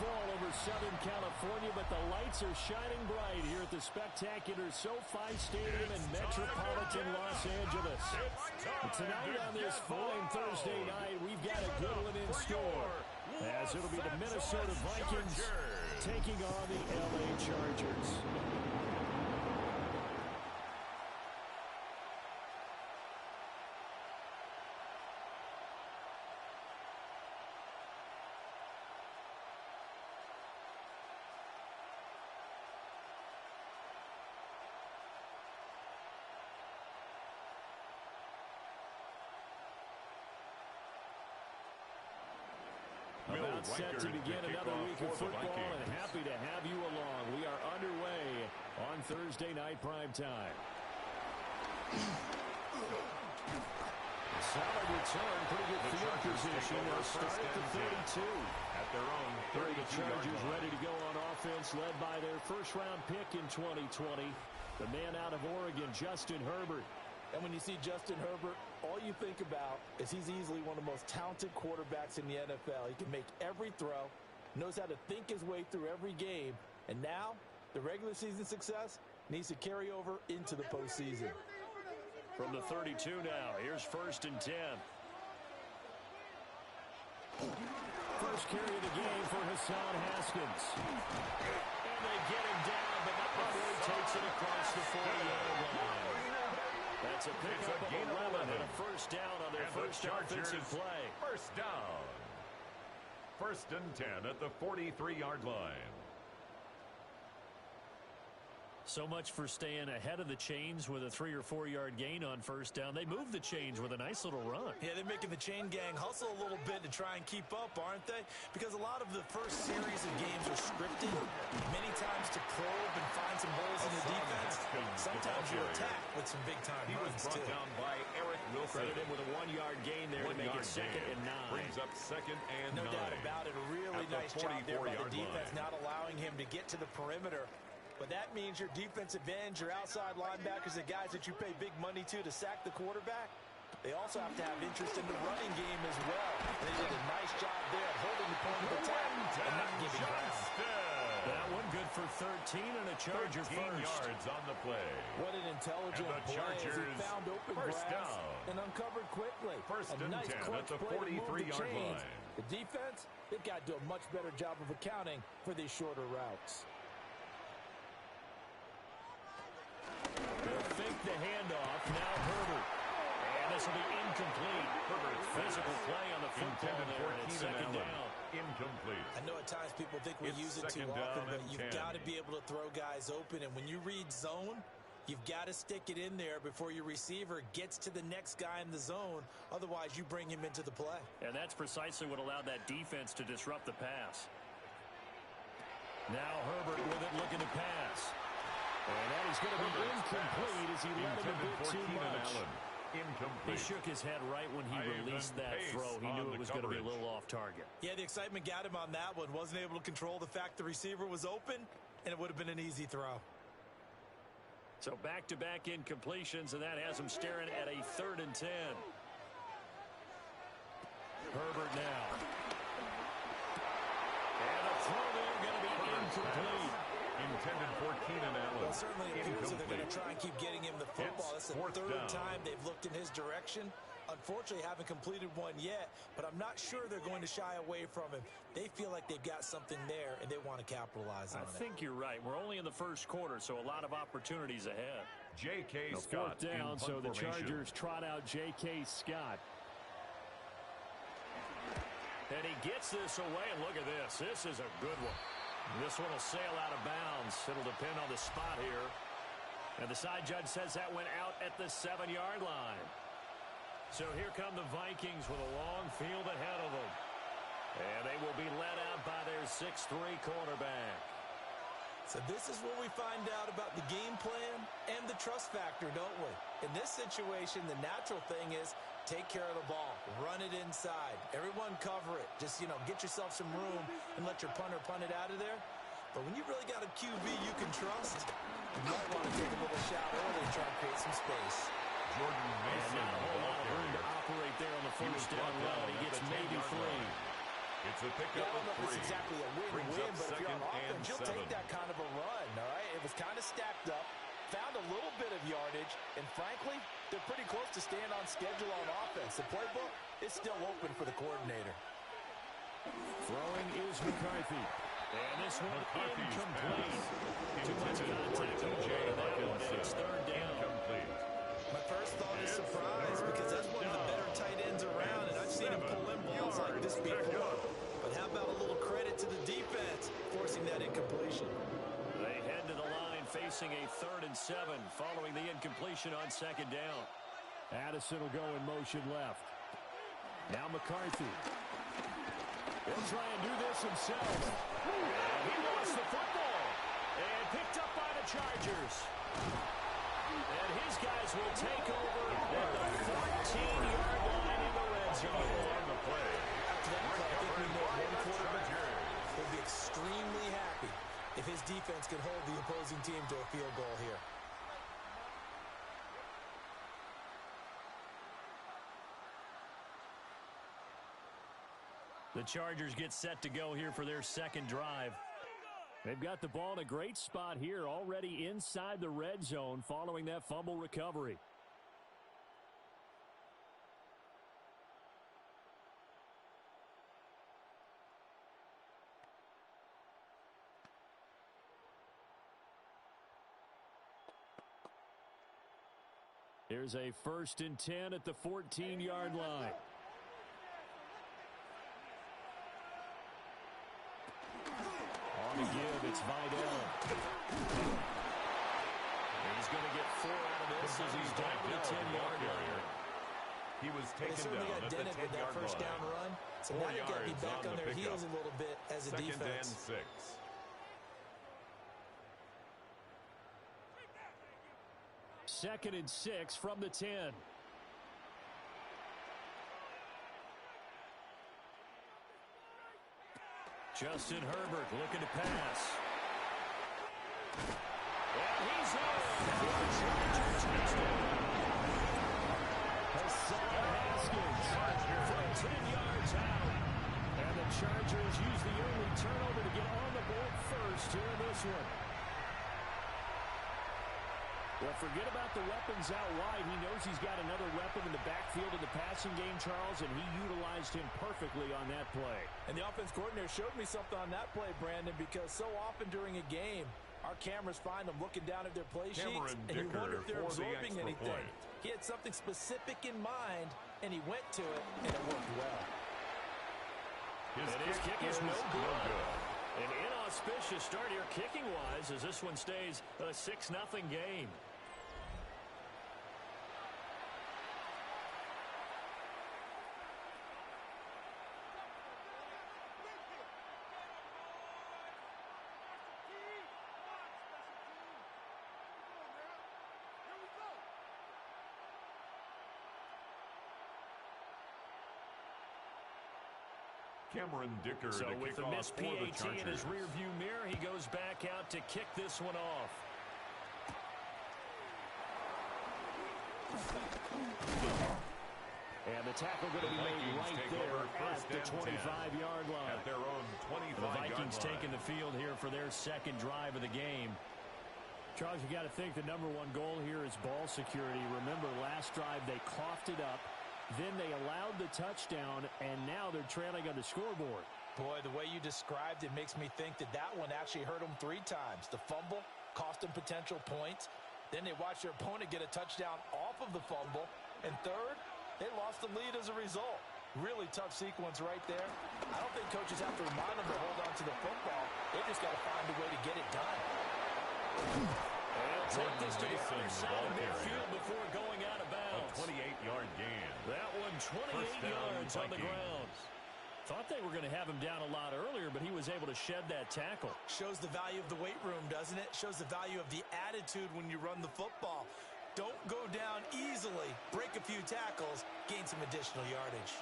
fall over Southern California, but the lights are shining bright here at the spectacular SoFi Stadium in metropolitan Los Angeles. And tonight on this fine Thursday night, we've got a good one in store, as it'll be the Minnesota Vikings taking on the LA Chargers. About set to begin another week of football, and happy to have you along. We are underway on Thursday night primetime. Solid return, pretty good field position. They'll start at the 32. At their own 32 The Chargers ready to go on offense, led by their first-round pick in 2020, the man out of Oregon, Justin Herbert. And when you see Justin Herbert, all you think about is he's easily one of the most talented quarterbacks in the NFL. He can make every throw, knows how to think his way through every game, and now the regular season success needs to carry over into the postseason. From the 32 now, here's 1st and 10. First carry of the game for Hassan Haskins. And they get him down, but not before he takes it across the 40-yard line. That's a pickup of 11 and a first down on their first offensive play. First down. 1st and 10 at the 43-yard line. So much for staying ahead of the chains with a 3- or 4-yard gain on first down. They move the chains with a nice little run. Yeah, they're making the chain gang hustle a little bit to try and keep up, aren't they? Because a lot of the first series of games are scripted, many times to probe and find some holes in the defense. Sometimes you attack with some big-time runs, too. He was brought down by Eric Wilson. Credit him with a 1-yard gain there to make it 2nd and 9. Brings up 2nd and 9. No doubt about it. A really nice job there by the defense, not allowing him to get to the perimeter. But that means your defensive ends, your outside linebackers, the guys that you pay big money to sack the quarterback, they also have to have interest in the running game as well. They did a nice job there of holding the point of attack and not giving ground. That one good for 13 and a Charger 13 first. yards on the play. What an intelligent play as he found open grass and uncovered quickly. 1st and nice 10 at the 43-yard line. The defense, they've got to do a much better job of accounting for these shorter routes. They'll fake the handoff. Now Herbert. And this will be incomplete. Herbert's physical play on the football there, and it's 2nd down. Incomplete. I know at times people think we use it too often, but you've got to be able to throw guys open. And when you read zone, you've got to stick it in there before your receiver gets to the next guy in the zone. Otherwise, you bring him into the play. And that's precisely what allowed that defense to disrupt the pass. Now Herbert with it, looking to pass. And that is going to be incomplete as he let him a bit too much. Incomplete. He shook his head right when he released that throw. He knew it was going to be a little off target. Yeah, the excitement got him on that one. Wasn't able to control the fact the receiver was open, and it would have been an easy throw. So back-to-back incompletions, and that has him staring at a 3rd and 10. Herbert now. And a throw there going to be incomplete. Intended for Keenan Allen. Well, certainly appears that they're going to try and keep getting him the football. That's the 3rd time they've looked in his direction. Unfortunately, haven't completed one yet, but I'm not sure they're going to shy away from him. They feel like they've got something there, and they want to capitalize on it. I think you're right. We're only in the first quarter, so a lot of opportunities ahead. J.K. Scott 4th down, so the Chargers trot out J.K. Scott. And he gets this away, and look at this. This is a good one. This one will sail out of bounds. It'll depend on the spot here. And the side judge says that went out at the 7-yard line. So here come the Vikings with a long field ahead of them. And they will be led out by their 6'3" quarterback. So this is where we find out about the game plan and the trust factor, don't we? In this situation, the natural thing is take care of the ball. Run it inside. Everyone cover it. Just, get yourself some room and let your punter punt it out of there. But when you really got a QB you can trust, you might want to take a little shot early and try to create some space. Jordan Mason. Not a whole lot of room to operate there on the first down route. He gets maybe 3. It's a Yeah, pickup I don't know of if it's 3. exactly a Brings win-win, up but if you're on second and offense, you'll 7. take that kind of a run, all right? It was kind of stacked up, found a little bit of yardage, and frankly, they're pretty close to staying on schedule on offense. The playbook is still open for the coordinator. Throwing is McCarthy. And this one McCarthy's incomplete. pass Too much intended for contact to hold T.J. on to that one, and Hawkinson. it's third down. Incomplete. My first thought is It's surprise because that's one of the better tight ends around, and I've seen him pull in balls like this before. But how about a little credit to the defense forcing that incompletion? They head to the line facing a 3rd and 7 following the incompletion on 2nd down. Addison will go in motion left. Now McCarthy. He'll try and do this himself. And he lost the football. And picked up by the Chargers. And his guys will take over at the 14-yard line in the red zone. On the play. After that play, I think we know one quarterback will be extremely happy if his defense can hold the opposing team to a field goal here. The Chargers get set to go here for their second drive. They've got the ball in a great spot here, already inside the red zone following that fumble recovery. Here's a 1st and 10 at the 14-yard line. On the give, it's Vidal. He's going to get 4 out of this as he's down to the 10-yard line. He was They taken certainly down got at the dented with that 10-yard first line. down run. So 4 now they've got to be yards back on on the their pickup. heels a little bit as a 2nd defense. and 6. Second and 6 from the 10. Justin Herbert looking to pass. And he's in for the Chargers touchdown. Hassan Haskins from 10 yards out. And the Chargers use the early turnover to get on the board first here in this one. Well, forget about the weapons out wide. He knows he's got another weapon in the backfield in the passing game, Charles, and he utilized him perfectly on that play. And the offense coordinator showed me something on that play, Brandon, because so often during a game, our cameras find them looking down at their play sheets, and you wonder if they're absorbing anything. He had something specific in mind, and he went to it, and it worked well. His kick is no good. An inauspicious start here kicking-wise as this one stays a 6-0 game. Cameron Dicker So to with kick the off missed for the PAT Chargers. in his rearview mirror, he goes back out to kick this one off. And the tackle going to be made right there at the 25-yard line. At their own 25-yard line. The Vikings taking the field here for their second drive of the game. Charles, you got to think the number one goal here is ball security. Remember, last drive they coughed it up. Then they allowed the touchdown, and now they're trailing on the scoreboard. Boy, the way you described it makes me think that that one actually hurt them 3 times. The fumble cost them potential points. Then they watched their opponent get a touchdown off of the fumble. And third, they lost the lead as a result. Really tough sequence right there. I don't think coaches have to remind them to hold on to the football. They just got to find a way to get it done. They'll take this to the other side of midfield before going out of bounds. A 28-yard gain. That one 28 yards on the ground. Thought they were going to have him down a lot earlier, but he was able to shed that tackle. Shows the value of the weight room, doesn't it? Shows the value of the attitude when you run the football. Don't go down easily. Break a few tackles. Gain some additional yardage.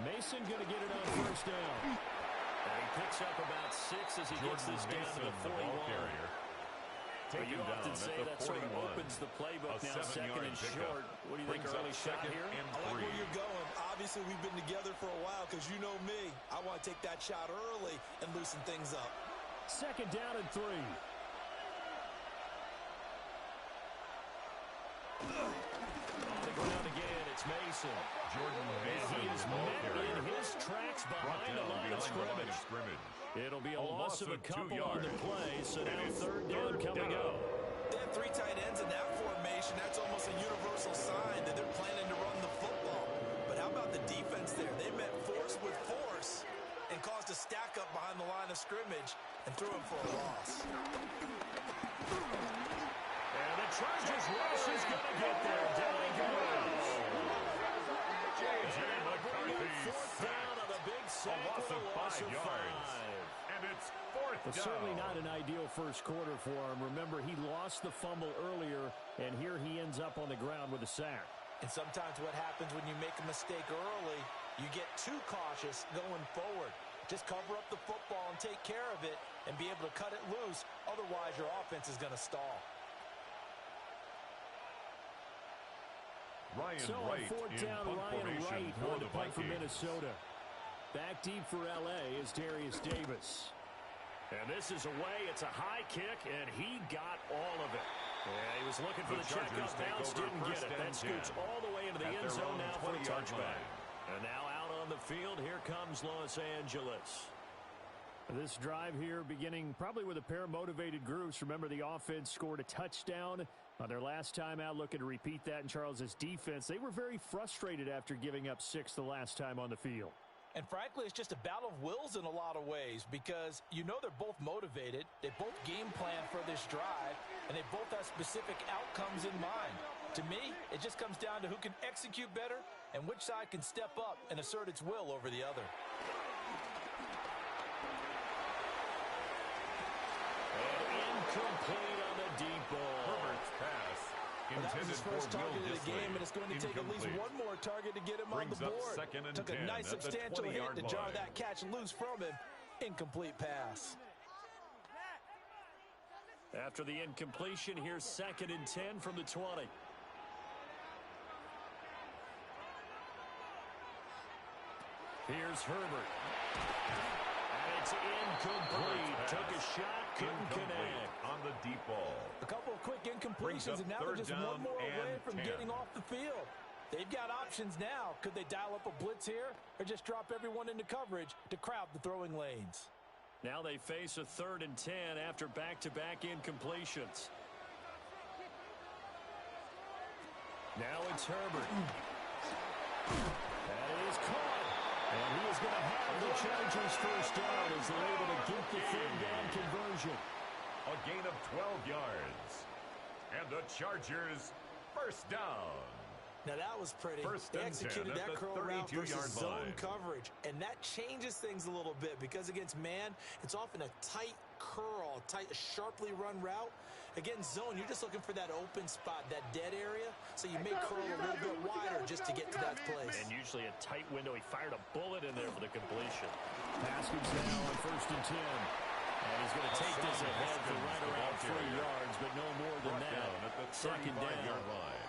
Mason going to get it on first down. And he picks up about 6 as he gets this down to the 41. taken You down often at say the that sort 41. of opens the playbook A now, second 7-yard and pickup. short. What do you think, Brings early up shot second here? and I like 3. where you're going. Obviously, we've been together for a while because you know me. I want to take that shot early and loosen things up. Second down and 3. On the ground again, it's Mason. Jordan And Mason, he is the ball met carrier. in his tracks Brought behind the down line of behind the line of scrimmage. scrimmage. It'll be a loss of a 2 couple yards. on the play, so And now it's third down coming up. They have 3 tight ends in that formation. That's almost a universal sign that they're planning to run the football. But how about the defense there? They met force with force and caused a stack up behind the line of scrimmage and threw him for a loss. And the Chargers rush is going to get there. Down he goes. J.J. And McCarthy fourth down on the big sack a loss with of a loss 5 of yards. 5. And it's fourth But down. certainly not an ideal first quarter for him. Remember, he lost the fumble earlier, and here he ends up on the ground with a sack. And sometimes what happens when you make a mistake early, you get too cautious going forward. Just cover up the football and take care of it and be able to cut it loose. Otherwise, your offense is going to stall. Ryan So on Wright fourth in down, punt Ryan formation Wright for on the the punt for Vikings. Minnesota. Back deep for L.A. is Darius Davis. And this is away. It's a high kick, and he got all of it. Yeah, he was looking for the Chargers checkup take bounce, over didn't get first it. and That scoots 10 all the way into the at end their zone own now for a 20-yard touchback. line. And now out on the field, here comes Los Angeles. This drive here beginning probably with a pair of motivated groups. Remember, the offense scored a touchdown on their last time out, looking to repeat that in Charles's defense. They were very frustrated after giving up 6 the last time on the field. And frankly, it's just a battle of wills in a lot of ways because you know they're both motivated. They both game plan for this drive, and they both have specific outcomes in mind. To me, it just comes down to who can execute better and which side can step up and assert its will over the other. Incomplete on the deep ball. Herbert's pass Well, that was intended his for first target Will of the Dissly. game, and it's going to take at least Incomplete. one more target to get him Brings on the up board. second and Took a 10 nice at the substantial hit 20-yard to jar line. that catch loose from him. Incomplete pass. After the incompletion, here's second and 10 from the 20. Here's Herbert. And it's incomplete. Took a shot, couldn't connect. On the deep ball. A couple of quick Brings incompletions, up and now they're third just down one more away and from 10. getting off the field. They've got options now. Could they dial up a blitz here or just drop everyone into coverage to crowd the throwing lanes? Now they face a third and 10 after back-to-back incompletions. Now it's Herbert. That is caught. And he is going to have the Chargers first down as they're able to get the third down conversion. A gain of 12 yards. And the Chargers first down. Now that was pretty. First They and 10 executed at that the curl route 32-yard versus zone line. coverage, and that changes things a little bit because against man, it's often a tight curl, tight, sharply run route. Against zone, you're just looking for that open spot, that dead area, so you may curl a little bit wider just to get to that place. And usually a tight window. He fired a bullet in there for the completion. Haskins now on first and 10. And he's going to take this ahead for right around 3 yards, but no more than Brought that. down at the Second 35-yard down. line.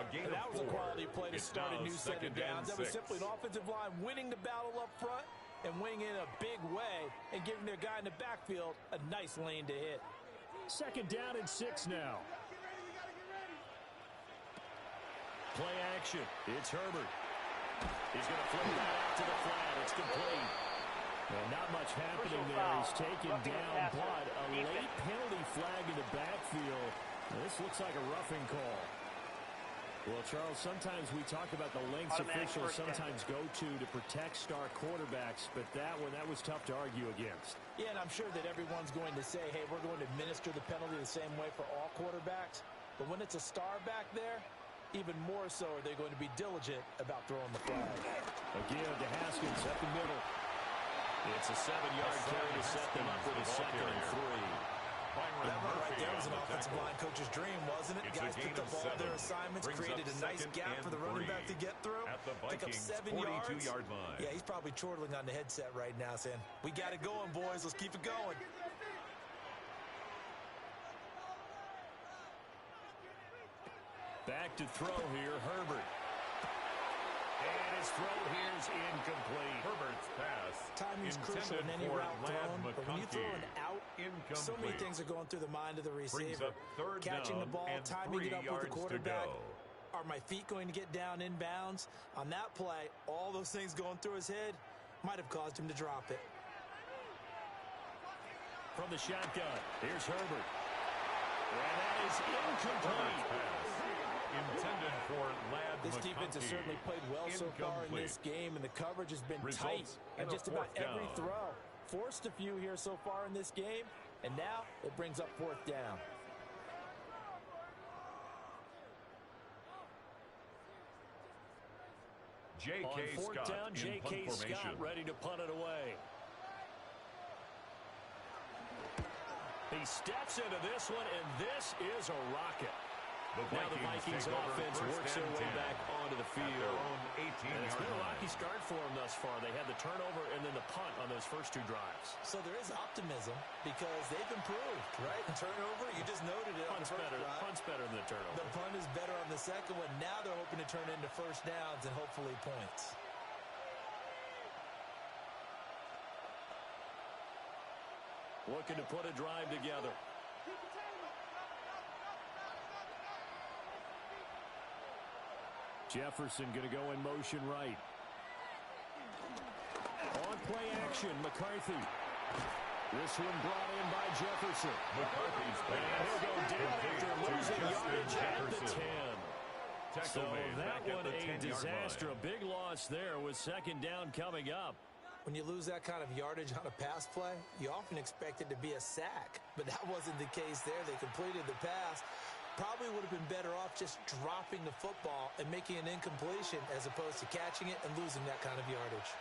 A gain And of that was 4. a quality play to It's start a now new set of second and downs. That was 6. simply an offensive line winning the battle up front and winning in a big way and giving their guy in the backfield a nice lane to hit. Second down and 6 now. Play action. It's Herbert. He's going to flip that out to the flat. It's complete. Well, not much happening there. He's taken down, but a late penalty flag in the backfield. This looks like a roughing call. Well, Charles, sometimes we talk about the lengths officials sometimes go to protect star quarterbacks, but that was tough to argue against. Yeah, and I'm sure that everyone's going to say, hey, we're going to administer the penalty the same way for all quarterbacks. But when it's a star back there, even more so are they going to be diligent about throwing the flag. Again to Haskins up the middle. It's a 7-yard carry to set them up with a second and 3. That run right there was an offensive line coach's dream, wasn't it? It's Guys a gain picked up of all 7. their assignments, Brings created up a nice second gap for the and running 3 back to get through. at the Pick up Vikings 7 yards. 42-yard line. Yeah, he's probably chortling on the headset right now saying, we got it going, boys. Let's keep it going. Back to throw here, Herbert. And his throw here is incomplete. Herbert's pass. Timing's crucial in any route thrown, but when you throw an out, so many things are going through the mind of the receiver. Catching the ball, timing it up with the quarterback. Are my feet going to get down in bounds? On that play, all those things going through his head might have caused him to drop it. From the shotgun, here's Herbert. And that is incomplete. Intended for Lad This McConkey. defense has certainly played well so far in this game, and the coverage has been tight on just about every throw. Forced a few here so far in this game, and now it brings up fourth down. On fourth down, J.K. Scott ready to punt it away. He steps into this one, and this is a rocket. Now the Vikings offense works their way back onto the field. And it's been a rocky start for them thus far. They had the turnover and then the punt on those first two drives. So there is optimism because they've improved, right? Turnover, you just noted it. Punt's better than the turnover. The punt is better on the second one. Now they're hoping to turn into first downs and hopefully points. Looking to put a drive together. Jefferson going to go in motion right. On play action, McCarthy. This one brought in by Jefferson. McCarthy's And he'll go down after losing yardage at the 10. So that one a disaster. A big loss there with second down coming up. When you lose that kind of yardage on a pass play, you often expect it to be a sack. But that wasn't the case there. They completed the pass. Probably would have been better off just dropping the football and making an incompletion as opposed to catching it and losing that kind of yardage.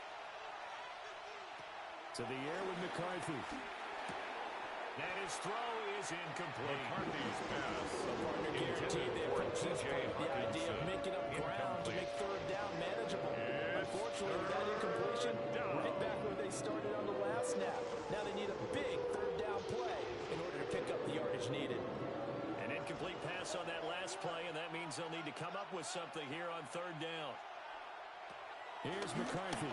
To the air with McCarthy. And his throw is incomplete. McCarthy's pass. The partner guaranteed they approach this point with the idea of making up ground to make third down manageable. Unfortunately, with that incompletion, right back where they started on the last snap. Now they need a big third down play in order to pick up the yardage needed. An incomplete pass on that last play, and that means they'll need to come up with something here on third down. Here's McCarthy.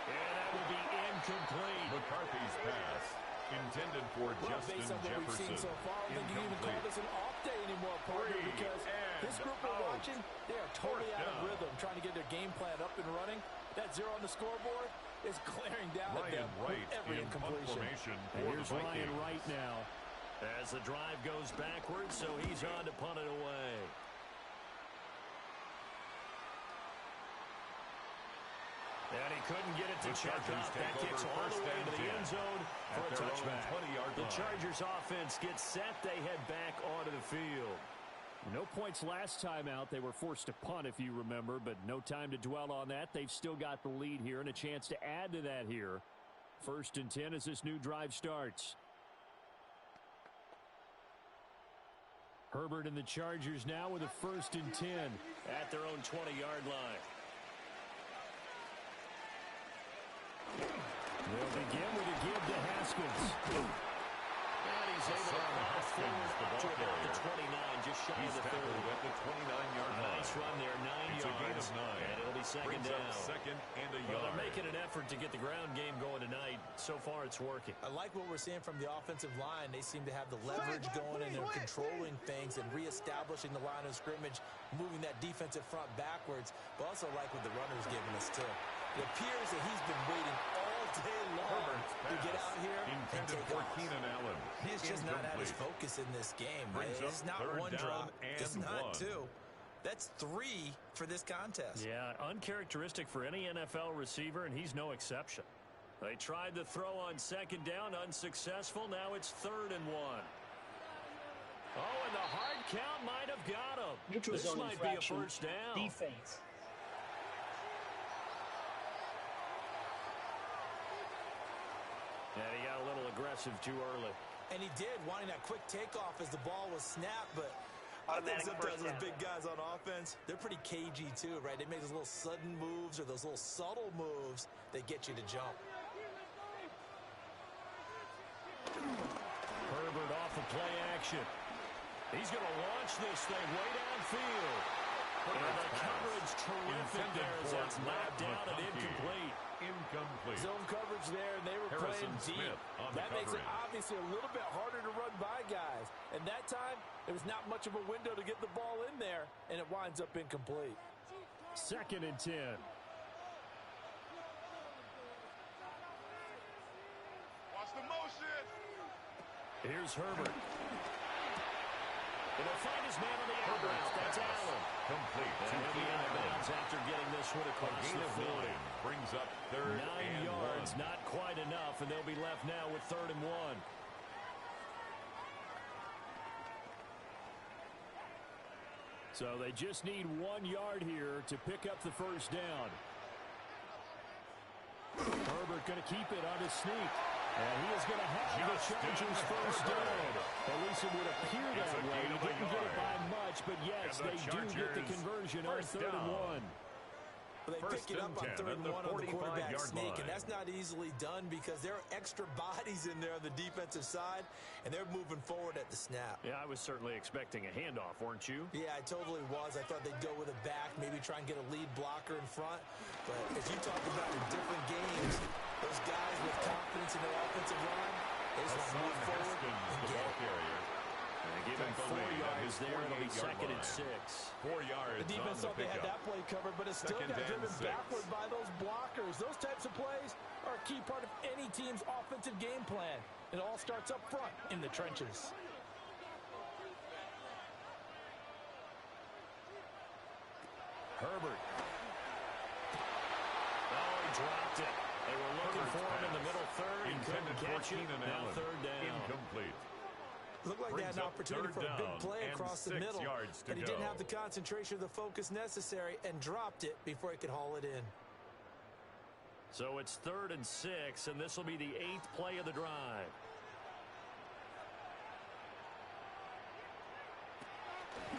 And that will be incomplete. McCarthy's pass. Intended for Justin based on what we've seen so far, I don't think you can even call this an off day anymore, partner, because this group we're watching, they are totally out of rhythm, trying to get their game plan up and running. That zero on the scoreboard is glaring down at them with every incompletion. And here's Ryan Wright now as the drive goes backwards, so he's on to punt it away. And he couldn't get it to check up. That gets all the way to the end zone for a touchback. The Chargers offense gets set. They head back onto the field. No points last time out. They were forced to punt, if you remember, but no time to dwell on that. They've still got the lead here and a chance to add to that here. 1st and 10 as this new drive starts. Herbert and the Chargers now with a 1st and 10 at their own 20-yard line. They'll begin with a give to Haskins. And he's able to pass forward to about the 29, just shy of the 30. At the 29-yard line. Nice run there, 9 yards. It's a gain of 9. And it'll be second down. Second and a Well, yard. they're making an effort to get the ground game going tonight. So far, it's working. I like what we're seeing from the offensive line. They seem to have the leverage going, and they're controlling things and reestablishing the line of scrimmage, moving that defensive front backwards, but also like what the runner's giving us, too. It appears that he's been waiting all day long to get out here and take off. Keenan Allen. He's just not had his focus in this game. It's not one drop. It's not two. That's 3 for this contest. Yeah, uncharacteristic for any NFL receiver, and he's no exception. They tried the throw on second down, unsuccessful. Now it's 3rd and 1. Oh, and the hard count might have got him. This might be a first down. Defense. And he got a little aggressive too early. And he did, wanting that quick takeoff as the ball was snapped, but I think sometimes those big guys on offense, they're pretty cagey too, right? They make those little sudden moves or those little subtle moves that get you to jump. Herbert off of play action. He's going to launch this thing way downfield. And the coverage terrific there as that's knocked down and incomplete. Zone coverage there, and they were playing deep. That makes it obviously a little bit harder to run by guys. And that time, there was not much of a window to get the ball in there, and it winds up incomplete. 2nd and 10. Watch the motion. Here's Herbert. And he'll find his man on the out route. That's Allen. Complete. And he'll be out of bounds after getting this one across the field. Brings up 3rd 9 yards, not quite enough, and they'll be left now with 3rd and 1. So they just need 1 yard here to pick up the first down. Herbert going to keep it on his sneak. And he is going to have the Chargers first down. At least it would appear that way. He didn't get it by much, but yes, they do get the conversion on 3rd and 1. They pick it up on 3rd and 1 on the quarterback sneak, and that's not easily done because there are extra bodies in there on the defensive side, and they're moving forward at the snap. Yeah, I was certainly expecting a handoff, weren't you? Yeah, I totally was. I thought they'd go with a back, maybe try and get a lead blocker in front. But as you talked about in different games, those guys with confidence in their offensive line, they just want to move forward and get it. Give him 4 yards there. It'll be 2nd and 6. 4 yards. The defense thought they had that play covered, but it still got driven backward by those blockers. Those types of plays are a key part of any team's offensive game plan. It all starts up front in the trenches. Herbert. Oh, he dropped it. They were looking for him in the middle 3rd. He couldn't catch it. Now 3rd down. Incomplete. Looked like they had an opportunity for a big play across the middle, but he didn't have the concentration or the focus necessary and dropped it before he could haul it in. So it's 3rd and 6, and this will be the 8th play of the drive.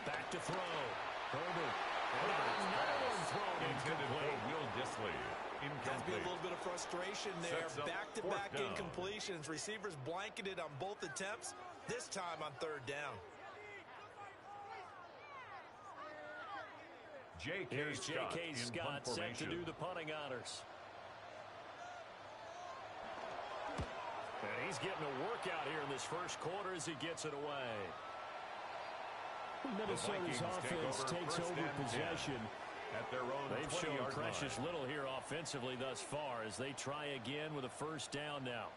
Back to throw. Herbert. Another one thrown incomplete. Will Disley. Has been a little bit of frustration there. Back-to-back incompletions. Receivers blanketed on both attempts, this time on 3rd down. Here's J.K. Scott set to do the punting honors. And he's getting a workout here in this first quarter as he gets it away. Minnesota's offense takes over possession. At their own They've shown precious little here offensively thus far as they try again with a first down now.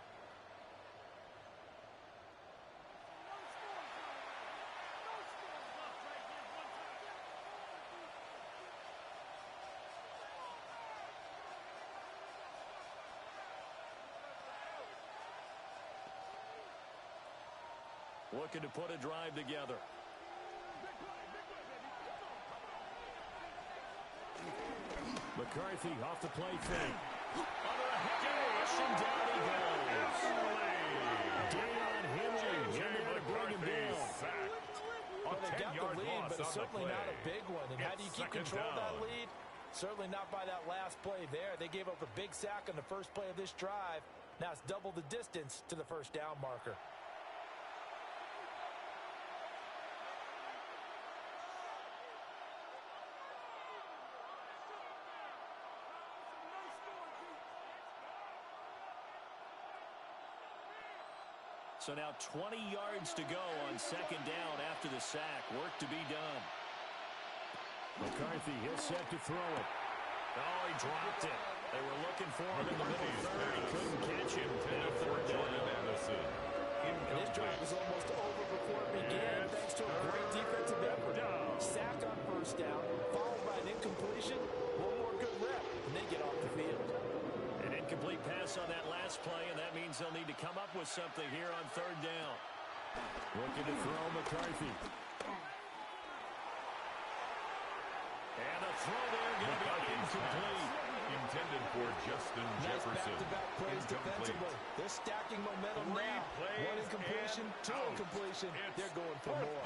Looking to put a drive together. McCarthy off the play fake. Under a heavy rush, and down he goes. Deion Henry in there to bring him down. Well, they got the lead, but it's certainly not a big one. And how do you keep control of that lead? Certainly not by that last play there. They gave up a big sack on the first play of this drive. Now it's double the distance to the first down marker. So now 20 yards to go on 2nd down after the sack. Work to be done. McCarthy is set to throw it. Oh, he dropped it. They were looking for him in the middle 3rd. He couldn't catch him. Now 3rd down. And this drive was almost over before it began thanks to a great defensive effort. Sack on 1st down, followed by an incompletion. One more good rep, and they get off the field. An incomplete pass on that last play, and that means they'll need to come up with something here on 3rd down. Looking to throw McCarthy. And a throw there going to be incomplete. Intended for Justin Jefferson. Back-to-back plays defensively. They're stacking momentum now. One incompletion, two incompletion. They're going for more.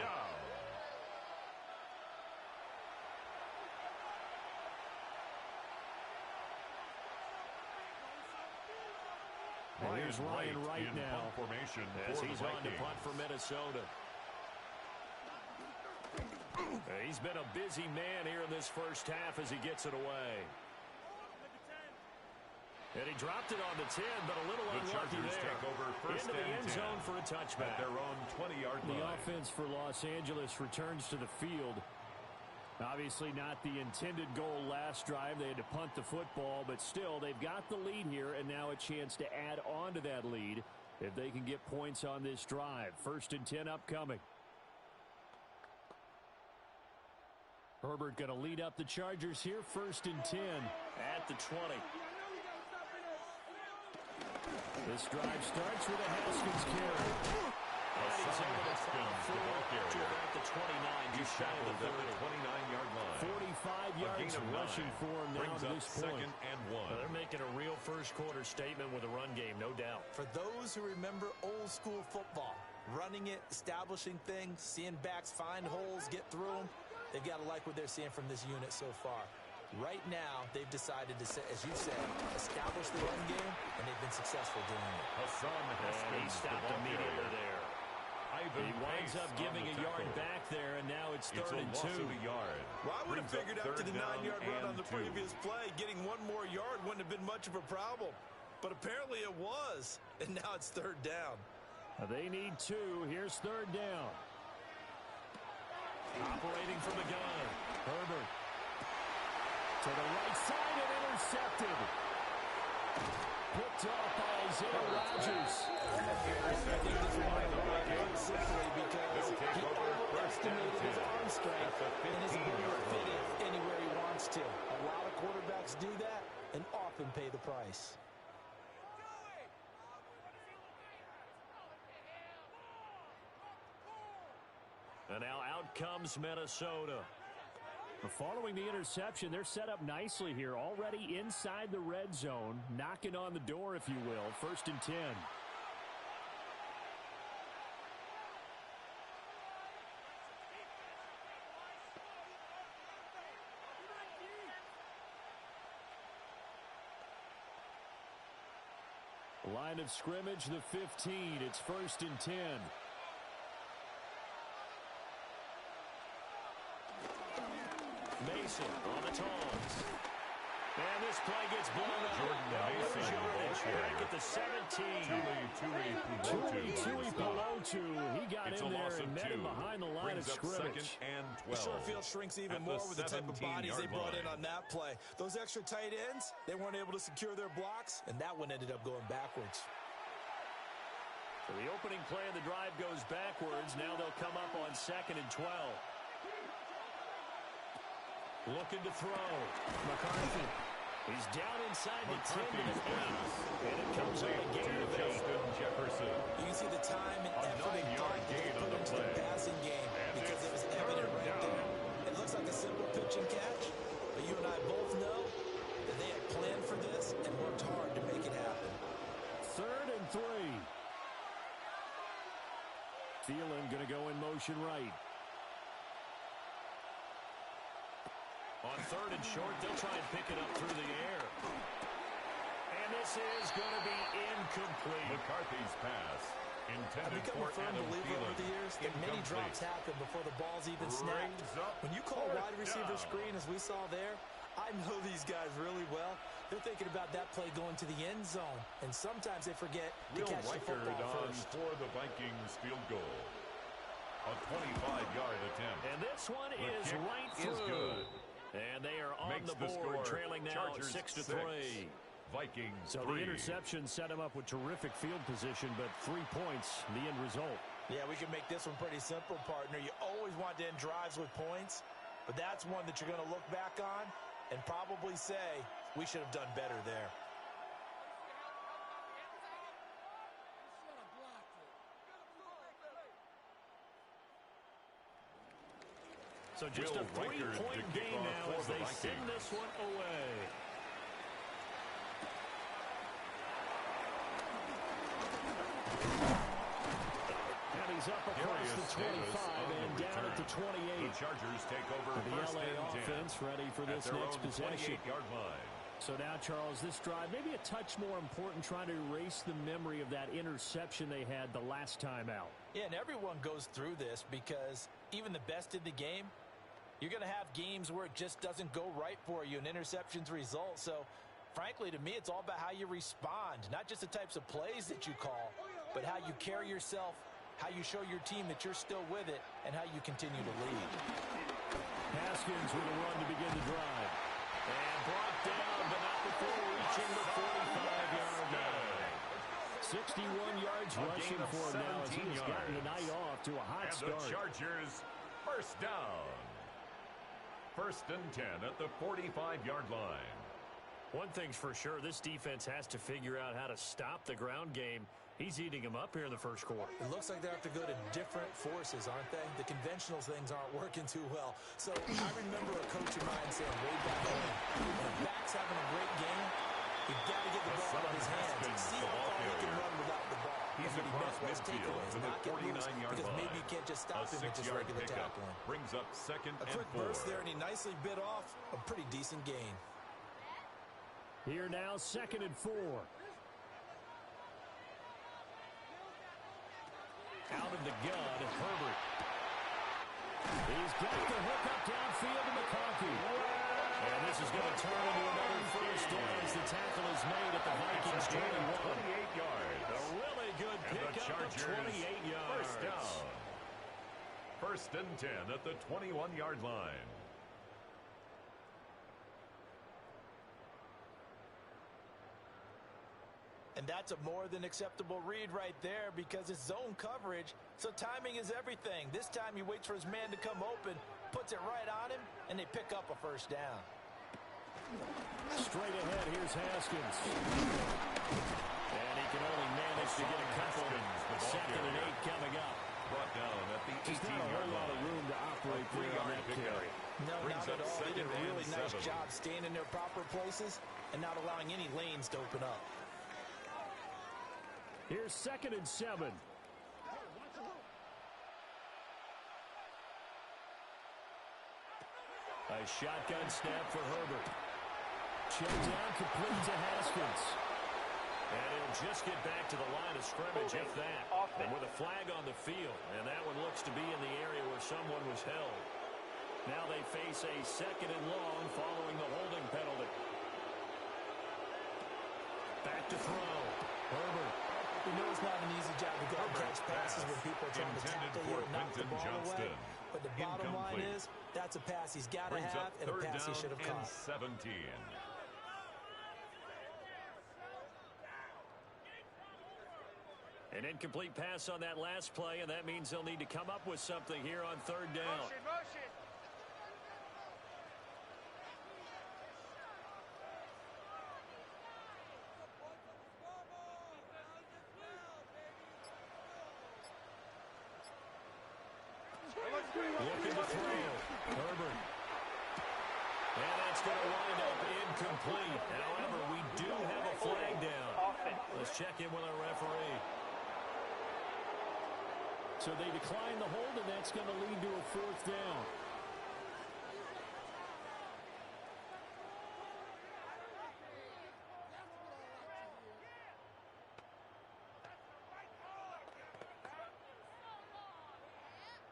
Here's Ryan right now formation as he's on to punt for Minnesota. He's been a busy man here in this first half as he gets it away. And he dropped it on the 10, but a little unlucky there. Take over first into the and end 10 zone for a touchback. At their own 20-yard line. The offense for Los Angeles returns to the field. Obviously not the intended goal last drive. They had to punt the football, but still they've got the lead here, and now a chance to add on to that lead if they can get points on this drive. 1st and 10 upcoming. Herbert going to lead up the Chargers here. 1st and 10 at the 20. This drive starts with a Haskins carry. And he's able to fall forward to about the 29, just shy of the 30. 29-yard line. 45 yards rushing for him now to this point. 2nd and 1. Well, they're making a real first-quarter statement with a run game, no doubt. For those who remember old-school football, running it, establishing things, seeing backs find holes, get through them, they've got to like what they're seeing from this unit so far. Right now, they've decided to, as you said, establish the run game, and they've been successful doing it. And he stopped immediately there. He winds up giving a yard back there, and now it's 3rd and 2. Well, I would have figured after the 9-yard run on the previous play, getting one more yard wouldn't have been much of a problem. But apparently it was, and now it's 3rd down. They need 2. Here's 3rd down. Operating from the gun. Herbert. To the right side and intercepted. Picked off by Isaiah Rodgers. I think this might have worked simply because he overestimated his arm strength and his ability to fit it anywhere he wants to. A lot of quarterbacks do that and often pay the price. And now out comes Minnesota. Following the interception, they're set up nicely here, already inside the red zone, knocking on the door, if you will. 1st and 10. Line of scrimmage, the 15. It's 1st and 10. Mason on the tongs. And this play gets blown up. Jordan Mason back at the 17. Tui Pelotu. He got in there and met him behind the line of scrimmage. 2nd and 12. The short field shrinks even more with the type of bodies they brought in on that play. Those extra tight ends, they weren't able to secure their blocks, and that one ended up going backwards. So the opening play of the drive goes backwards. Now they'll come up on 2nd and 12. Looking to throw. McCarthy. He's down inside the 10 to the 8. And it comes up a gain of 8. Jefferson. You can see the time and effort and thought that they put into the passing game because it was evident right there. It looks like a simple pitch and catch, but you and I both know that they had planned for this and worked hard to make it happen. 3rd and 3. Thielen going to go in motion right. On 3rd and short, they'll try and pick it up through the air. And this is going to be incomplete. McCarthy's pass. I've become a firm believer over the years that many drops happen before the ball's even snapped. When you call wide receiver screen, as we saw there, I know these guys really well. They're thinking about that play going to the end zone. And sometimes they forget to catch the football first. For the Vikings field goal. A 25-yard attempt. And this one is right through. And they are on the board, trailing now 6-3. Vikings so 3. The interception set him up with terrific field position, but 3 points, the end result. Yeah, we can make this one pretty simple, partner. You always want to end drives with points, but that's one that you're going to look back on and probably say, we should have done better there. So just a 3-point game now as they send this one away. And he's up across the 25 and down at the 28. The Chargers take over the LA offense ready for this next possession. 28-yard line. So now, Charles, this drive maybe a touch more important, trying to erase the memory of that interception they had the last time out. Yeah, and everyone goes through this because even the best in the game, You're going to have games where it just doesn't go right for you and interceptions result. So, frankly, to me, it's all about how you respond, not just the types of plays that you call, but how you carry yourself, how you show your team that you're still with it, and how you continue to lead. Haskins with a run to begin the drive. And brought down, but not before reaching the 45-yard line. 61 yards rushing for him now as he has gotten the night off to a hot start. And the Chargers, first down. First and 10 at the 45-yard line. One thing's for sure, this defense has to figure out how to stop the ground game. He's eating them up here in the first quarter. It looks like they have to go to different forces, aren't they? The conventional things aren't working too well. So I remember a coach of mine saying way back when a back's having a great game, you've got to get the ball out of his hands and see how far he can run without the ball. He's across midfield to the 49-yard line. Because maybe you can't just stop him with just regular tackling. Brings up second and 4. A quick burst there, and he nicely bit off a pretty decent gain. Here now, second and 4. Out of the gun, Herbert. He's got the hook up downfield to McConkey. And this is going to turn into another first down as the tackle is made at the Vikings 21. 28 yards. A really good pickup of 28 yards. First down. First and 10 at the 21-yard line. And that's a more than acceptable read right there because it's zone coverage, so timing is everything. This time he waits for his man to come open, puts it right on him, and they pick up a first down. Straight ahead, here's Haskins. And he can only manage to get a couple. Second and 8 coming up. Brought down at the 18-yard line. There's not a whole lot of room to operate there on that carry. No, not at all. They did a really nice job staying in their proper places and not allowing any lanes to open up. Here's second and 7. A shotgun snap for Herbert. Check down, complete to Haskins. And he'll just get back to the line of scrimmage, if that. And with a flag on the field. And that one looks to be in the area where someone was held. Now they face a second and long following the holding penalty. Back to throw. Herbert. You know it's not an easy job to go and catch passes when people are trying to tackle you and knock the ball away. But the bottom line is, that's a pass he's got to have and a pass he should have caught. 17. An incomplete pass on that last play, and that means they'll need to come up with something here on third down. Motion. Looking to throw. Herbert. And that's going to wind up incomplete. However, we do have a flag down. Let's check in with our referee. So they decline the hold, and that's going to lead to a fourth down.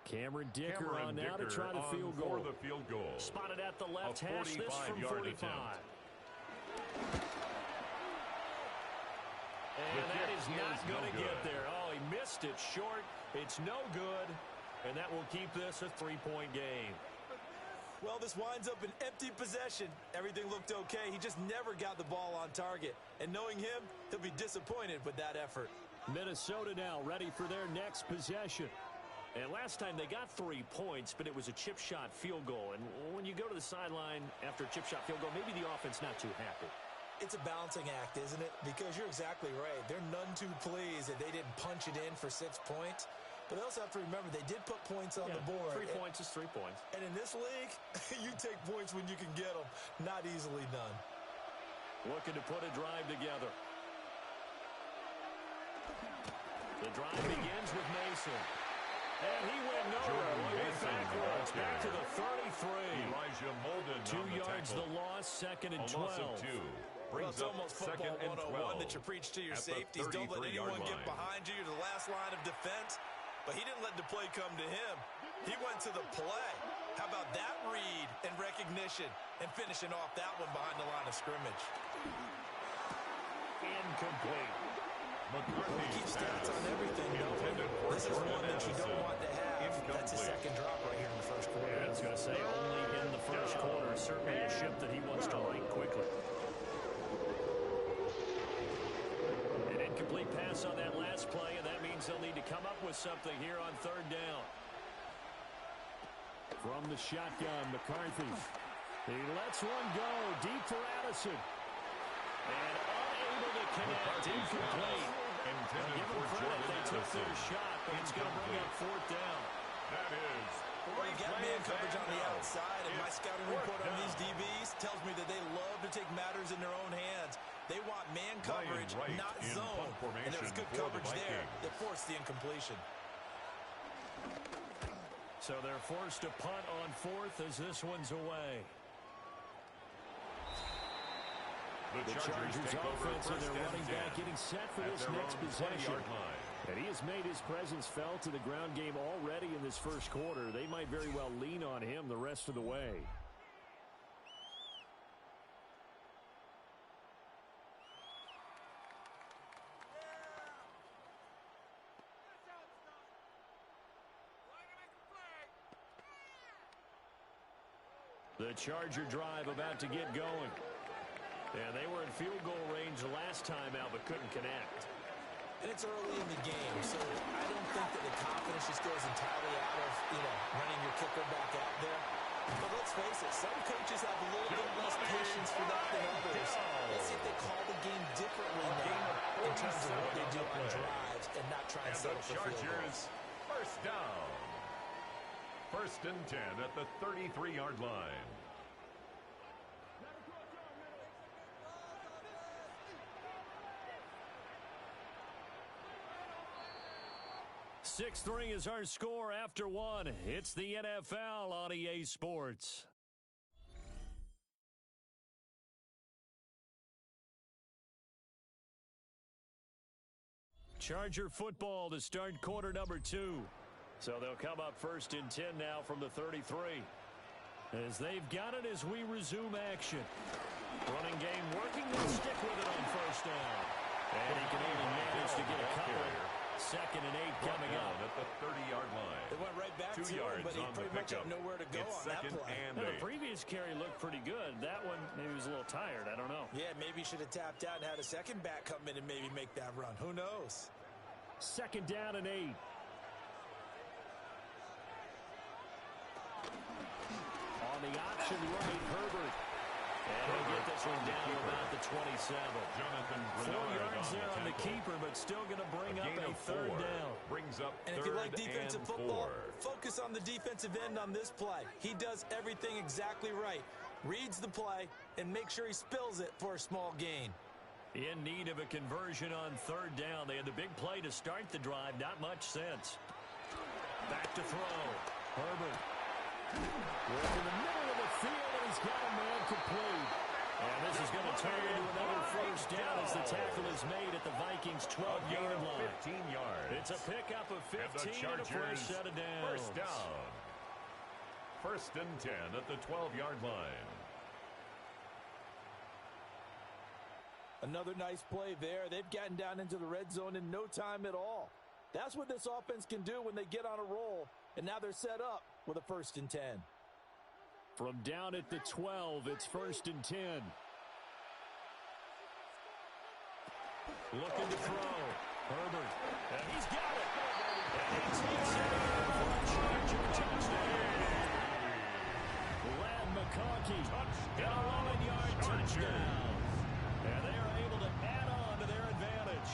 Cameron Dicker on now to try the field goal. For the field goal. Spotted at the left hash, this from 45. And that is not going to get there. Oh, he missed it short. It's no good. And that will keep this a 3-point game. Well, this winds up an empty possession. Everything looked okay. He just never got the ball on target. And knowing him, he'll be disappointed with that effort. Minnesota now ready for their next possession. And last time they got 3 points, but it was a chip shot field goal. And when you go to the sideline after a chip shot field goal, maybe the offense not too happy. It's a balancing act, isn't it? Because you're exactly right. They're none too pleased that they didn't punch it in for 6 points. But they also have to remember they did put points on the board. 3 points is 3 points. And in this league, you take points when you can get them. Not easily done. Looking to put a drive together. The drive begins with Mason. And he went nowhere. Went backwards. Back to the 33. Elijah Molden 2 yards the loss, second and 12. Loss of 2. Well, it's almost football 101 that you preach to your safeties. Don't let anyone get behind you. You're the last line of defense. But he didn't let the play come to him. He went to the play. How about that read and recognition and finishing off that one behind the line of scrimmage? Incomplete. We keep stats on everything, don't we? This is one that you don't want to have. That's his second drop right here in the first quarter. Yeah, I was going to say only in the first quarter. Certainly a ship that he wants to right quickly. An incomplete pass on that last play, and that means they'll need to come up with something here on third down. From the shotgun, McCarthy. He lets one go deep for Addison. And unable to connect, incomplete. Give them credit, they took their shot, but it's going to bring up fourth down. That is Well, you got man coverage on the outside, and my scouting report on these DBs tells me that they love to take matters in their own hands. They want man coverage, not zone. And there was good coverage there that forced the incompletion. So they're forced to punt on fourth as this one's away. The Chargers offense and their running back getting set for this next possession. And he has made his presence felt in the ground game already in this first quarter. They might very well lean on him the rest of the way. The Charger drive about to get going. Yeah, they were in field goal range last time out, but couldn't connect. And it's early in the game, so I don't think that the confidence just goes entirely out of, running your kicker back out there. But let's face it, some coaches have a little bit less patience for that than others. Let's see if they call the game differently now in terms of what they do on drives and not try and settle for field goals. First down. First and 10 at the 33-yard line. Six-3 is our score after one. It's the NFL on EA Sports. Charger football to start quarter number 2. So they'll come up first and 10 now from the 33. As they've got it as we resume action. Running game working, they'll stick with it on first down. And he can only manage to get a couple. Second and 8 coming up. At the 30-yard line. They went right back to him, but he pretty much had nowhere to go on that play. The previous carry looked pretty good. That one, maybe he was a little tired. I don't know. Yeah, maybe he should have tapped out and had a second back come in and maybe make that run. Who knows? Second down and 8. On the option right, Herbert. And he'll get this one down to about the 27. 4 yards there on the keeper, but still going to bring up a third down. Brings up and if you like defensive football, focus on the defensive end on this play. He does everything exactly right. Reads the play and make sure he spills it for a small gain. In need of a conversion on third down. They had the big play to start the drive. Not much sense. Back to throw. Herbert. We're in the middle of the field, and he's got a man complete. And this is going to turn into another first down as the tackle is made at the Vikings' 12-yard line. 15 yards. It's a pickup of 15 and a fresh set of downs. First down. First and 10 at the 12-yard line. Another nice play there. They've gotten down into the red zone in no time at all. That's what this offense can do when they get on a roll. And now they're set up with a first and 10. From down at the 12, it's first and 10. Looking to throw. Herbert. And he's got it. And he takes it for a Charger touchdown. Lad McConkey. An 11-yard touchdown. And they are able to add on to their advantage.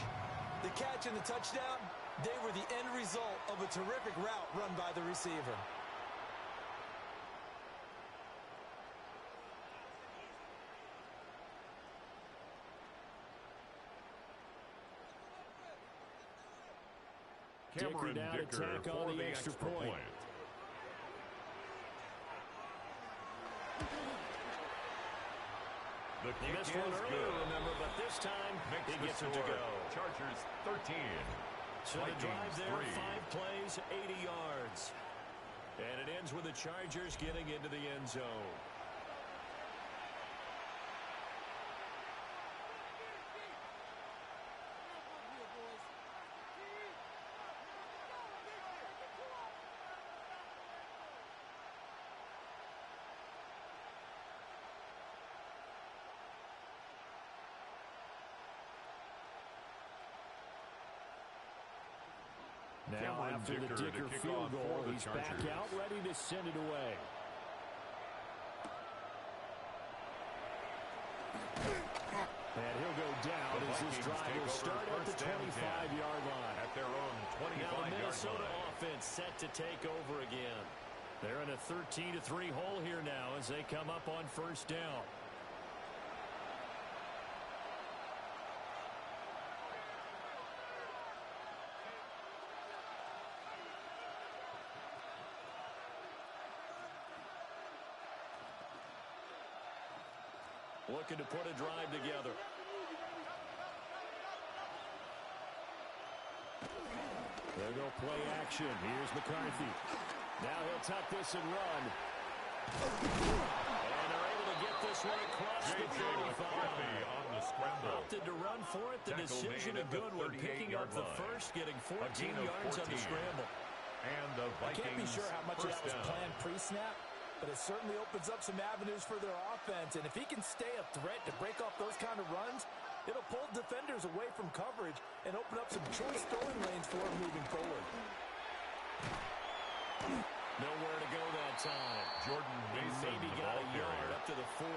The catch and the touchdown, they were the end result of a terrific route run by the receiver. Cameron down Dicker attack for on the the extra point. The kick Missed is one earlier, good. remember, but this time he gets it to go. Chargers 13. So the drive Vikings there, 3. 5 plays, 80 yards. And it ends with the Chargers getting into the end zone. Now after the Dicker field goal, he's back out, ready to send it away. And he'll go down as this drive will start at the 25-yard line. At their own 25-yard line. Now the Minnesota offense set to take over again. They're in a 13-3 hole here now as they come up on first down. Looking to put a drive together. There go play action. Here's McCarthy. Now he'll tuck this and run. And they're able to get this one across the 35. On the scramble. Opted to run for it. The decision a good one. Picking up the first, getting 14 yards on the scramble. And the Vikings, I can't be sure how much of that was planned pre-snap, but it certainly opens up some avenues for their offense. And if he can stay a threat to break off those kind of runs, it'll pull defenders away from coverage and open up some choice throwing lanes for him moving forward. Nowhere to go that time. Jordan Mason, maybe got a yard up to the 40.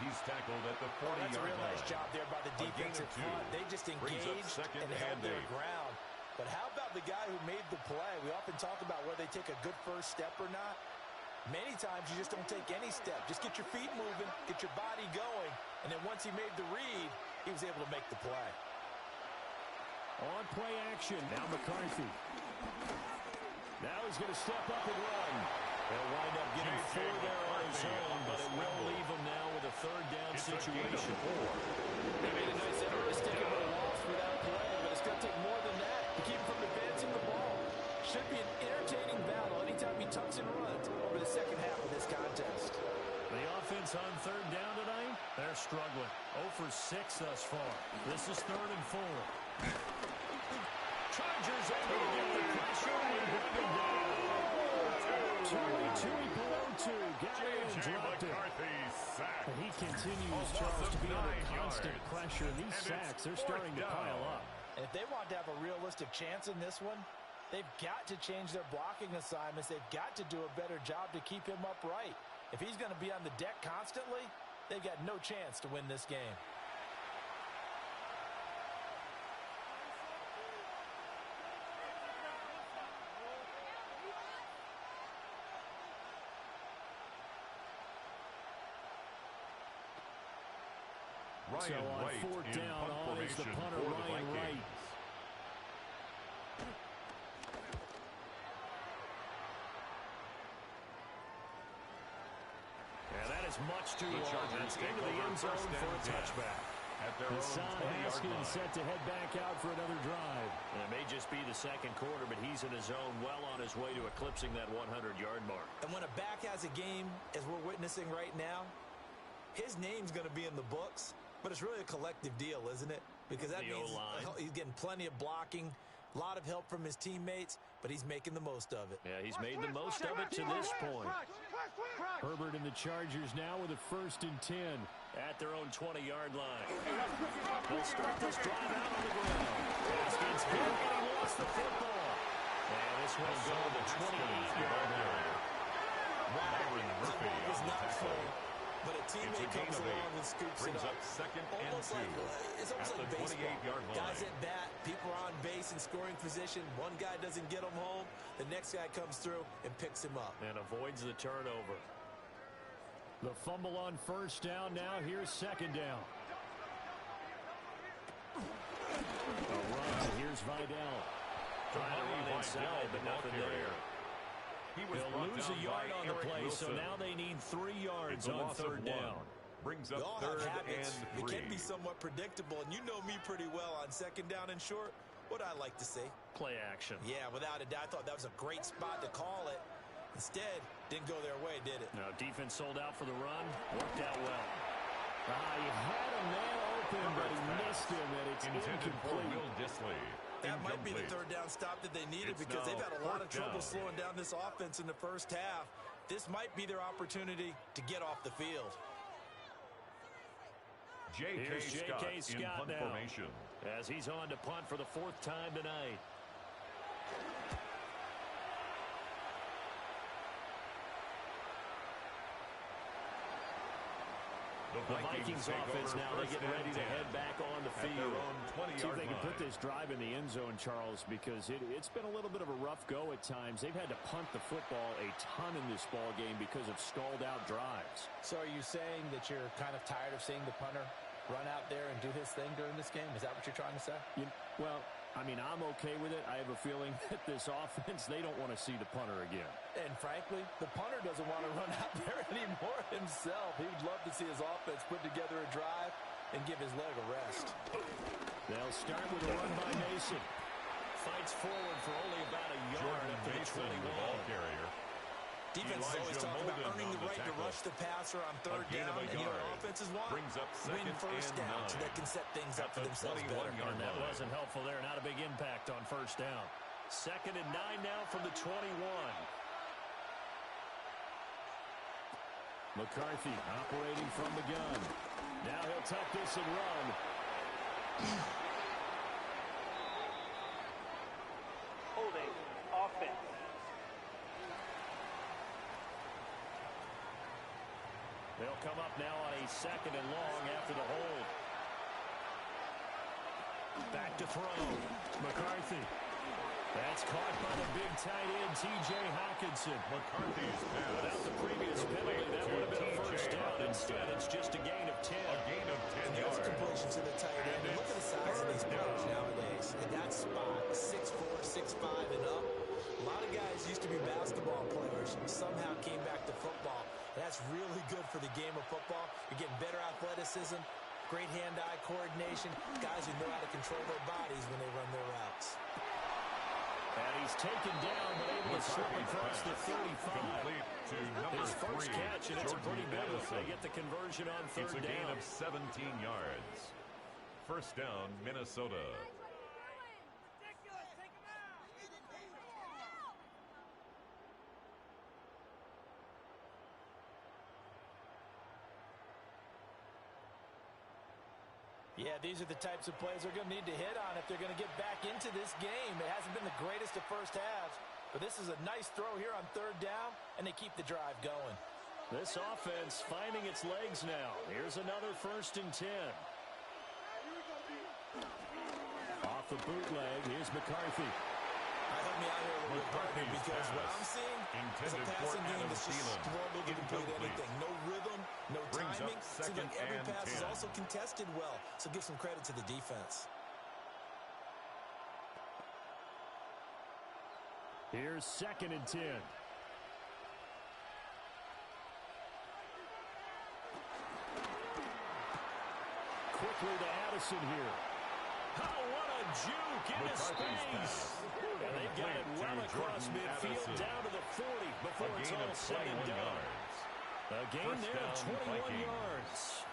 He's tackled at the 40-yard line. That's a real nice job there by the defensive front. They just engaged and held their ground. But how about the guy who made the play? We often talk about whether they take a good first step or not. Many times you just don't take any step. Just get your feet moving, get your body going, and then once he made the read, he was able to make the play. On play action, now McCarthy. Now he's going to step up and run. They'll wind up getting 4 there on his own, but it will leave him now with a third down situation. They made a nice effort to stick him with a loss for that play, but it's going to take more than that to keep him from advancing the ball. Should be an entertaining battle anytime he tucks and runs over the second half of this contest. The offense on third down tonight, they're struggling. 0 for 6 thus far. This is 3rd and 4. Chargers able to get the pressure and bring him down. 2 below 2. Got it and dropped it. And he continues, Charles, to be under constant pressure. And these sacks, they're starting to pile up. And if they want to have a realistic chance in this one, they've got to change their blocking assignments. They've got to do a better job to keep him upright. If he's going to be on the deck constantly, they've got no chance to win this game. So on 4th down, on is the punter, Ryan Wright. And that is much too long. That's into the end zone for a touchback. Hassan Haskins set to head back out for another drive. And it may just be the second quarter, but he's in his zone, well on his way to eclipsing that 100-yard mark. And when a back has a game, as we're witnessing right now, his name's going to be in the books, but it's really a collective deal, isn't it? Because that means he's getting plenty of blocking, a lot of help from his teammates, but he's making the most of it. Yeah, he's made the most of it to this point. Herbert and the Chargers now with a 1st and 10. At their own 20-yard line. They'll start this drive out on the ground. Haskins hit, and he lost the football. And this will go to the 28-yard line. Byron Murphy is not full, but a teammate comes along and scoops it up. Second and 2. It's almost like baseball. 28-yard line. Guys at bat, people are on base in scoring position. One guy doesn't get him home. The next guy comes through and picks him up. And avoids the turnover. The fumble on 1st down. Now here's 2nd down. A run. Here's Vidal. Trying to run inside, but nothing there. They'll lose a yard on the play, so now they need 3 yards on 3rd down. Brings up 3rd and 3. It can be somewhat predictable, and you know me pretty well on 2nd down and short. What I like to see. Play action. Yeah, without a doubt. I thought that was a great spot to call it. Instead, didn't go their way, did it? No, defense sold out for the run. Worked out well. He had a man open, but he missed him, and it's incomplete. That might be the third down stop that they needed because they've had a lot of trouble slowing down this offense in the first half. This might be their opportunity to get off the field. J.K. Scott now, formation, as he's on to punt for the fourth time tonight. The Vikings offense now, they get ready to head back on the field. See if they can put this drive in the end zone, Charles, because it's been a little bit of a rough go at times. They've had to punt the football a ton in this ball game because of stalled-out drives. So are you saying that you're kind of tired of seeing the punter run out there and do his thing during this game? Is that what you're trying to say? Well, I mean, I'm okay with it. I have a feeling that this offense, they don't want to see the punter again. And frankly, the punter doesn't want to run out there anymore himself. He would love to see his offense put together a drive and give his leg a rest. They'll start with a run by Mason. Fights forward for only about a yard up to the 21. Ball carrier. Defense is always talking about earning the right to rush the passer on third down, and you know what offenses want? Win first down so they can set things up for themselves better. And that wasn't helpful there. Not a big impact on first down. 2nd and 9 now from the 21. McCarthy operating from the gun. Now he'll tuck this and run. Holding offense. They'll come up now on a 2nd and long after the hold. Back to throw. McCarthy. That's caught by the big tight end, T.J. Hockenson. McCarthy's pass. Without the previous penalty, that would have been a first down. Instead, it's just a gain of 10. A gain of 10 yards. Completion to the tight end. And look at the size of these players nowadays. At that spot, 6'4", 6'5", and up. A lot of guys used to be basketball players and somehow came back to football. That's really good for the game of football. You're getting better athleticism, great hand-eye coordination, guys who know how to control their bodies when they run their routes. And he's taken down, but able to slip across the 35. His first catch, and it's a pretty big one. They get the conversion on third down. It's a gain of 17 yards. First down, Minnesota. Yeah, these are the types of plays they're going to need to hit on if they're going to get back into this game. It hasn't been the greatest of first halves, but this is a nice throw here on third down, and they keep the drive going. This offense finding its legs now. Here's another 1st and 10. Off the bootleg, here's McCarthy. Help me out here a little bit, partner, because what I'm seeing is a passing game that's just struggling to complete anything. No rhythm, no timing. Seems like every pass is also contested well, so give some credit to the defense. Here's 2nd and 10. Quickly to Addison here. Oh, what a juke into space. And they've got it well across midfield down to the 40 before it's all said and done. A gain there of 21 yards.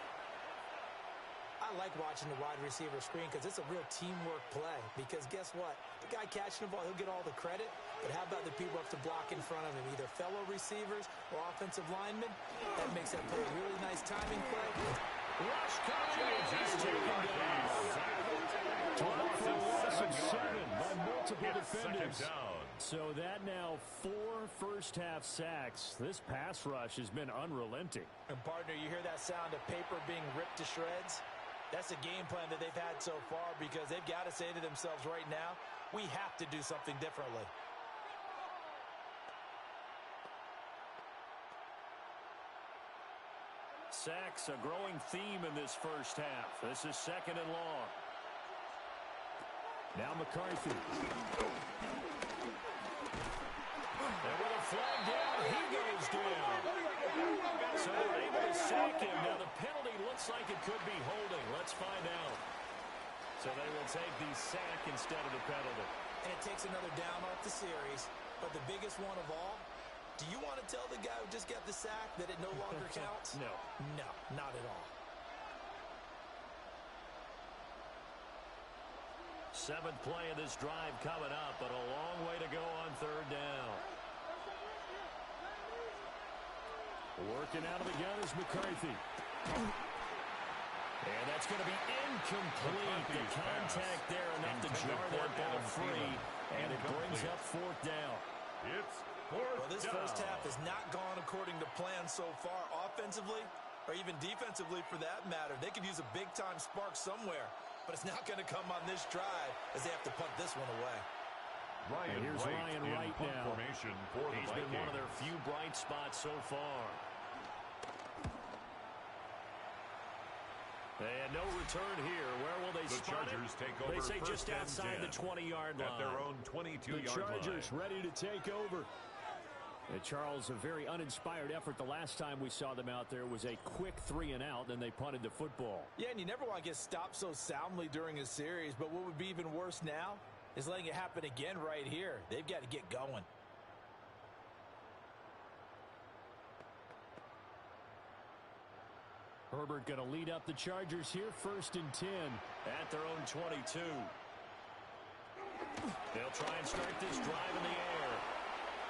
I like watching the wide receiver screen because it's a real teamwork play. Because guess what? The guy catching the ball, he'll get all the credit. But how about the people up to block in front of him, either fellow receivers or offensive linemen? That makes that play a really nice timing play. Rush coverage. He's taken down. 12 for a loss of 7 by multiple defenders. So that now 4 first-half sacks. This pass rush has been unrelenting. And, partner, you hear that sound of paper being ripped to shreds? That's a game plan that they've had so far because they've got to say to themselves right now, we have to do something differently. Sacks, a growing theme in this first half. This is 2nd and long. Now McCarthy. And with a flag down, he goes down. So they're able to sack him. Now the penalty looks like it could be holding. Let's find out. So they will take the sack instead of the penalty. And it takes another down off the series. But the biggest one of all, Do you want to tell the guy who just got the sack that it no longer counts? No. No, not at all. Seventh play of this drive coming up, but a long way to go on third down. Working out of the gun is McCarthy. And that's going to be incomplete. The contact there enough to jar that ball free, and it brings up fourth down. It's fourth down. Well, this first half has not gone according to plan so far offensively, or even defensively for that matter. They could use a big-time spark somewhere, but it's not going to come on this drive as they have to punt this one away. Ryan Wright now. Formation for the He's been one of their few bright spots so far. And no return here. Where will they spot it? The Chargers take over. They say first just outside the 20-yard line. At their own 22-yard line. The Chargers ready to take over. Charles, a very uninspired effort the last time we saw them out there was a quick 3-and-out, then they punted the football. Yeah, and you never want to get stopped so soundly during a series, but what would be even worse now is letting it happen again right here. They've got to get going. Herbert going to lead up the Chargers here, 1st and 10. At their own 22. They'll try and start this drive in the air.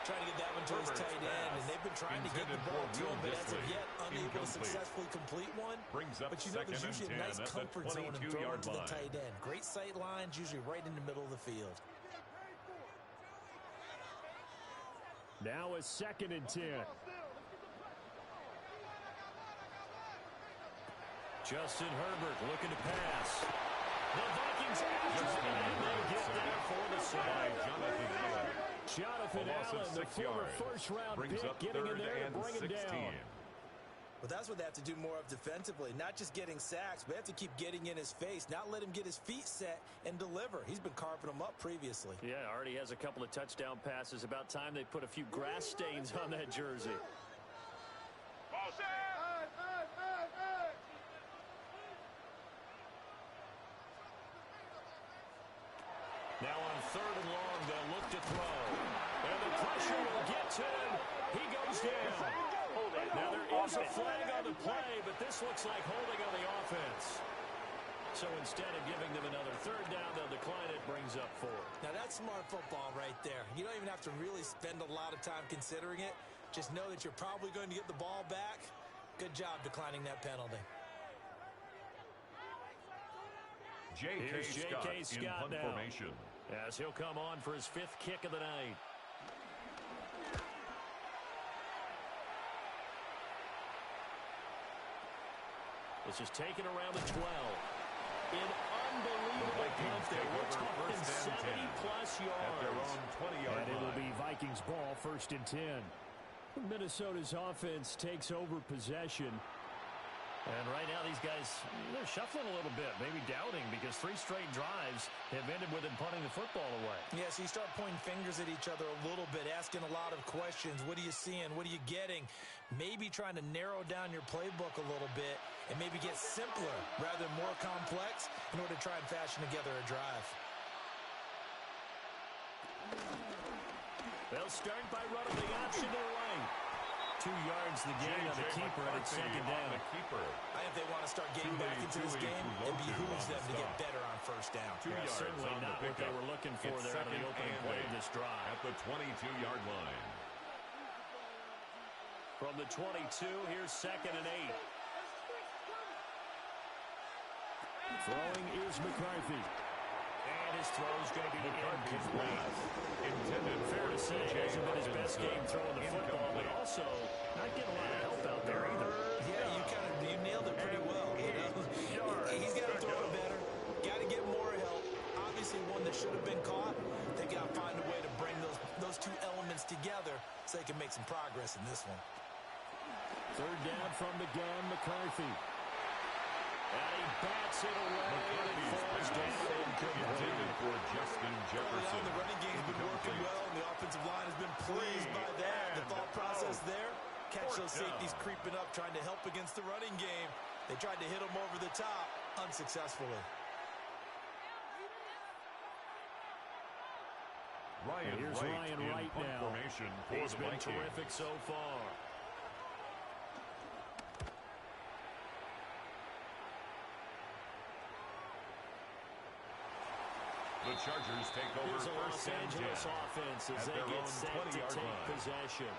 Trying to get that one to his tight end, and they've been trying to get the ball to him, but as of yet, unable to successfully complete one. But you know there's usually a nice comfort zone in throwing to the tight end. Great sight lines, usually right in the middle of the field. Now a 2nd and 10. Justin Herbert looking to pass. The Vikings after it, and they get there for the side. Jonathan Allen, the former first-round pick, getting in there to bring him down. But that's what they have to do more of defensively, not just getting sacks, but they have to keep getting in his face, not let him get his feet set and deliver. He's been carving them up previously. Yeah, already has a couple of touchdown passes. About time they put a few grass stains on that jersey. Now on 3rd and long, they'll look to throw. And the pressure will get to him. He goes down. Now there is a flag on the play, but this looks like holding on the offense. So instead of giving them another 3rd down, they'll decline it, brings up 4. Now that's smart football right there. You don't even have to really spend a lot of time considering it. Just know that you're probably going to get the ball back. Good job declining that penalty. Here's J.K. Scott in punt formation. As he'll come on for his 5th kick of the night. This is taken around the 12. An unbelievable punt there. We're talking 70-plus yards. At their own 20-yard line. And it will be Vikings ball, 1st and 10. Minnesota's offense takes over possession. And right now these guys, they're shuffling a little bit, maybe doubting, because 3 straight drives have ended with them punting the football away. Yeah, so you start pointing fingers at each other a little bit, asking a lot of questions. What are you seeing? What are you getting? Maybe trying to narrow down your playbook a little bit and maybe get simpler rather than more complex in order to try and fashion together a drive. They'll start by running the option to the right. 2 yards the gain on the keeper, and it's 2nd down. I think they want to start getting back into this game. It behooves them to get better on 1st down. 2 yards certainly on not the what they were looking for there on the opening play of this drive. At the 22-yard line. From the 22, here's 2nd and 8. Throwing is McCarthy. And his throw is going to be incomplete. Intended Fair to say, it hasn't been his best game throwing the football, but also not getting a lot of help out there either. Yeah, you nailed it pretty well. You know? He's got to throw it better. Got to get more help. Obviously, one that should have been caught. They got to find a way to bring those 2 elements together so they can make some progress in this one. 3rd down from the gun, McCarthy. And he bats it away, and it falls down incomplete. For Justin Jefferson. The running game's been working well, and the offensive line has been pleased by that. The thought process there, catch those safeties creeping up, trying to help against the running game. They tried to hit them over the top, unsuccessfully. Ryan Wright in punt now. formation for He's the been Vikings. terrific so far. The Chargers take over Here's a first Los and 10 Angeles offense as at they their get own set to 20-yard take line. possession.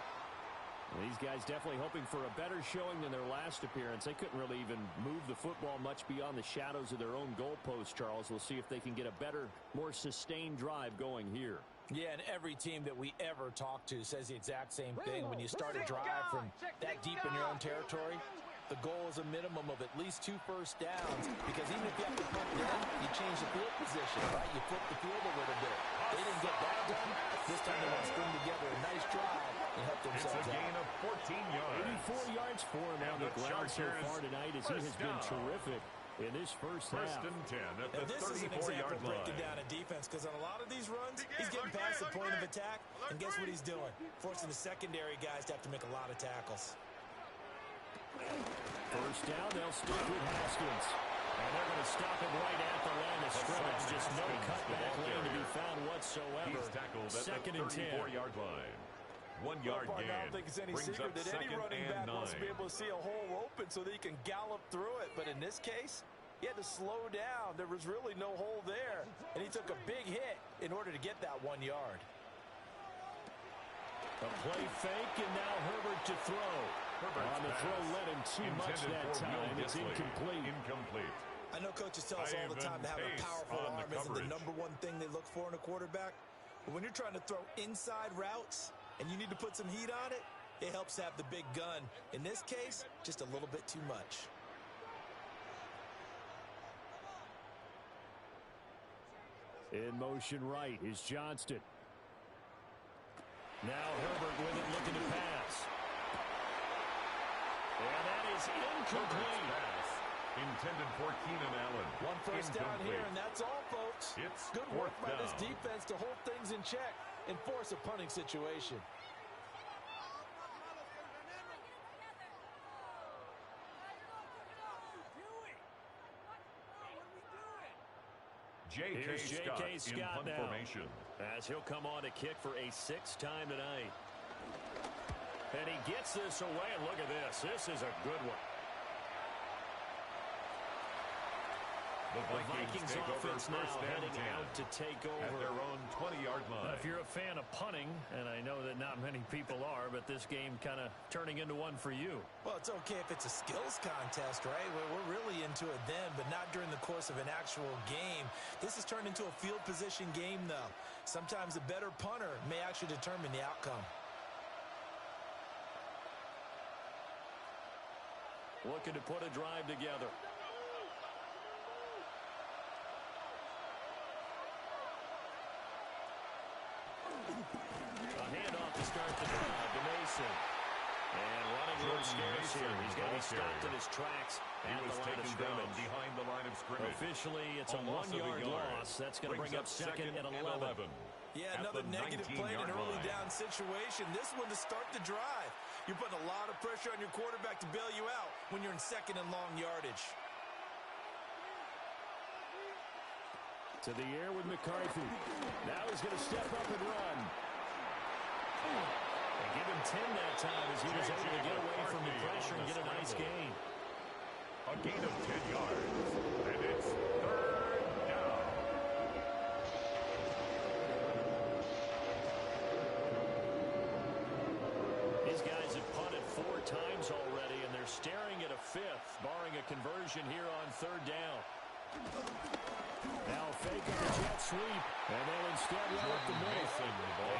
These guys definitely hoping for a better showing than their last appearance. They couldn't really even move the football much beyond the shadows of their own goalpost, Charles. We'll see if they can get a better, more sustained drive going here. Yeah, and every team that we ever talk to says the exact same thing. When you start a drive from that deep in your own territory, the goal is a minimum of at least 2 first downs, because even if you have to punt then, you change the field position, right? You flip the field a little bit. They didn't get that done. This time they want to string together a nice drive and help themselves It's a gain out. of 14 yards. 84 yards for him on the ground so far tonight, as he has been terrific in this first half. First and 10 at the This is an 34-yard example of breaking line. down a defense, because on a lot of these runs, he's getting past the point of attack, and guess what he's doing? Forcing the secondary guys to have to make a lot of tackles. First down, they'll stick with Haskins. And they're going to stop him right at the line of scrimmage. Just no cutback lane to be found whatsoever. He's tackled at Second the and 10. 34-yard line. 1 yard I gain. don't think it's any Brings secret up that any second running and back wants to 9. be able to see a hole open so that he can gallop through it. But in this case, he had to slow down. There was really no hole there, and he took a big hit in order to get that 1 yard. A play fake, and now Herbert to throw. On the throw, led him too much that time. It's incomplete. I know coaches tell us all the time to have a powerful arm isn't the #1 thing they look for in a quarterback. But when you're trying to throw inside routes and you need to put some heat on it, it helps to have the big gun. In this case, just a little bit too much. In motion right is Johnston. Now Herbert with it, looking to pass. And that is incomplete. Pass intended for Keenan Allen. 1 first down here, and that's all, folks. It's good work by fourth this down. defense to hold things in check and force a punting situation. J.K. Scott in punt formation. As he'll come on to kick for a 6th time tonight. And he gets this away, and look at this. This is a good one. The Vikings take over offense now first and heading 10 out to take over at their own 20-yard line. If you're a fan of punting, and I know that not many people are, but this game kind of turning into one for you. Well, it's okay if it's a skills contest, right? We're really into it then, but not during the course of an actual game. This has turned into a field position game, though. Sometimes a better punter may actually determine the outcome. Looking to put a drive together. A handoff to start the drive to Mason. And running a little scarce here. He's going to be stopped in his tracks at the line of scrimmage. Behind the line of scrimmage. Officially, it's a 1-yard loss. That's going to bring up second and 11. Yeah, another negative play in an early down situation. This one to start the drive. You're putting a lot of pressure on your quarterback to bail you out when you're in second and long yardage. To the air with McCarthy. Now he's going to step up and run. They give him 10 that time as he was able to get away from the pressure and get a nice gain. A gain of 10 yards. And it's third down. These guys have punted 4 times already, and they're staring at a 5th, barring a conversion here on 3rd down. Now fake on the jet sweep, and they'll instead run up the middle.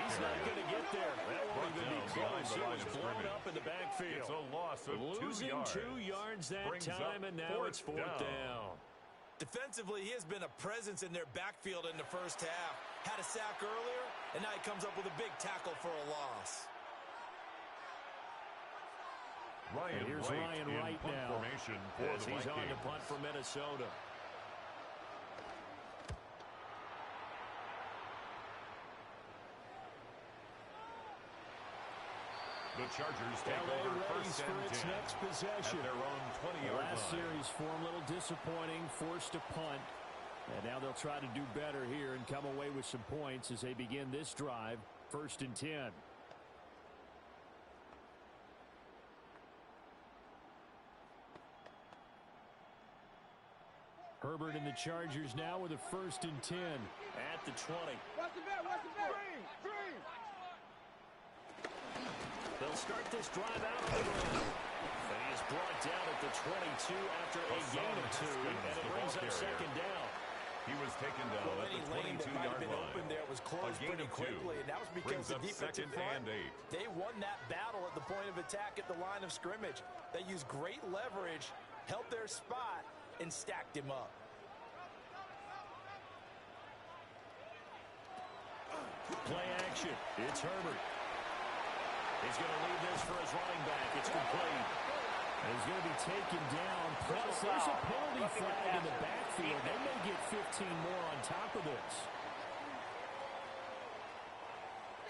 He's not going to get there. That won't even be close. He was blown up in the backfield. It's a loss of Losing 2 yards that time, and now it's 4th down. Defensively, he has been a presence in their backfield in the first half. Had a sack earlier, and now he comes up with a big tackle for a loss. Here's Ryan Wright now. Formation for as he's on to punt for Minnesota. The Chargers take over first and 10 next possession. at their own 20-yard line. Last series for him, a little disappointing, forced to punt. And now they'll try to do better here and come away with some points as they begin this drive. 1st and 10. Herbert and the Chargers now with a 1st and 10 at the 20. They'll start this drive out on the ground. And he is brought down at the 22 after a gain of 2, and it brings up 2nd down. He was taken down at the 22-yard line. Open there was closed pretty quickly, and that was because the defensive front, they won that battle at the point of attack at the line of scrimmage. They used great leverage, held their spot, and stacked him up. Play action. It's Herbert. He's going to leave this for his running back. It's complete. And he's going to be taken down. Plus, there's a penalty flag in the backfield. They may get 15 more on top of this.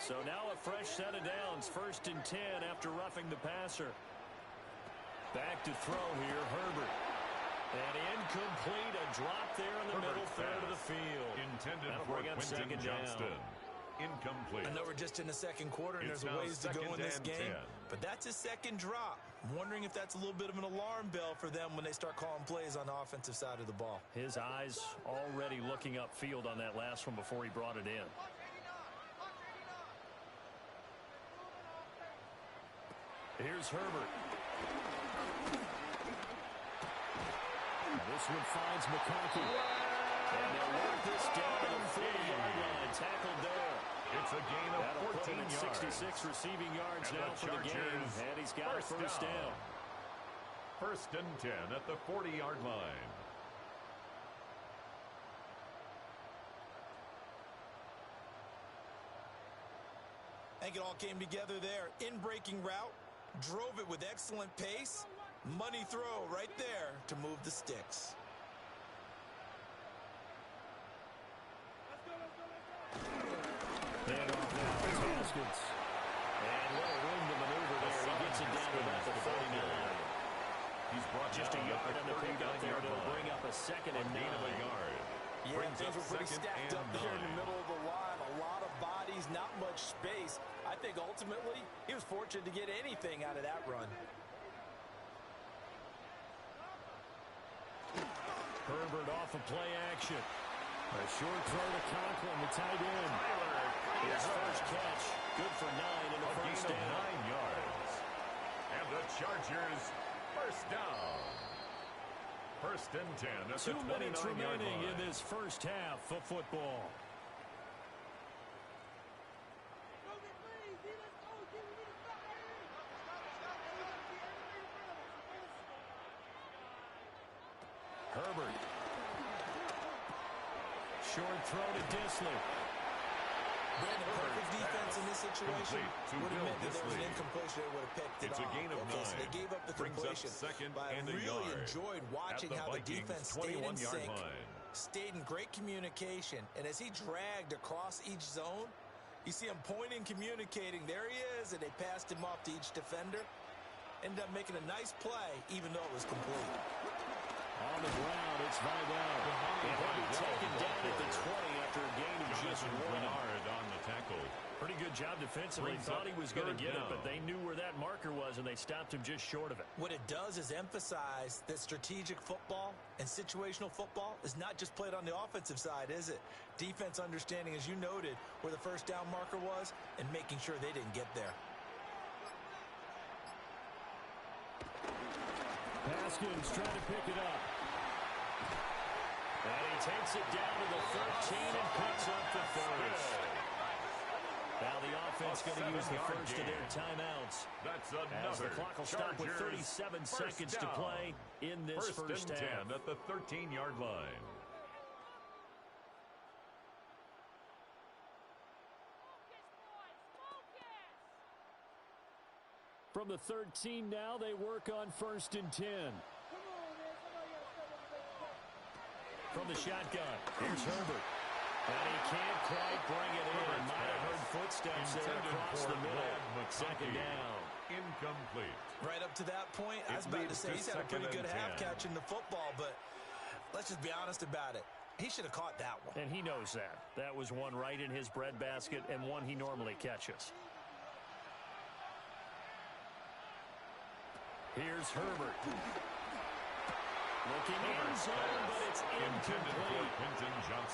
So now a fresh set of downs. 1st and 10 after roughing the passer. Back to throw here, Herbert. And incomplete. A drop there in the middle third of the field. Intended That'll for bring up Quentin 2nd Johnston. down. Incomplete. I know we're just in the 2nd quarter, and there's a ways to go in this game. But that's his 2nd drop. I'm wondering if that's a little bit of an alarm bell for them when they start calling plays on the offensive side of the ball. His eyes already looking upfield on that last one before he brought it in. Here's Herbert. This one finds McConkey. And they'll work this down to the 40-yard line. Tackled there. It's a gain of 14 yards. 66 receiving yards and now for the game. And he's got a first down. 1st and 10 at the 40-yard line. I think it all came together there. In-breaking route, drove it with excellent pace. Money throw right there to move the sticks. And off now, it's Haskins. And little room to maneuver there. He gets it down to about the 49. He's brought just a yard on the pickup there to bring up a 2nd and 9. Yeah, things were pretty stacked up there in the middle of the line. A lot of bodies, not much space. I think ultimately he was fortunate to get anything out of that run. Herbert off of play action. A short throw to Conklin, the tight end. His first catch, good for 9 and a first down. 9 yards. And the Chargers, first down. 1st and 10 at the 2 minutes 29-yard remaining line. in this first half of football. Herbert. Short throw to Disley. Brandon, perfect defense in this situation would have meant that there was an incompletion. They would have picked it off. It's a gain of 9. So they gave up the completion. But I really enjoyed watching how the defense stayed in sync, stayed in great communication. And as he dragged across each zone, you see him pointing, communicating. There he is, and they passed him off to each defender. Ended up making a nice play, even though it was complete. On the ground, it's Vidal. And he'll be taken down at the 20 after a gain of just 1. On the tackle. Pretty good job defensively. Thought he was going to get it, but they knew where that marker was, and they stopped him just short of it. What it does is emphasize that strategic football and situational football is not just played on the offensive side, is it? Defense understanding, as you noted, where the first down marker was and making sure they didn't get there. Haskins trying to pick it up. And he takes it down to the 13 and picks up the first. Now the offense going to use the first of their timeouts. That's as the clock will stop with 37 seconds to play in this first half. 1st and 10 at the 13-yard line. From the 13 now, they work on 1st and 10. From the shotgun, here's Herbert. And he can't quite bring it in. Might have heard footsteps there across the middle. 2nd down. Incomplete. Right up to that point, I was about to say he's had a pretty good half catching the football, but let's just be honest about it. He should have caught that one. And he knows that. That was one right in his breadbasket and one he normally catches. Here's Herbert. Looking in zone, but it's incomplete.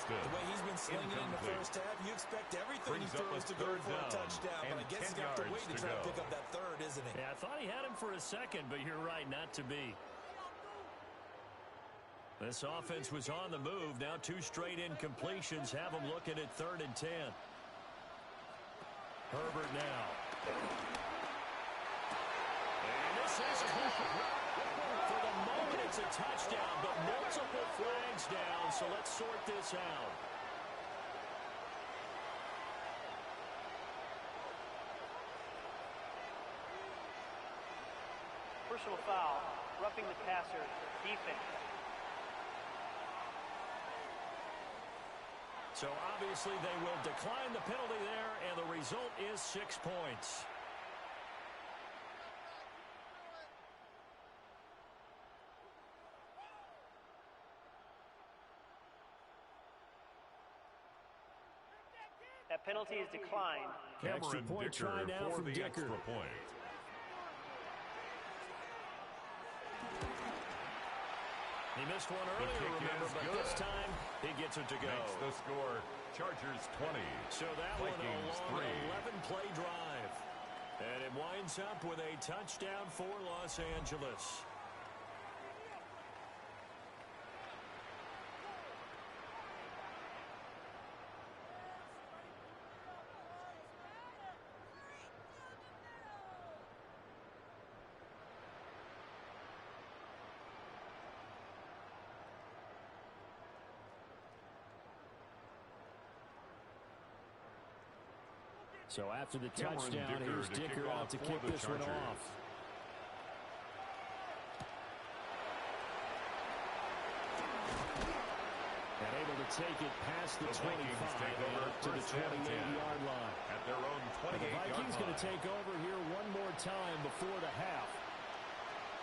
The way he's been slinging it in the first half, you expect everything he throws to go for a touchdown. But I guess he's got to wait to try to pick up that third, isn't he? Yeah, I thought he had him for a second, but you're right, not to be. This offense was on the move. Now 2 straight incompletions have them looking at 3rd and 10. Herbert now. And this is for the moment, it's a touchdown, but multiple flags down, so let's sort this out. Personal foul, roughing the passer, defense. So obviously they will decline the penalty there, and the result is 6 points. That penalty is declined. Extra point try now for from the Dicker. extra point. He missed one earlier, remember, but good. this time he gets it to go. Makes the score Chargers 20. So that Vikings one a 3. long 11-play drive. And it winds up with a touchdown for Los Angeles. So after the touchdown, here's Dicker out to kick this one off. And able to take it past the 25 and up to the 28-yard line. At their own 28-yard line. The Vikings going to take over here one more time before the half.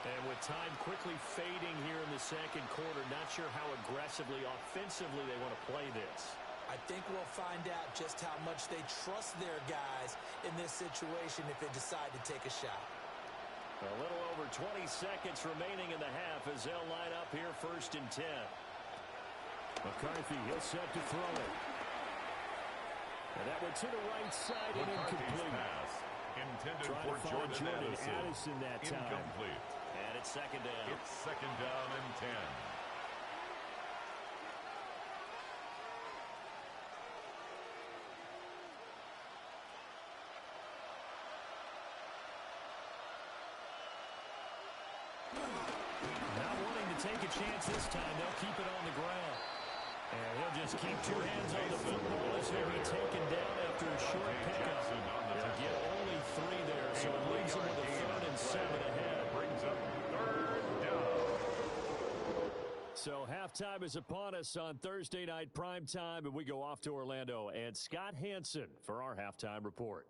And with time quickly fading here in the second quarter, not sure how aggressively, offensively they want to play this. I think we'll find out just how much they trust their guys in this situation if they decide to take a shot. A little over 20 seconds remaining in the half as they'll line up here 1st and 10. McCarthy, he'll set to throw it. And that one to the right side and incomplete. Pass intended Trying for to find Jordan Addison that time. Incomplete. And it's 2nd down. It's 2nd down and 10. Not wanting to take a chance this time. They'll keep it on the ground. And he'll just keep 2 hands on the football as he'll be taken down after a short pickup. They'll get only 3 there, so it leaves them with a 3rd and 7 ahead. Brings up 3rd down. So halftime is upon us on Thursday night prime time, and we go off to Orlando. And Scott Hansen for our halftime report.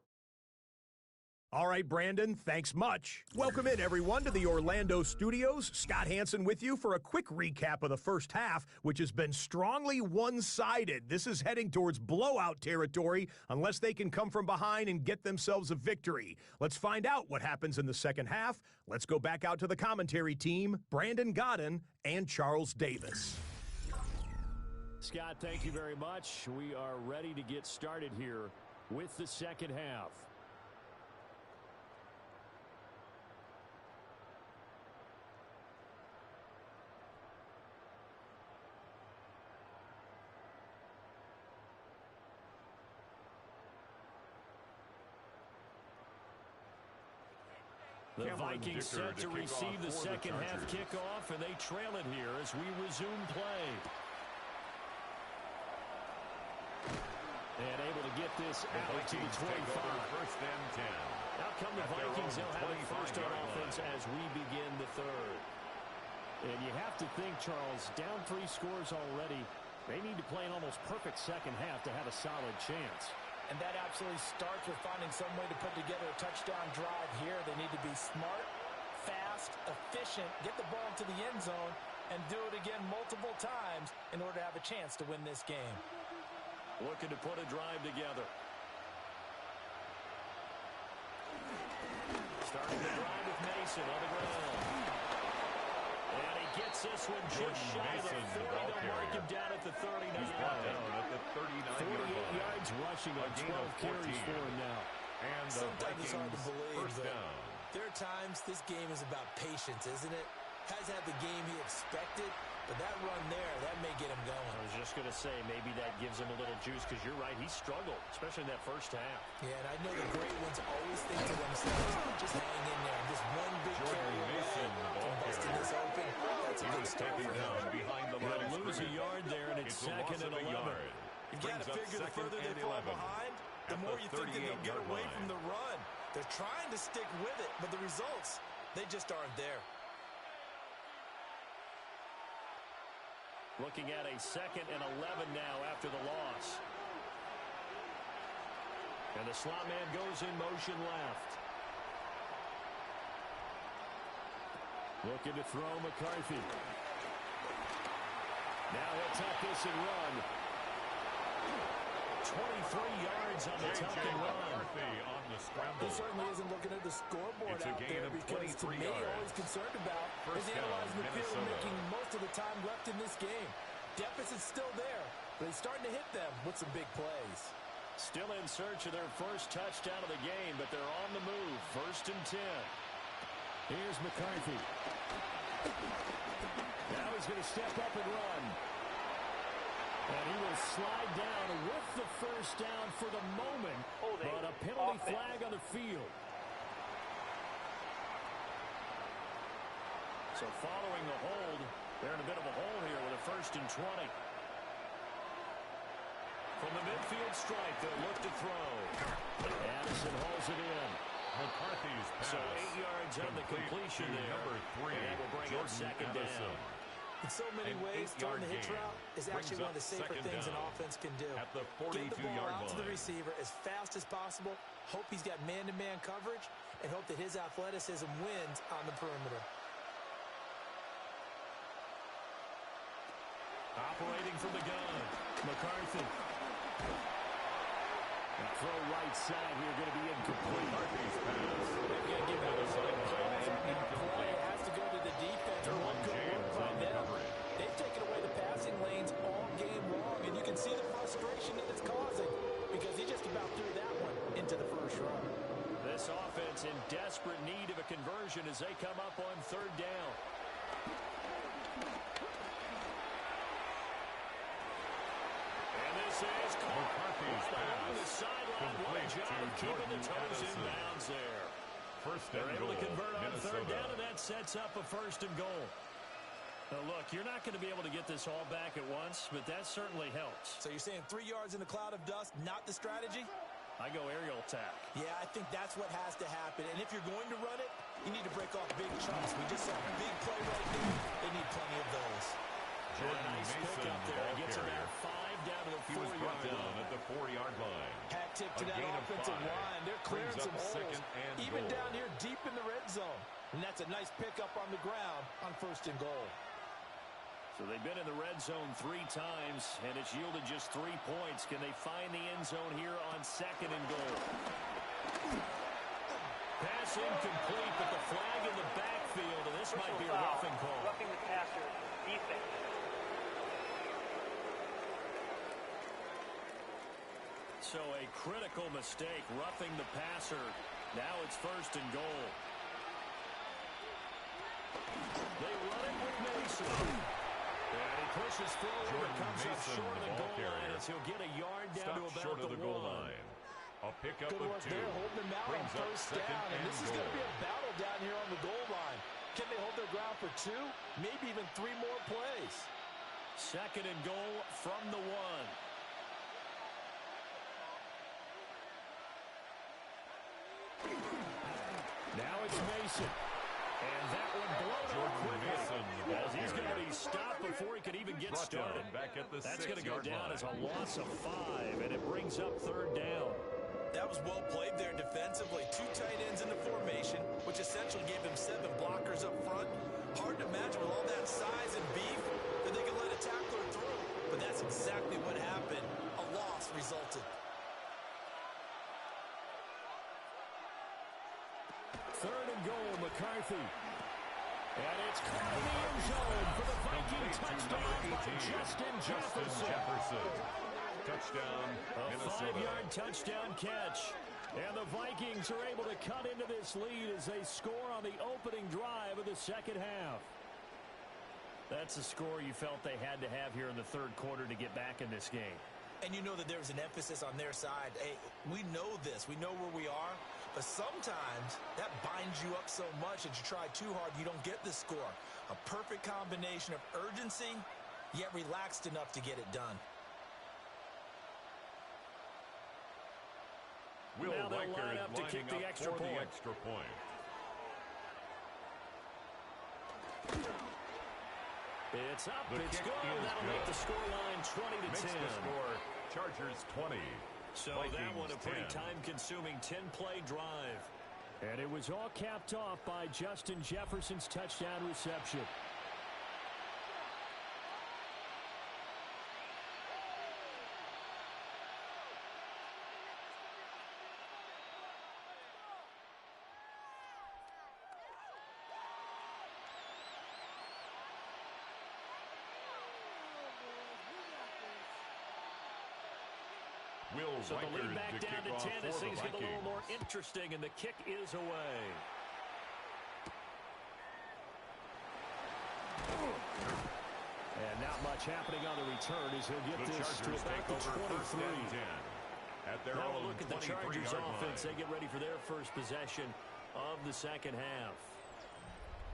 All right, Brandon, thanks much. Welcome in, everyone, to the Orlando studios. Scott Hansen with you for a quick recap of the first half, which has been strongly one-sided. This is heading towards blowout territory unless they can come from behind and get themselves a victory. Let's find out what happens in the second half. Let's go back out to the commentary team, Brandon Godden and Charles Davis. Scott, thank you very much. We are ready to get started here with the second half. The Vikings set to receive the second half kickoff, and they trail it here as we resume play. And able to get this out to the 25. 1st and 10. Out come the Vikings. They'll have it first on offense as we begin the 3rd. And you have to think, Charles, down 3 scores already. They need to play an almost perfect second half to have a solid chance. And that absolutely starts with finding some way to put together a touchdown drive here. They need to be smart, fast, efficient, get the ball to the end zone, and do it again multiple times in order to have a chance to win this game. Looking to put a drive together. Starting the drive with Mason on the ground. And he gets this one just shy of the 40. They'll mark him down at the 39. He's brought down at the 39-yard 48 line. yards rushing on 12 carries for him now. And the Sometimes it's hard to Vikings believe, first but down. there are times this game is about patience, isn't it? Has had the game he expected, but that run there, that may get him going. I was just going to say, maybe that gives him a little juice, because you're right, he struggled, especially in that first half. Yeah, and I know the great ones always think to themselves, just hang in there. Just one big carry Mason, the ball busting this open. That's a good start for him. Down behind the line of Lose a scrimmage. yard there, and it's second and 11. You've got to figure the further they fall behind, the more you think that they'll get away from the run. They're trying to stick with it, but the results, they just aren't there. Looking at a second and 11 now after the loss. And the slot man goes in motion left. Looking to throw McCarthy. Now he'll tuck this and run. 23 yards on the tuck and run. On the scramble. He certainly isn't looking at the scoreboard It's a out gain there of because to 23 me, yards. all he's concerned about First is down, analyzing the field and Minnesota. making most of the time left in this game. Deficit's still there, but he's starting to hit them with some big plays. Still in search of their first touchdown of the game, but they're on the move. First and 10. Here's McCarthy. Now he's going to step up and run. And he will slide down with the first down for the moment, but a penalty flag on the field. So following the hold, they're in a bit of a hole here with a first and 20. From the midfield stripe, they'll look to throw. Addison hauls it in. McCarthy's pass. So 8 yards on the completion there. Number 3, and that will bring up second Addison. down. In so many An ways, 8-yard throwing the hitch gain route is actually brings one of the up safer second things an down offense can do. at the Get the ball 42-yard out to the line. receiver as fast as possible, hope he's got man-to-man coverage, and hope that his athleticism wins on the perimeter. Operating from the gun, McCarthy. And throw right side here going to be incomplete. McCarthy's pass. They've got to give that a Sideline and play incomplete. has to go to the defense. Derwin One good James work by on the them. coverage. They've taken away the passing lanes all game long, and you can see the frustration that it's causing because he just about threw that one into the first run. This offense in desperate need of a conversion as they come up on third down. And this is McCarthy's along the pass. sideline. What a Complete job to of keeping the Jordan toes in Addison. bounds there. First They're and able goal, to convert on third Minnesota. down, and that sets up a first and goal. Now, look, you're not going to be able to get this all back at once, but that certainly helps. So you're saying 3 yards in the cloud of dust, not the strategy? I go aerial attack. Yeah, I think that's what has to happen. And if you're going to run it, you need to break off big chunks. We just saw a big play right there. They need plenty of those. Jordan Nice Mason, pick up the there. ball Gets carrier. about 5 down to the He was brought 4-yard down line. at the 4-yard line. Hat tip to A that gain of offensive 5. line. They're clearing Brings some up holes, second and even goal. down here deep in the red zone. And that's a nice pickup on the ground on first and goal. So they've been in the red zone 3 times, and it's yielded just 3 points. Can they find the end zone here on second and goal? Pass incomplete, but the flag in the backfield, and this might be a roughing call. Roughing the passer, defense. So a critical mistake, roughing the passer. Now it's first and goal. They run it with Mason. And he pushes forward, Jordan but comes up Mason, short of the the ball goal line carrier. as he'll get a yard down Stopped to about short of the goal 1. line. A pickup Good of work 2. there, holding them out on Brings up first second down. And this is going to be goal. a battle down here on the goal line. Can they hold their ground for 2, maybe even 3 more plays? Second and goal from the 1. Now it's Mason. And that one blown up Jordan quickly. Mason, the ball As he's going to carrier. be stopped before he can even get Brought down started. back at the That's going to go 6-yard down line. as a loss of 5, and it brings up third down. That was well played there defensively. 2 tight ends in the formation, which essentially gave them 7 blockers up front. Hard to imagine with all that size and beef that they could let a tackler through. But that's exactly what happened. A loss resulted. Third and goal, McCarthy. And it's caught in the end zone for the Viking touchdown by Justin Jefferson. Touchdown, Minnesota. A 5-yard touchdown catch. And the Vikings are able to cut into this lead as they score on the opening drive of the second half. That's a score you felt they had to have here in the third quarter to get back in this game. And you know that there was an emphasis on their side. Hey, we know this. We know where we are. But sometimes that binds you up so much that you try too hard, you don't get the score. A perfect combination of urgency, yet relaxed enough to get it done. Will now they'll Reichard line up to kick the extra point. It's up, the it's kick good. That'll good. make the scoreline 20-10. Makes the score Chargers 20. So Vikings that one a pretty 10. time-consuming 10-play drive. And it was all capped off by Justin Jefferson's touchdown reception. So the lead back down to 10 as things get a little more interesting, and the kick is away. And not much happening on the return as he'll get this to about the 23. Now we'll look at the Chargers offense. They get ready for their first possession of the second half.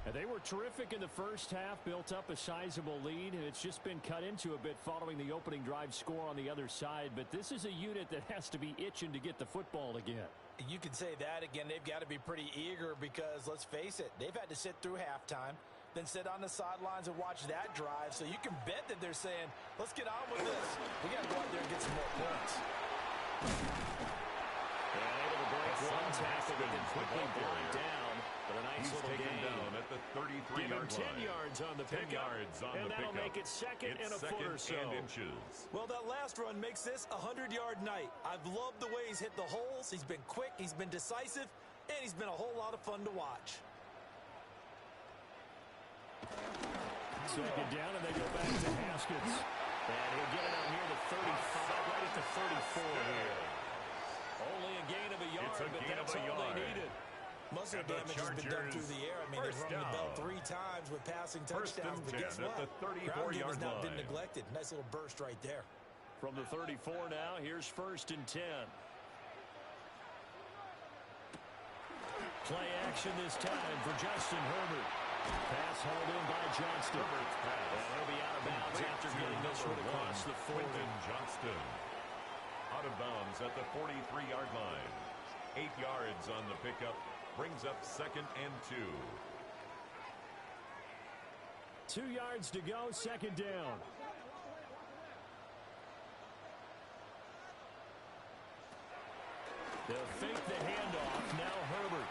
And they were terrific in the first half, built up a sizable lead, and it's just been cut into a bit following the opening drive score on the other side. But this is a unit that has to be itching to get the football again. You could say that again. They've got to be pretty eager because, let's face it, they've had to sit through halftime, then sit on the sidelines and watch that drive. So you can bet that they're saying, let's get on with this. We got to go out there and get some more points. And able to break one tackle, but then quickly brought down. But a nice little taken gain. Down at the 33-yard line. 10 yards on the pickup. And that'll make it second and a foot or so. Inches. Well, that last run makes this a 100-yard night. I've loved the way he's hit the holes. He's been quick, he's been decisive, and he's been a whole lot of fun to watch. Second down, and they go back to Haskins. And he'll get it out near the 35, right at the 34 here. Only a gain of a yard, but that's all they needed. Most of the damage has been done through the air. I mean, they've rung the bell 3 times with passing touchdowns. But guess what? Ground game has not been neglected. Nice little burst right there. From the 34 now, here's 1st and 10. Play action this time for Justin Herbert. Pass hauled in by Johnston. And he'll be out of bounds after getting this one across the 40. Johnston out of bounds at the 43-yard line. 8 yards on the pickup. Brings up 2nd and 2. 2 yards to go, 2nd down. They'll fake the handoff. Now Herbert.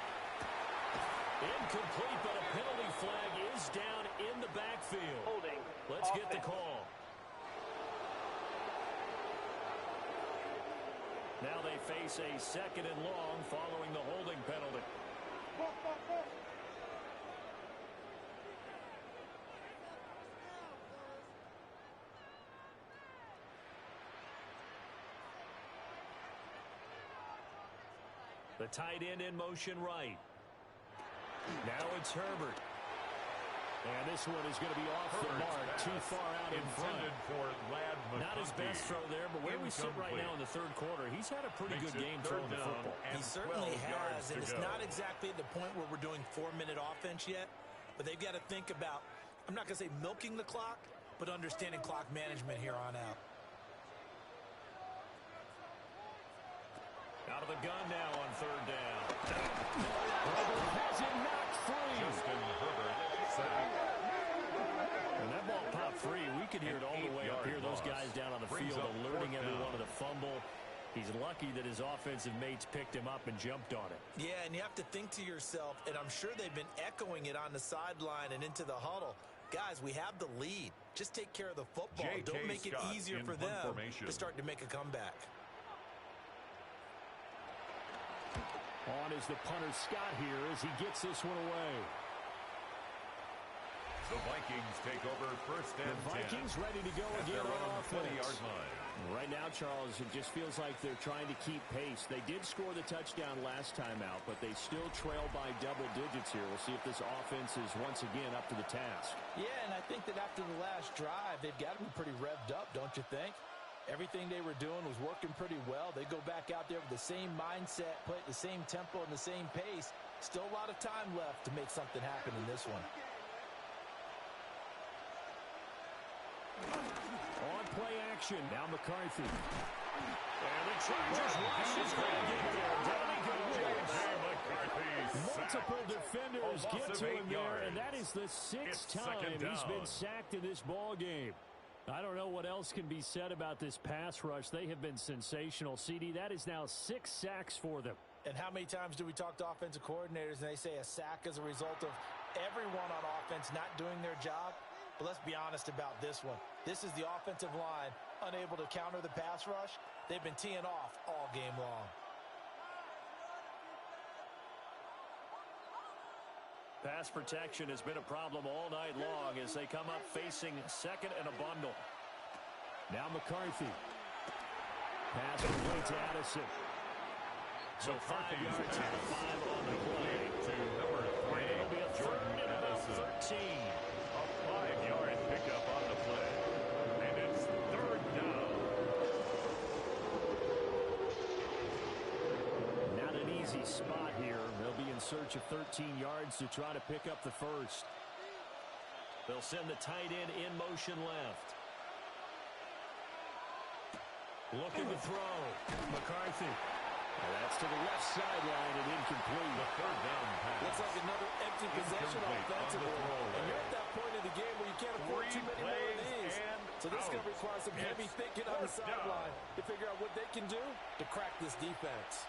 Incomplete, but a penalty flag is down in the backfield. Holding. Let's get the call. Now they face a 2nd and long following the holding penalty. The tight end in motion right. Now it's Herbert. And this one is going to be off the mark, too far out in front. For Lad Not his best throw there, but where we sit right now in the third quarter, he's had a pretty good game throwing the football. He certainly has, and it's not exactly at the point where we're doing 4-minute offense yet, but they've got to think about, I'm not going to say milking the clock, but understanding clock management here on out. Out of the gun now on 3rd down. Herbert has it knocked free. Justin Herbert sack. When that ball popped free, we could hear it all the way up here. Those guys down on the field alerting everyone of the fumble. He's lucky that his offensive mates picked him up and jumped on it. Yeah, and you have to think to yourself, and I'm sure they've been echoing it on the sideline and into the huddle. Guys, we have the lead. Just take care of the football. Don't make it easier for them to start to make a comeback. On is the punter Scott here as he gets this one away. The Vikings take over first and 10. The Vikings ready to go again on offense. 20-yard line. Right now, Charles, it just feels like they're trying to keep pace. They did score the touchdown last time out, but they still trail by double digits here. We'll see if this offense is once again up to the task. Yeah, and I think that after the last drive, they've got to be pretty revved up, don't you think? Everything they were doing was working pretty well. They go back out there with the same mindset, play at the same tempo and the same pace. Still a lot of time left to make something happen in this one. On play action, now McCarthy. And the Chargers rush is going to get there. Down he goes. Multiple defenders get to him there, and that is the sixth time he's been sacked in this ball game. I don't know what else can be said about this pass rush. They have been sensational. CD, that is now 6 sacks for them. And how many times do we talk to offensive coordinators and they say a sack is a result of everyone on offense not doing their job? But let's be honest about this one. This is the offensive line unable to counter the pass rush. They've been teeing off all game long. Pass protection has been a problem all night long as they come up facing second and a bundle. Now McCarthy. Pass complete to Addison. So 5 yards and 5 on the play. To number 3, It'll be a third and about 13. A 5-yard pickup on the play. And it's third down. Not an easy spot here. They'll be in search of 13 yards to try to pick up the first. They'll send the tight end in motion left. Looking to throw. McCarthy. That's to the left sideline and incomplete. The third down pass. Looks like another empty possession offensively. And you're at that point in the game where you can't afford too many more of these. So this is going to require some heavy thinking on the sideline to figure out what they can do to crack this defense.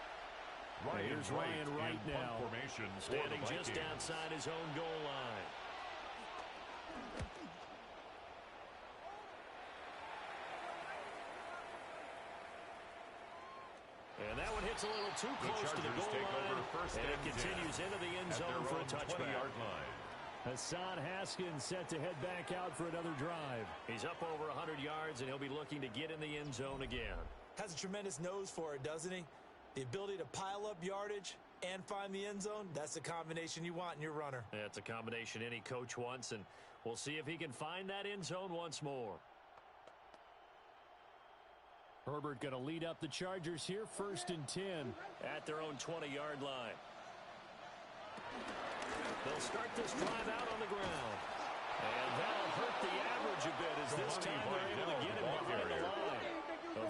Here's Ryan right now. Formation standing just outside his own goal line. And that one hits a little too close to the goal line. And it continues into the end zone for a touchback. 20-yard line. Hassan Haskins set to head back out for another drive. He's up over 100 yards, and he'll be looking to get in the end zone again. Has a tremendous nose for it, doesn't he? The ability to pile up yardage and find the end zone, that's the combination you want in your runner. That's a combination any coach wants, and we'll see if he can find that end zone once more. Herbert going to lead up the Chargers here, 1st and 10. At their own 20-yard line. They'll start this drive out on the ground. And that'll hurt the average a bit as this time they're able to get him behind the line.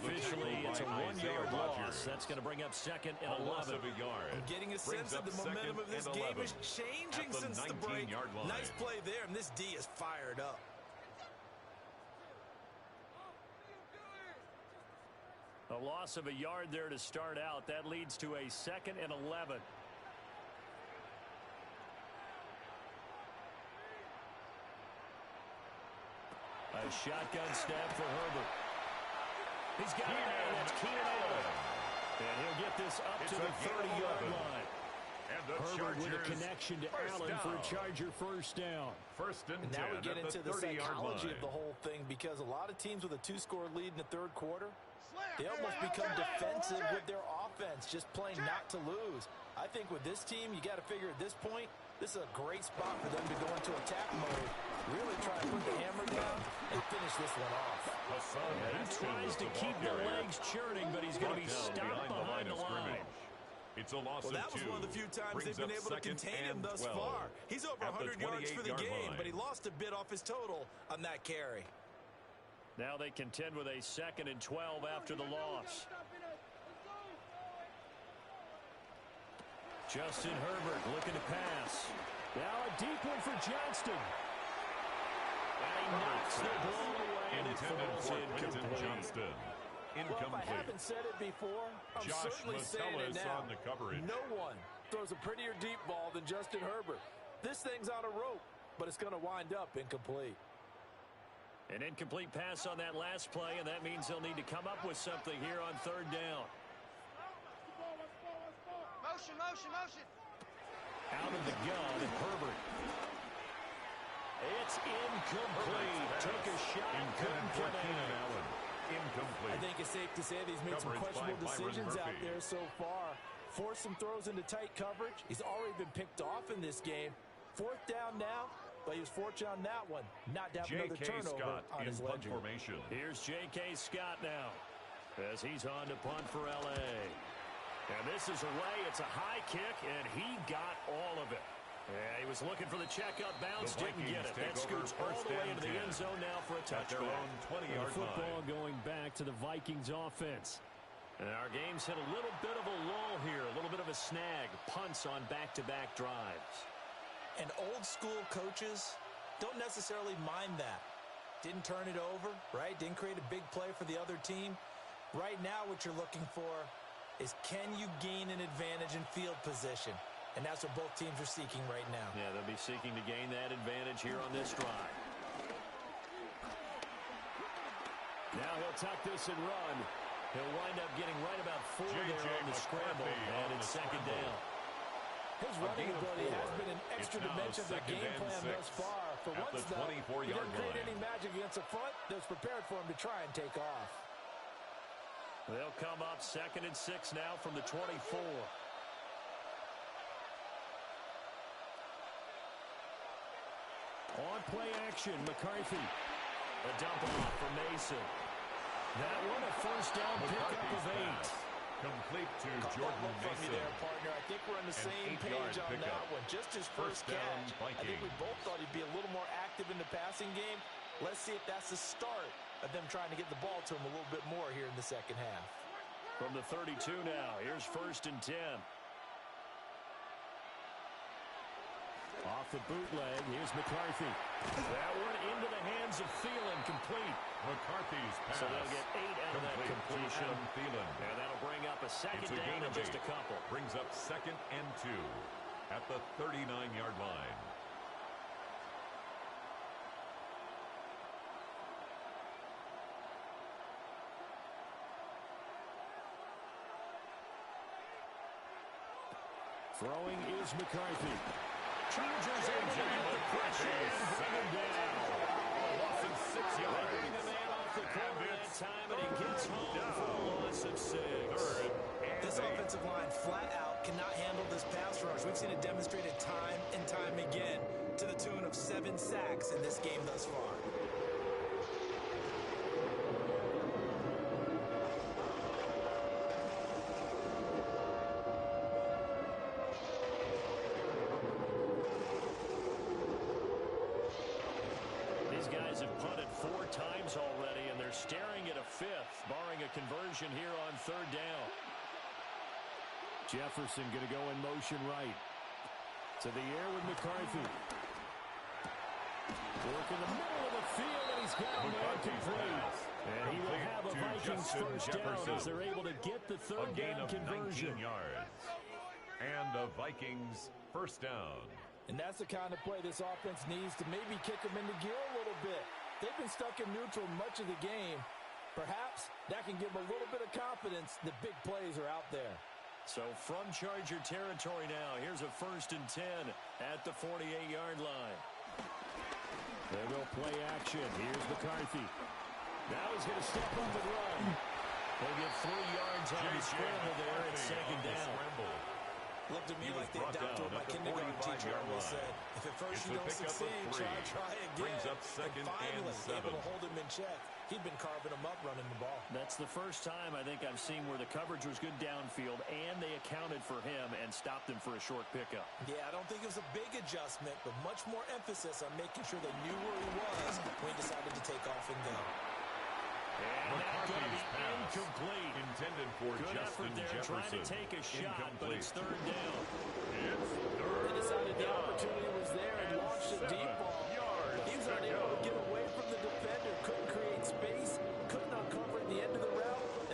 Officially, it's a 1-yard loss. That's going to bring up 2nd and 11. I'm getting a sense that the momentum of this game is changing since the break. Nice play there, and this D is fired up. A loss of a yard there to start out. That leads to a 2nd and 11. A shotgun snap for Herbert. He's got it, and that's Keenan Allen. And he'll get this up to the 30-yard line. And the Herbert with a Chargers connection to Allen down. for a Charger first down. 1st and 10. And now we get into the 30-yard psychology line. of the whole thing, because a lot of teams with a 2-score lead in the 3rd quarter, they almost become defensive with their offense, just playing not to lose. I think with this team, you got to figure at this point, this is a great spot for them to go into attack mode, really try to put the hammer down and finish this one off. He tries to keep the legs churning, but he's going to be stopped behind the line. It's a loss Well, that of was 2. one of the few times they've been able to contain him thus 12. far. He's over 100 yards for the game, line. but he lost a bit off his total on that carry. Now they contend with a 2nd and 12 after the loss. Justin Herbert looking to pass. Now a deep one for Johnston. And he knocks the ball away, and it Intended falls for Quentin incomplete. Johnston. Incomplete. Well, if I haven't said it before, I'm Josh certainly saying it Metellus now. on the coverage. No one throws a prettier deep ball than Justin Herbert. This thing's on a rope, but it's going to wind up incomplete. An incomplete pass on that last play, and that means they'll need to come up with something here on third down. Motion, motion, motion. Out of the gun, Herbert. It's incomplete. Took a shot, couldn't connect. Incomplete. I think it's safe to say that he's made some Coverage questionable by Byron decisions out Murphy. there so far. Forced some throws into tight coverage. He's already been picked off in this game. Fourth down now, but he was fortunate on that one. Not to have another turnover on his punt ledger. formation. Here's J.K. Scott now as he's on to punt for L.A. And this is away. It's a high kick, and he got all of it. Yeah, he was looking for the check-up bounce, didn't get it. That scoots all the way into the end zone now for a touchback. Their own 20-yard Football line. going back to the Vikings offense. And our game's hit a little bit of a lull here, a little bit of a snag. Punts on back-to-back drives. And old-school coaches don't necessarily mind that. Didn't turn it over, right? Didn't create a big play for the other team. Right now what you're looking for is, can you gain an advantage in field position? And that's what both teams are seeking right now. Yeah, they'll be seeking to gain that advantage here on this drive. Now he'll tuck this and run. He'll wind up getting right about 4 there on the scramble, and it's second down. His running ability has been an extra dimension of the game plan thus far. For once, though, he didn't create any magic against the front that was prepared for him to try and take off. They'll come up 2nd and 6 now from the 24. On play action, McCarthy. A dump off for Mason. That one a first down pickup of 8. Complete to Jordan Mason. There, partner. I think we're on the same page on that one. Just his first catch. I think we both thought he'd be a little more active in the passing game. Let's see if that's the start of them trying to get the ball to him a little bit more here in the second half. From the 32 now, here's 1st and 10. Off the bootleg, here's McCarthy. That one into the hands of Thielen, complete. McCarthy's pass. So they'll get 8 out of that completion. Thielen. And that'll bring up a second down in just a couple. Brings up 2nd and 2 at the 39-yard line. Throwing is McCarthy. Chargers able to get the pressure and bring him down. Loss of 6 yards. Bring the man off the corner that time, and he gets home for a loss of 6. This offensive line flat out cannot handle this pass rush. We've seen it demonstrated time and time again to the tune of 7 sacks in this game thus far. These guys have punted 4 times already, and they're staring at a 5th, barring a conversion here on 3rd down. Jefferson going to go in motion right. To the air with McCarthy. Work in the middle of the field, and he's got a man complete. And he will have a Vikings first down as they're able to get the 3rd down conversion. 19 yards. And a Vikings first down. And that's the kind of play this offense needs to maybe kick them into gear a little bit. They've been stuck in neutral much of the game. Perhaps that can give them a little bit of confidence that big plays are out there. So from Charger territory now, here's a 1st and 10 at the 48-yard line. They will play action. Here's McCarthy. Now he's going to step up and run. They'll get 3 yards on the scramble there at 2nd down. Looked to me like they adopted what my kindergarten teacher always said. If at first you don't succeed, try again. Brings up 2nd and 7. Able to hold him in check. He'd been carving him up running the ball. That's the first time I think I've seen where the coverage was good downfield and they accounted for him and stopped him for a short pickup. Yeah, I don't think it was a big adjustment, but much more emphasis on making sure they knew where he was when he decided to take off and go. And that's going to be incomplete. Intended for good Justin effort there, Jefferson. trying to take a shot, but it's 3rd down. It's 3rd They decided the opportunity was there and launched a deep ball. He was unable to get away from the defender, couldn't create space, couldn't uncover at the end of the route, and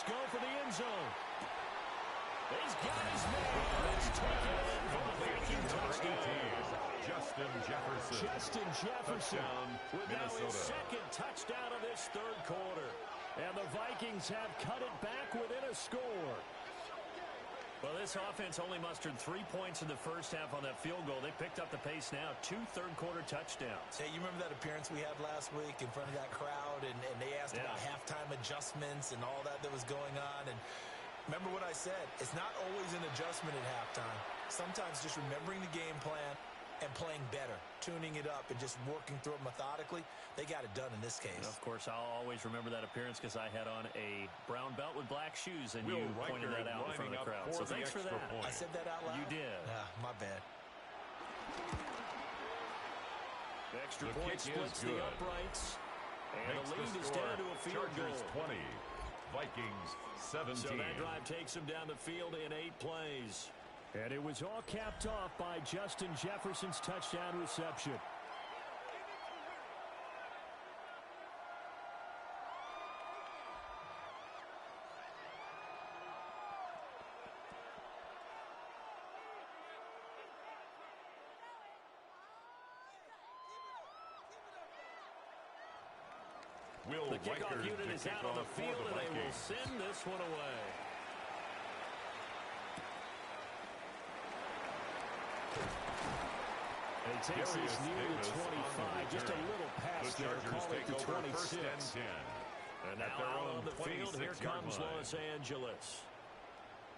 Giants go for the end zone. He's got his man. It's taken in for the Viking touchdown. Justin Jefferson with now his Minnesota. second touchdown of this third quarter. And the Vikings have cut it back within a score. Well, this offense only mustered 3 points in the first half on that field goal. They picked up the pace now. 2 third-quarter touchdowns. Hey, you remember that appearance we had last week in front of that crowd, and they asked about halftime adjustments and all that was going on. And remember what I said. It's not always an adjustment at halftime. Sometimes just remembering the game plan and playing better, tuning it up and just working through it methodically. They got it done in this case. Of course, I'll always remember that appearance because I had on a brown belt with black shoes, and you pointed that out in front of the crowd. So thanks for that. I said that out loud? You did. My bad. The extra point splits the uprights. And the lead is down to a field Chargers goal. 20, Vikings 17. So that drive takes them down the field in 8 plays. And it was all capped off by Justin Jefferson's touchdown reception. The kickoff unit is out on the field, and they will send this one away. And he takes this near the 25, just a little past there, call it the 26. And now out on the field, here comes Los Angeles.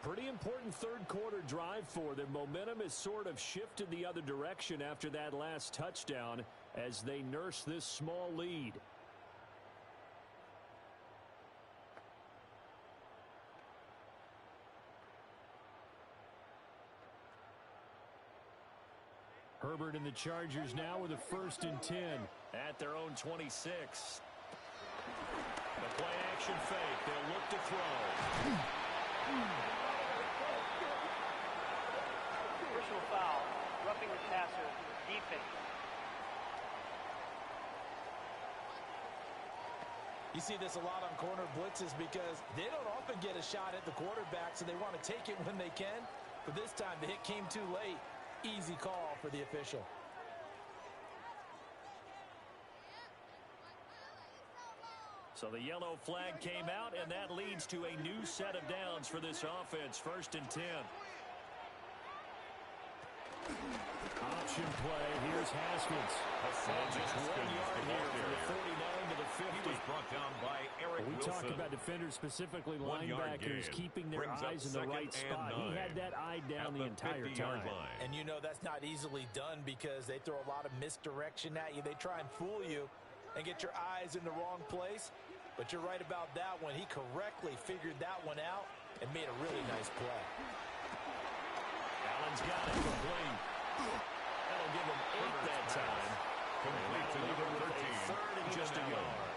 Pretty important third quarter drive for them. Momentum has sort of shifted the other direction after that last touchdown as they nurse this small lead. Herbert and the Chargers now with a 1st and 10. At their own 26. The play action fake. They'll look to throw. Personal foul. Roughing the passer. Defense. You see this a lot on corner blitzes because they don't often get a shot at the quarterback, so they want to take it when they can. But this time, the hit came too late. Easy call for the official. So the yellow flag came out, and that leads to a new set of downs for this offense. 1st and 10. Option play. Here's Haskins. And just 1 yard here from the 49 to the 50. He was brought down by Eric We Wilson. talk about defenders, specifically 1 yard linebackers, gain. keeping their Brings up eyes in the right 2nd spot. and 9. He had that eye down At the entire 50-yard time. line. And you know that's not easily done because they throw a lot of misdirection at you. They try and fool you and get your eyes in the wrong place. But you're right about that one. He correctly figured that one out and made a really nice play. Allen's got it complete. That'll give him 8 that time. Complete to number 13. 3rd and just a yard.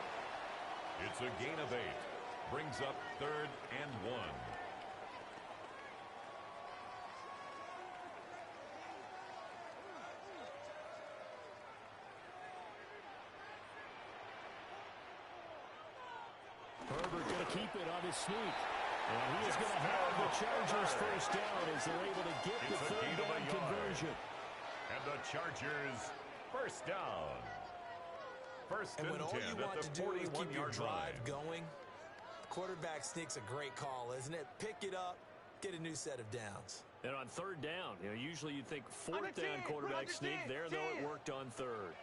It's a gain of 8. Brings up 3rd and 1. Herbert going to keep it on his sneak. And he is going to have the Chargers 1st down as they're able to get the 3rd down conversion. And the Chargers 1st down. 1st And when all 10 you want at to the do is keep your 41-yard drive line. going, quarterback sneak's a great call, isn't it? Pick it up, get a new set of downs. And on 3rd down, usually you'd think 4th down quarterback sneak. There, though, it worked on 3rd.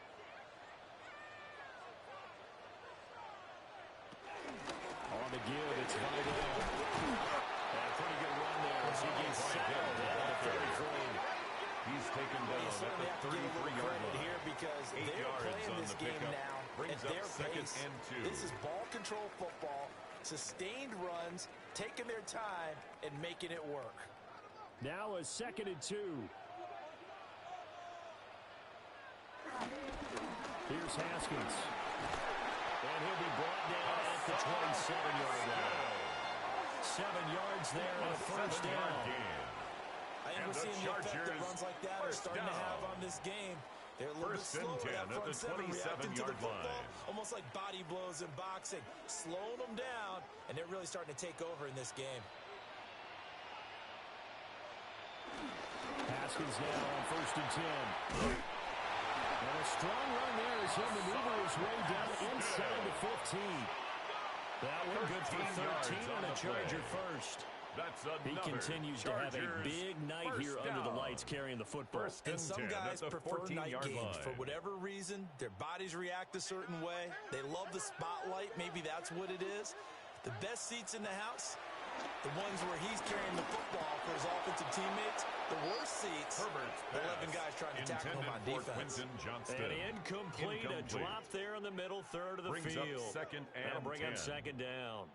On the give, it's Vidal. And a pretty good run there as he gets saddled at the 33. He's taken You down certainly at have the to give a little 33-yard credit line. here because 8 they're yards playing on this the game pickup. now Brings at up their 2nd pace. and 2. This is ball control football, sustained runs, taking their time and making it work. Now a 2nd and 2. Here's Haskins. And he'll be brought down at the 27-yard line. 7 yards there and a 1st down. I think we're seeing the effect that runs like that are starting to have on this game. They're a little bit First and slower. 10 That at the front seven reacting to the 27-yard football, line. almost like body blows in boxing, slowing them down, and they're really starting to take over in this game. Haskins now on first and 10. And a strong run there as he'll maneuver his way down inside the 15. That one good for 13 on a Charger first. That's He continues to have a Chargers big night here first under the down. lights carrying the football. And some guys prefer night 14-yard games. line. For whatever reason, their bodies react a certain way. They love the spotlight. Maybe that's what it is. The best seats in the house, the ones where he's carrying the football for his offensive teammates. The worst seats, Herbert's 11 guys trying to tackle him on defense. And incomplete. A drop there in the middle third of the Brings field. up second and That'll bring 10. up second down.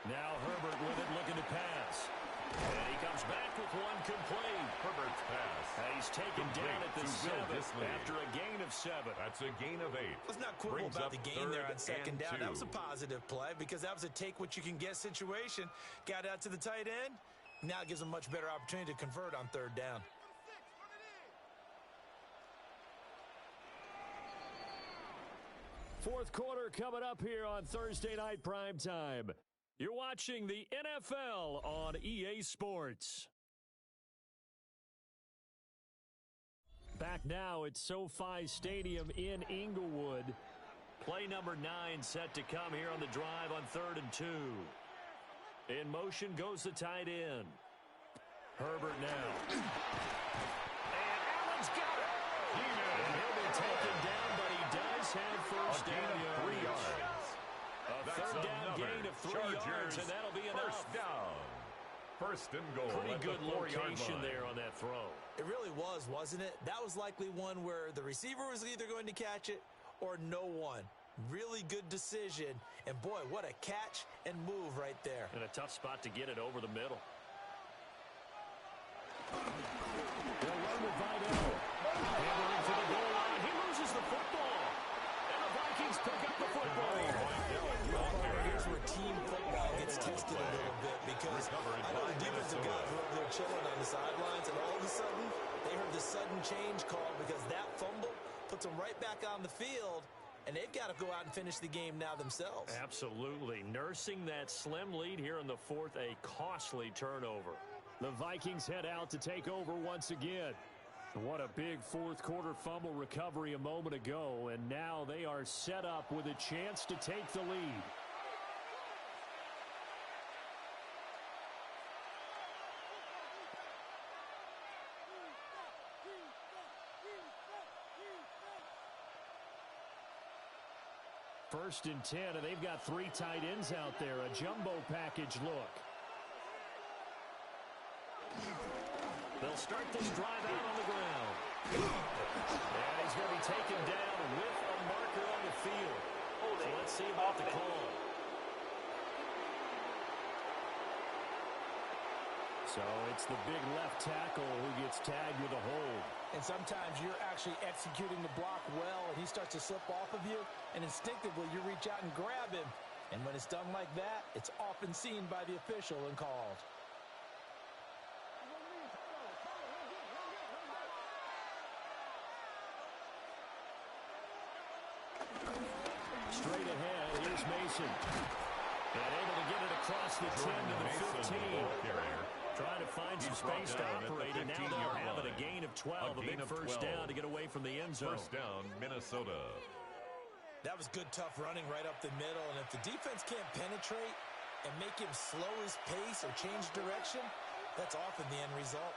Now Herbert with it, looking to pass. And he comes back with one complete. Herbert's pass. And he's taken down at the to Will 7 Dissly. after a gain of 7. That's a gain of 8. Let's not quibble Brings about up the game there on third second and down. That was a 2. positive play because that was a take-what-you-can-get situation. Got out to the tight end. Now it gives them much better opportunity to convert on third down. Fourth quarter coming up here on Thursday Night Primetime. You're watching the NFL on EA Sports. Back now at SoFi Stadium in Inglewood. Play number 9 set to come here on the drive on 3rd and 2. In motion goes the tight end. Herbert now. And Allen's got it. And he'll be taken down, but he does have first down of 3 yards. A third down gain of 3 yards, and that'll be enough. First down. First and goal. Pretty at good the 4-yard location line. there on that throw. It really was, wasn't it? That was likely one where the receiver was either going to catch it or no one. Really good decision. And, boy, what a catch and move right there. And a tough spot to get it over the middle. They'll run with Vidal. Handling to the goal line. He loses the football. And the Vikings pick up the football. Here's where team football gets tested a little bit because I know the defensive guys were over there chilling on the sidelines, and all of a sudden they heard the sudden change call because that fumble puts them right back on the field, and they've got to go out and finish the game now themselves. Absolutely. Nursing that slim lead here in the fourth, a costly turnover. The Vikings head out to take over once again. What a big fourth quarter fumble recovery a moment ago, and now they are set up with a chance to take the lead. First and 10, and they've got 3 tight ends out there. A jumbo package look. They'll start this drive out on the ground. And he's going to be taken down with a marker on the field. So let's see about the call. So it's the big left tackle who gets tagged with a hold. And sometimes you're actually executing the block well, and he starts to slip off of you, and instinctively you reach out and grab him. And when it's done like that, it's often seen by the official and called. Straight ahead, here's Mason. And able to get it across the 10 to the 15. Trying to find some space to operate, and now they'll have it. A gain of 12, a big first down to get away from the end zone. First down, Minnesota. That was good, tough running right up the middle, and if the defense can't penetrate and make him slow his pace or change direction, that's often the end result.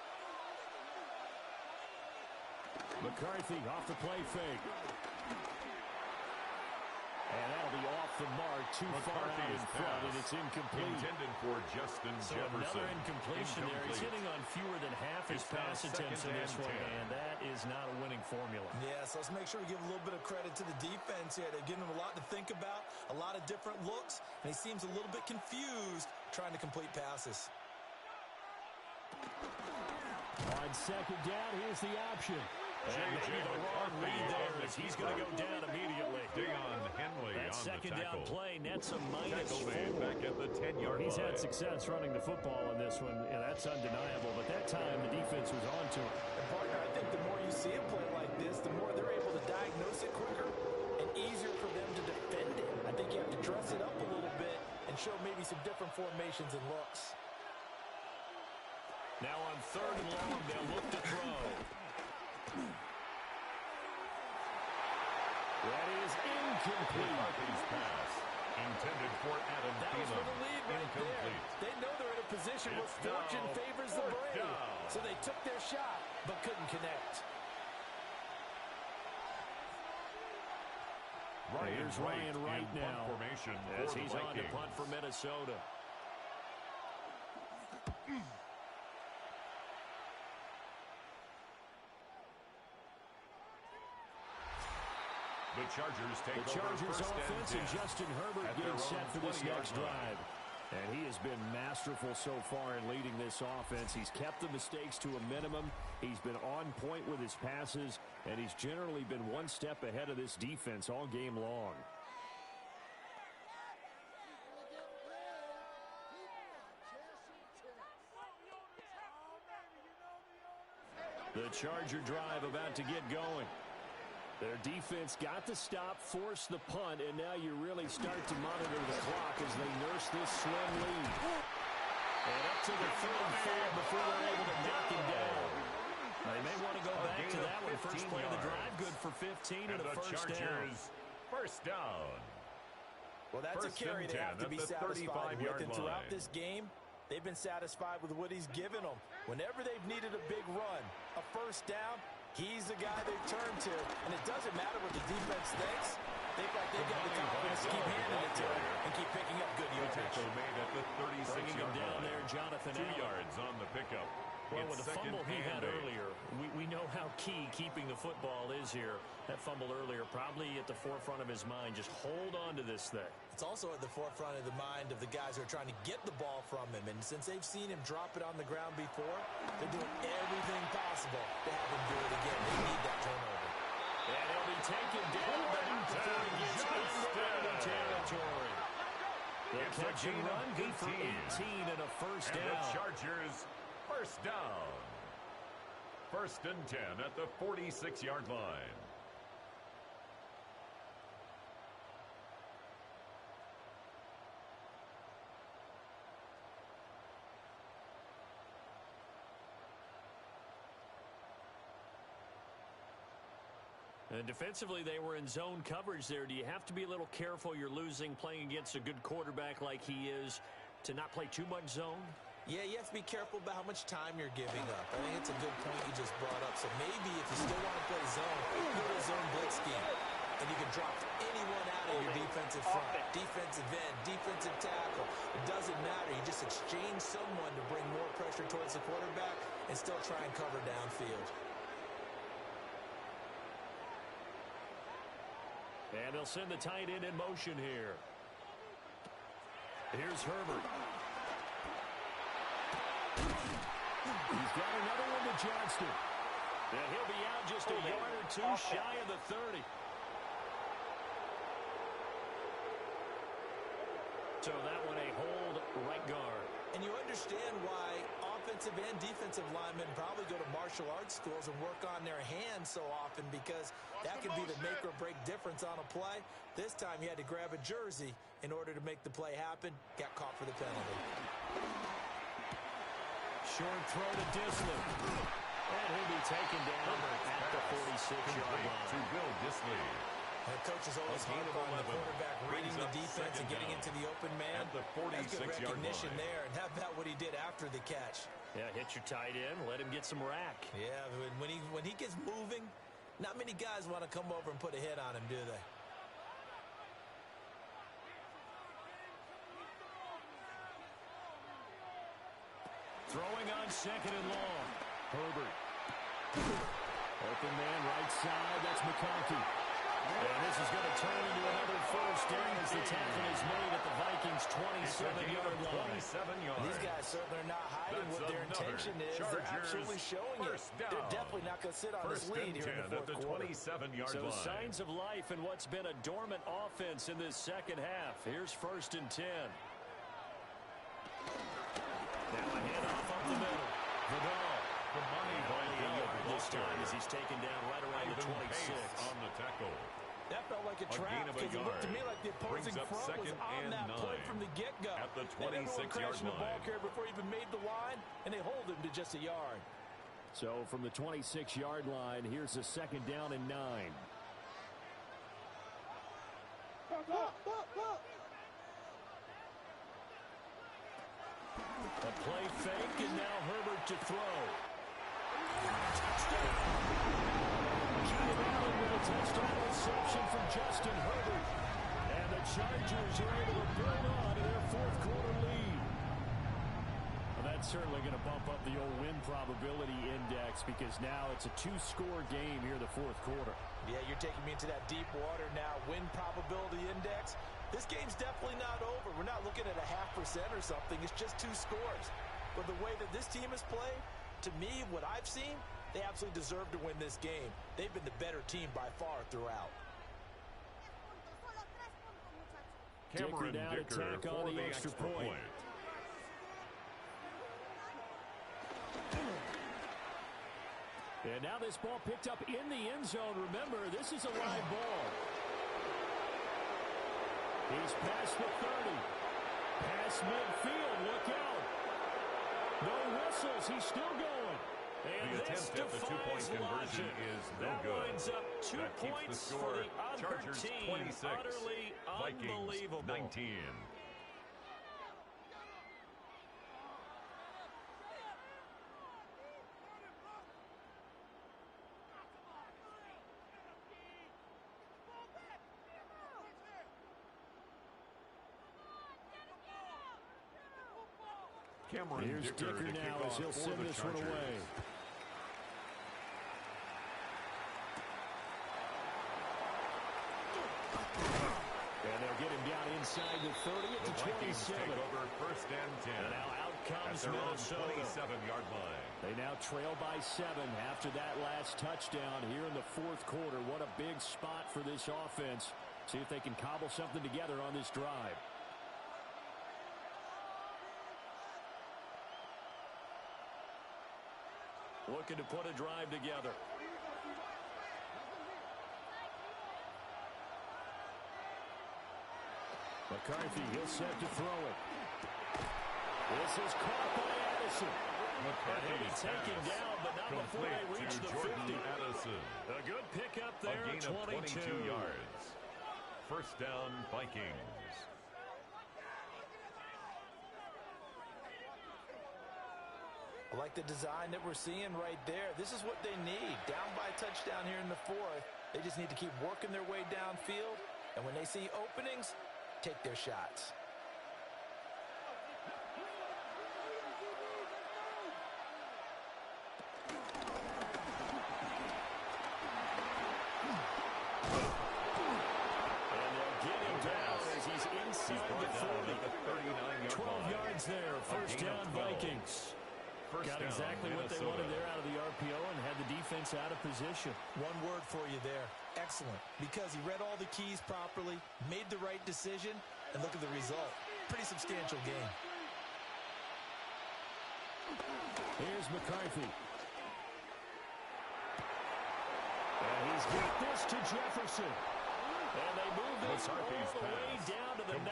McCarthy off the play fake. And that'll be off the mark, too far out in front, and it's incomplete. Intended for Justin So Jefferson. another incompletion there. He's hitting on fewer than half his pass attempts in this one, and that is not a winning formula. Yeah, so let's make sure we give a little bit of credit to the defense here. They're giving him a lot to think about, a lot of different looks, and he seems a little bit confused trying to complete passes. On second down, here's the option. And maybe the wrong read there as he's going to go down immediately. Henley that on second the tackle. down play nets a -4. Back at the 10-yard line. He's had success running the football in this one. Yeah, that's undeniable. But that time, the defense was on to him. And partner, I think the more you see a play like this, the more they're able to diagnose it quicker and easier for them to defend it. I think you have to dress it up a little bit and show maybe some different formations and looks. Now on 3rd and long, they'll look to throw. That is incomplete. McCarthy's pass intended for Adam That was for the lead right Incomplete. there. They know they're in a position where It's fortune now favors the 4th brave. down. So they took their shot, but couldn't connect. Here's Ryan Wright now formation As for he's the on to Vikings. punt for Minnesota. The Chargers take The Chargers over 1st offense and 10 Justin Herbert at getting their set own for this 20-yard next line. drive. And he has been masterful so far in leading this offense. He's kept the mistakes to a minimum. He's been on point with his passes, and he's generally been one step ahead of this defense all game long. The Charger drive about to get going. Their defense got the stop, forced the punt, and now you really start to monitor the clock as they nurse this slim lead. And up to the 34 before they're able to knock him down. They may want to go back to that one. First play of the drive, good for 15 and a first down. First down. Well, that's a carry they have to be satisfied with. And throughout this game, they've been satisfied with what he's given them. Whenever they've needed a big run, a first down, he's the guy they've turned to. And it doesn't matter what the defense thinks. They've got the confidence to keep handing it to him and keep picking up good yardage. Made at the 36-yard Bringing him down line. there, Jonathan 2 Allen. yards on the pickup. Well, It's with the fumble he had earlier, we know how key keeping the football is here. That fumble earlier probably at the forefront of his mind. Just hold on to this thing. It's also at the forefront of the mind of the guys who are trying to get the ball from him. And since they've seen him drop it on the ground before, they're doing everything possible to have him do it again. They need that turnover. And he'll be taken down, but not before he gets into enemy territory. The catch and run, good for 18 and a first down. The Chargers, first down. 1st and 10 at the 46-yard line. And defensively, they were in zone coverage there. Do you have to be a little careful? You're losing playing against a good quarterback like he is to not play too much zone? Yeah, you have to be careful about how much time you're giving up. I think it's a good point you just brought up. So maybe if you still want to play zone, go to a zone blitz scheme. And you can drop anyone out of your defensive front, defensive end, defensive tackle. It doesn't matter. You just exchange someone to bring more pressure towards the quarterback and still try and cover downfield. And they'll send the tight end in motion here. Here's Herbert. He's got another one to Johnston. And he'll be out just a yard or two shy of the 30. So that one a hold right guard. And you understand why offensive and defensive linemen probably go to martial arts schools and work on their hands so often, because that could be the make or break difference on a play. This time he had to grab a jersey in order to make the play happen. Got caught for the penalty. Short throw to Disley. And he'll be taken down at the 46-yard line. To Will Disley. The coach is always hard on the quarterback, reading the defense and getting into the open man. At the That's good 46-yard recognition line. there. And how about what he did after the catch? Yeah, hit your tight end, let him get some rack. Yeah, when he gets moving, not many guys want to come over and put a hit on him, do they? Throwing on 2nd and long. Herbert. Open man right side. That's McConkey. And this is going to turn into another first down as the tackle is made at the Vikings' 27-yard line. 27 yards. These guys certainly are not hiding what their intention is. They're absolutely showing it. They're definitely not going to sit on this lead here in the fourth quarter. 27-yard So line. signs of life in what's been a dormant offense in this second half. Here's 1st and 10. Now a handoff up the middle. Vidal. The money by this time as he's taken down right around the 26. On the tackle. That felt like a trap because it looked to me like the opposing front was on that play from the get-go. At the 26-yard line. The ball carrier before he even made the line, and they hold him to just a yard. So from the 26-yard line, here's a 2nd down and 9. A play fake, and now Herbert to throw. Touchdown! Keenan Allen with a touchdown reception from Justin Herbert. And the Chargers are able to build on to their fourth quarter lead. Well, that's certainly going to bump up the old win probability index because now it's a 2-score game here in the fourth quarter. Yeah, you're taking me into that deep water now. Win probability index. This game's definitely not over. We're not looking at a 0.5% or something. It's just 2 scores. But the way that this team has played, to me, what I've seen, they absolutely deserve to win this game. They've been the better team by far throughout. Cameron Dicker down to tack on the extra point. And now this ball picked up in the end zone. Remember, this is a live ball. He's past the 30. Past midfield. Look out. No whistles. He's still going. And the attempt at the 2-point conversion is no that good. Winds up 2 that points keeps the score. for the other Chargers team. 26. Utterly Vikings unbelievable. 19. Cameron Here's Dicker now as he'll send this one away. And they'll get him down inside the 30 at the 27. Take over 1st and 10. And now out comes Minnesota. 27-yard line. They now trail by 7 after that last touchdown here in the fourth quarter. What a big spot for this offense. See if they can cobble something together on this drive. Looking to put a drive together. McCarthy, he'll set to throw it. This is caught by Addison. McCarthy taken down, but not before they reach the 50. Addison. A good pickup there, a gain of 22 yards. 1st down, Vikings. I like the design that we're seeing right there. This is what they need. Down by a touchdown here in the 4th. They just need to keep working their way downfield. And when they see openings, take their shots. And they'll get him down as he's inside the 40. 12 yards there. 1st down, Vikings. Got exactly what they wanted there out of the RPO and had the defense out of position. One word for you there. Excellent. Because he read all the keys properly, made the right decision, and look at the result. Pretty substantial game. Here's McCarthy. And he's got this to Jefferson. And they move this all the way down to the 9.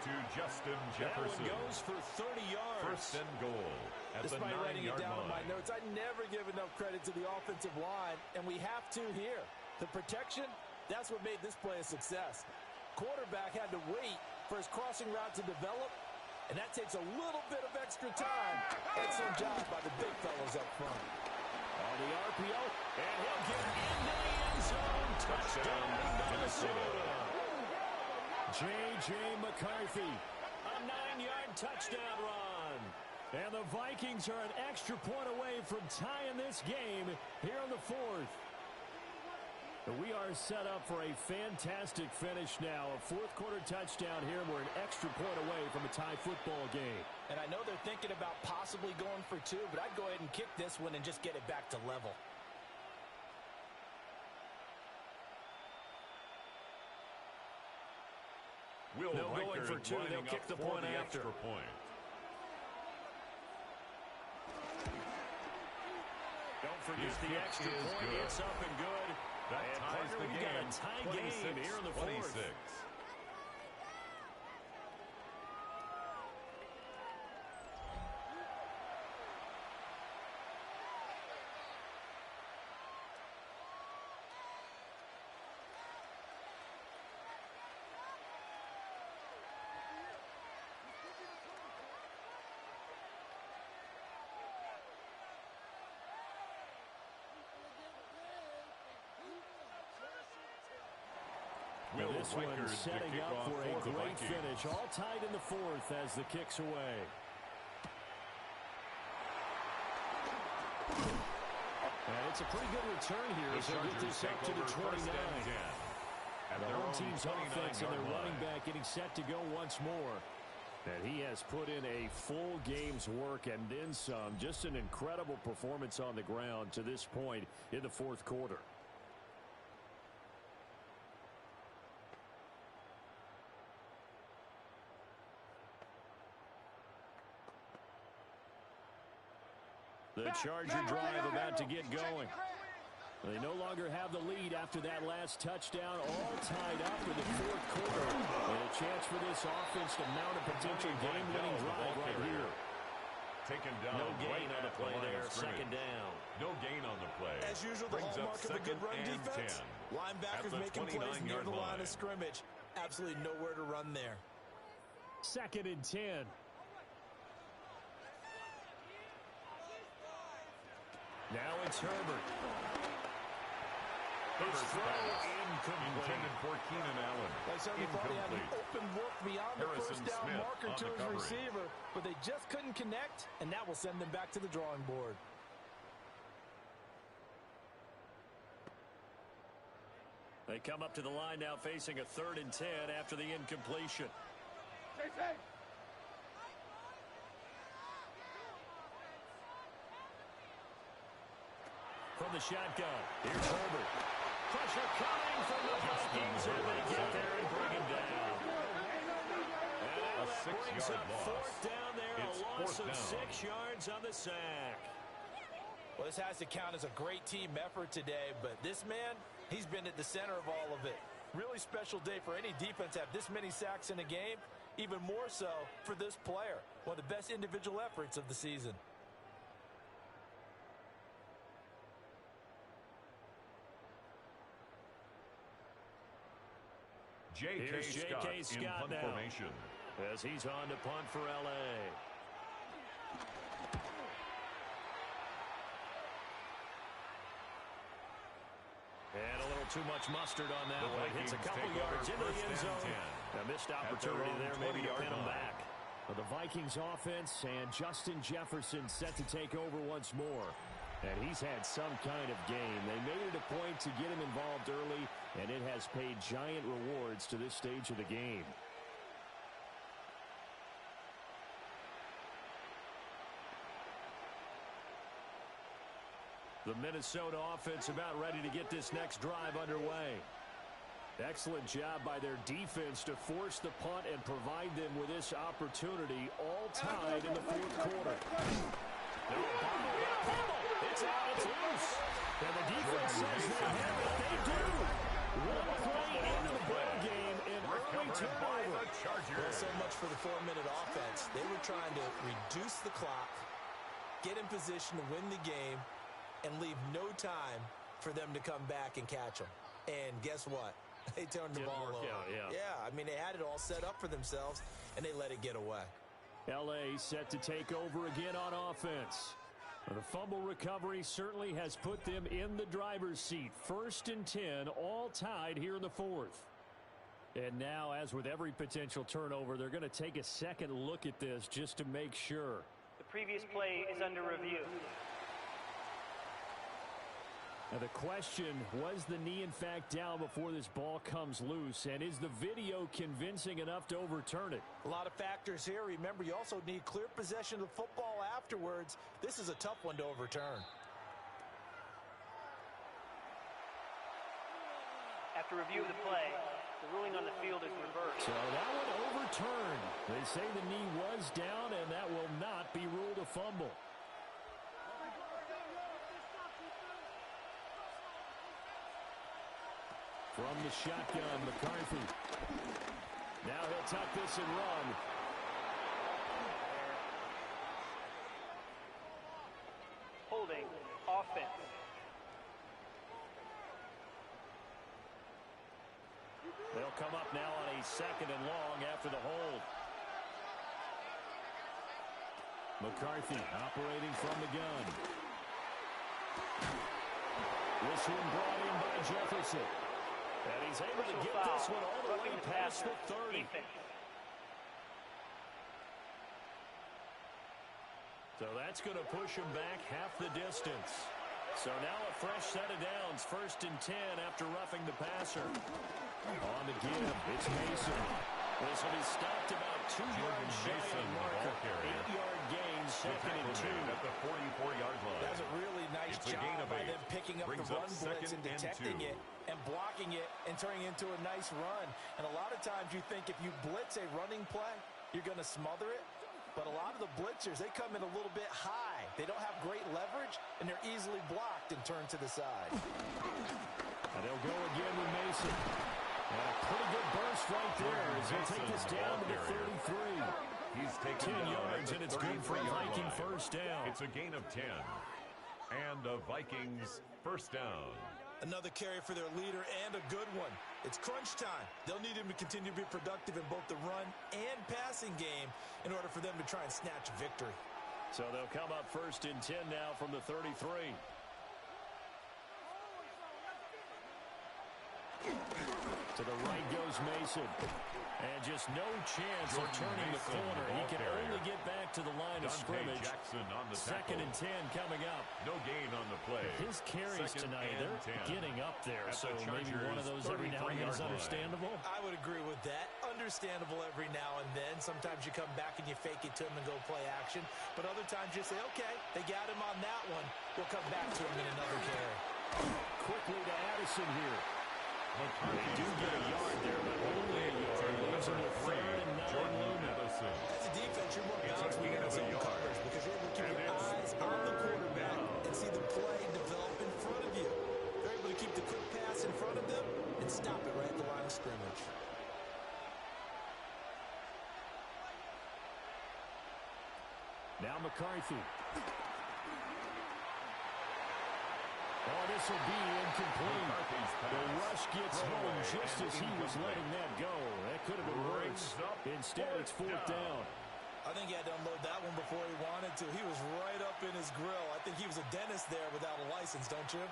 To Justin Jefferson. That one goes for 30 yards. 1st and goal at the 9-yard line. Despite writing it down in my notes, I never give enough credit to the offensive line, and we have to here. The protection, that's what made this play a success. Quarterback had to wait for his crossing route to develop, and that takes a little bit of extra time. Excellent job by the big fellows up front. On the RPO, and he'll get into the end zone. Touchdown, Minnesota. J.J. McCarthy. A 9-yard touchdown run. And the Vikings are an extra point away from tying this game here in the 4th. We are set up for a fantastic finish now. A fourth-quarter touchdown here. We're an extra point away from a tie football game. And I know they're thinking about possibly going for two, but I'd go ahead and kick this one and just get it back to level. Will They'll go in Reichard for two. They'll kick the point after. Extra point. Don't forget the extra point. Good. It's up and good. That and ties partner, the we game. got a tie game here in the fourth. 26. Well, this one setting up for a great finish. All tied in the fourth as the kick's away. And it's a pretty good return here as they get this up to the 29. And the home team's offense and their running back getting set to go once more. And he has put in a full game's work and then some. Just an incredible performance on the ground to this point in the fourth quarter. The Charger drive about to get going. They no longer have the lead after that last touchdown, all tied up in the fourth quarter. And a chance for this offense to mount a potential game-winning drive right here. Taken down. No gain on the play there. Second down. No gain on the play. As usual, the hallmark of a good run defense. Linebackers making plays near the line of scrimmage. Absolutely nowhere to run there. Second and 10. Now it's Herbert. His throw intended for Keenan Allen. They certainly thought he had an open look beyond the Harrison first down Smith marker on to the his covering. receiver, but they just couldn't connect, and that will send them back to the drawing board. They come up to the line now facing a 3rd and 10 after the incompletion. From the shotgun, here's Herbert. Pressure coming from the Vikings, and they get there and bring him down. And that brings up fourth down there, a loss of 6 yards on the sack. Well, this has to count as a great team effort today, but this man, he's been at the center of all of it. Really special day for any defense to have this many sacks in a game, even more so for this player. One of the best individual efforts of the season. J.K. Scott in punt formation. As he's on to punt for L.A. And a little too much mustard on that one. Hits a couple yards into the end zone. A missed opportunity there, maybe to pin him back. Well, the Vikings offense and Justin Jefferson set to take over once more. And he's had some kind of game. They made it a point to get him involved early, and it has paid giant rewards to this stage of the game. The Minnesota offense about ready to get this next drive underway. Excellent job by their defense to force the punt and provide them with this opportunity, all tied in the fourth quarter. No, it's out, it's loose. And the defense says they have it. They do. One play into the ball game and early turnover. Well, so much for the 4-minute offense. They were trying to reduce the clock, get in position to win the game, and leave no time for them to come back and catch them. And guess what? They turned the ball over. Yeah, I mean, they had it all set up for themselves, and they let it get away. L.A. set to take over again on offense. The fumble recovery certainly has put them in the driver's seat. 1st and 10, all tied here in the fourth. And now, as with every potential turnover, they're going to take a second look at this just to make sure. The previous play is under review. Now the question, was the knee in fact down before this ball comes loose? And is the video convincing enough to overturn it? A lot of factors here. Remember, you also need clear possession of the football afterwards. This is a tough one to overturn. After review of the play, the ruling on the field is reversed. So that one overturned. They say the knee was down, and that will not be ruled a fumble. From the shotgun, McCarthy. Now he'll tuck this and run. Holding offense. They'll come up now on a 2nd and long after the hold. McCarthy operating from the gun. This one brought in by Jefferson. And he's able to get this one all the way past the 30. So that's going to push him back half the distance. So now a fresh set of downs, 1st and 10 after roughing the passer. On the give, it's Mason. This will be stopped about 2 yards shy of the marker. 8-yard gain, 2nd and 2. At the 44-yard line. That's a really nice job by them picking up the run blitz and detecting it and blocking it and turning it into a nice run. And a lot of times you think if you blitz a running play, you're going to smother it. But a lot of the blitzers, they come in a little bit high. They don't have great leverage, and they're easily blocked and turned to the side. And they'll go again with Mason. And a pretty good burst right there as he'll take this down to the 33. He's taken 10 yards, and it's good for a Viking first down. It's a gain of 10. And a Vikings first down. Another carry for their leader and a good one. It's crunch time. They'll need him to continue to be productive in both the run and passing game in order for them to try and snatch a victory. So they'll come up 1st and 10 now from the 33. To the right goes Mason. And just no chance of turning the corner. He can only get back to the line of scrimmage. Jackson on the 2nd and 10 coming up. No gain on the play. His carries tonight, they're getting up there. So maybe one of those every now and then is understandable. I would agree with that. Understandable every now and then. Sometimes you come back and you fake it to him and go play action. But other times you say, okay, they got him on that one. We'll come back to him in another carry. Quickly to Addison here. They do get a yard there, but only a yard. Leaves them with 3rd and 9 looming. As a defense, you're more balanced when you're in zone coverage because you're able to keep your eyes on the quarterback and see the play develop in front of you. They're able to keep the quick pass in front of them and stop it right at the line of scrimmage. Now McCarthy. Oh, this will be incomplete. The rush gets home just as he was letting that go. That could have been worse. Instead, it's 4th down. I think he had to unload that one before he wanted to. He was right up in his grill. I think he was a dentist there without a license, don't you?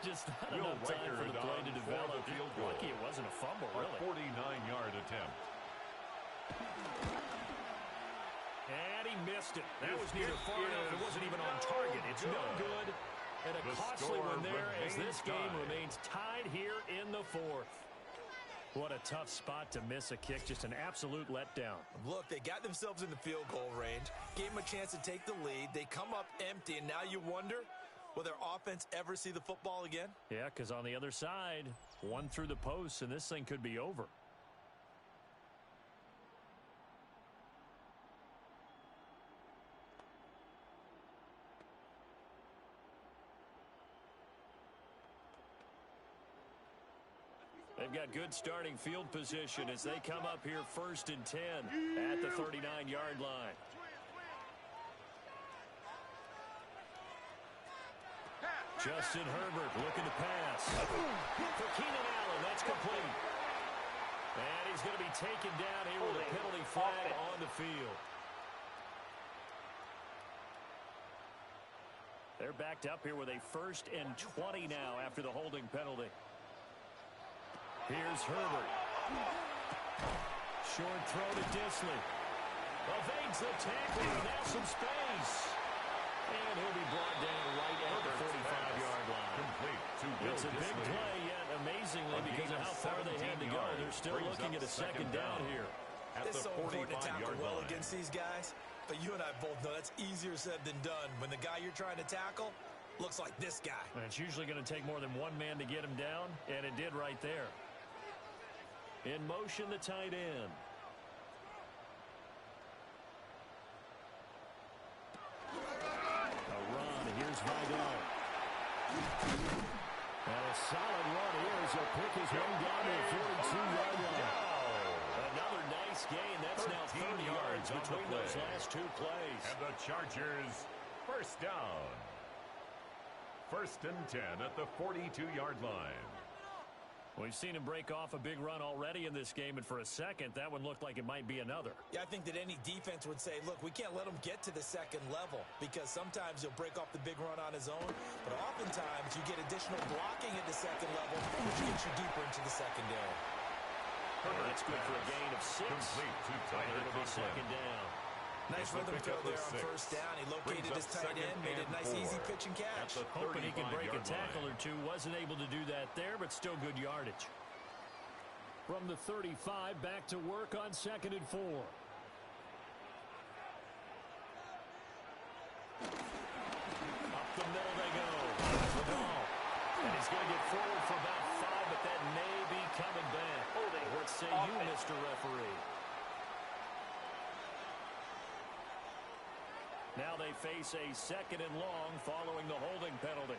Just not enough time for the play to develop. Lucky it wasn't a fumble, really. A 49-yard attempt. And he missed it. That was neither far enough. It wasn't even on target. It's no good. And a costly one there as this game remains tied here in the 4th. What a tough spot to miss a kick. Just an absolute letdown. Look, they got themselves in the field goal range, gave them a chance to take the lead. They come up empty, and now you wonder, will their offense ever see the football again? Yeah, because on the other side, one through the post, and this thing could be over. They've got good starting field position as they come up here 1st and 10 at the 39-yard line. Justin Herbert looking to pass. For Keenan Allen, that's complete. And he's going to be taken down here with a penalty flag on the field. They're backed up here with a 1st and 20 now after the holding penalty. Here's Herbert. Short throw to Disley. Evades the tackle, and now some space. And he'll be brought down right at the 45-yard It's a big play, yet amazingly, because of how far they had to go, they're still looking at a second down here. It's so important to tackle well against these guys, but you and I both know that's easier said than done when the guy you're trying to tackle looks like this guy. And it's usually going to take more than one man to get him down, and it did right there. In motion, the tight end. A run. Here's Vidal. And a solid run here as he'll pick his way down to the 42-yard line. Another nice gain. That's now 30 yards between those last two plays. And the Chargers, first down. First and 10 at the 42-yard line. We've seen him break off a big run already in this game, and for a second, that one looked like it might be another. Yeah, I think that any defense would say, look, we can't let him get to the second level because sometimes he'll break off the big run on his own, but oftentimes you get additional blocking at the second level, which gets you deeper into the secondary. That's good for a gain of 6. Complete to tight end. It'll be second down. Nice rhythm throw there on first down. He located his tight end, made a nice easy pitch and catch. Hoping he can break a tackle or two. Wasn't able to do that there, but still good yardage. From the 35, back to work on 2nd and 4. Up the middle they go. And he's going to get forward for about 5, but that may be coming back. What say you, Mr. Referee? Now they face a 2nd and long following the holding penalty.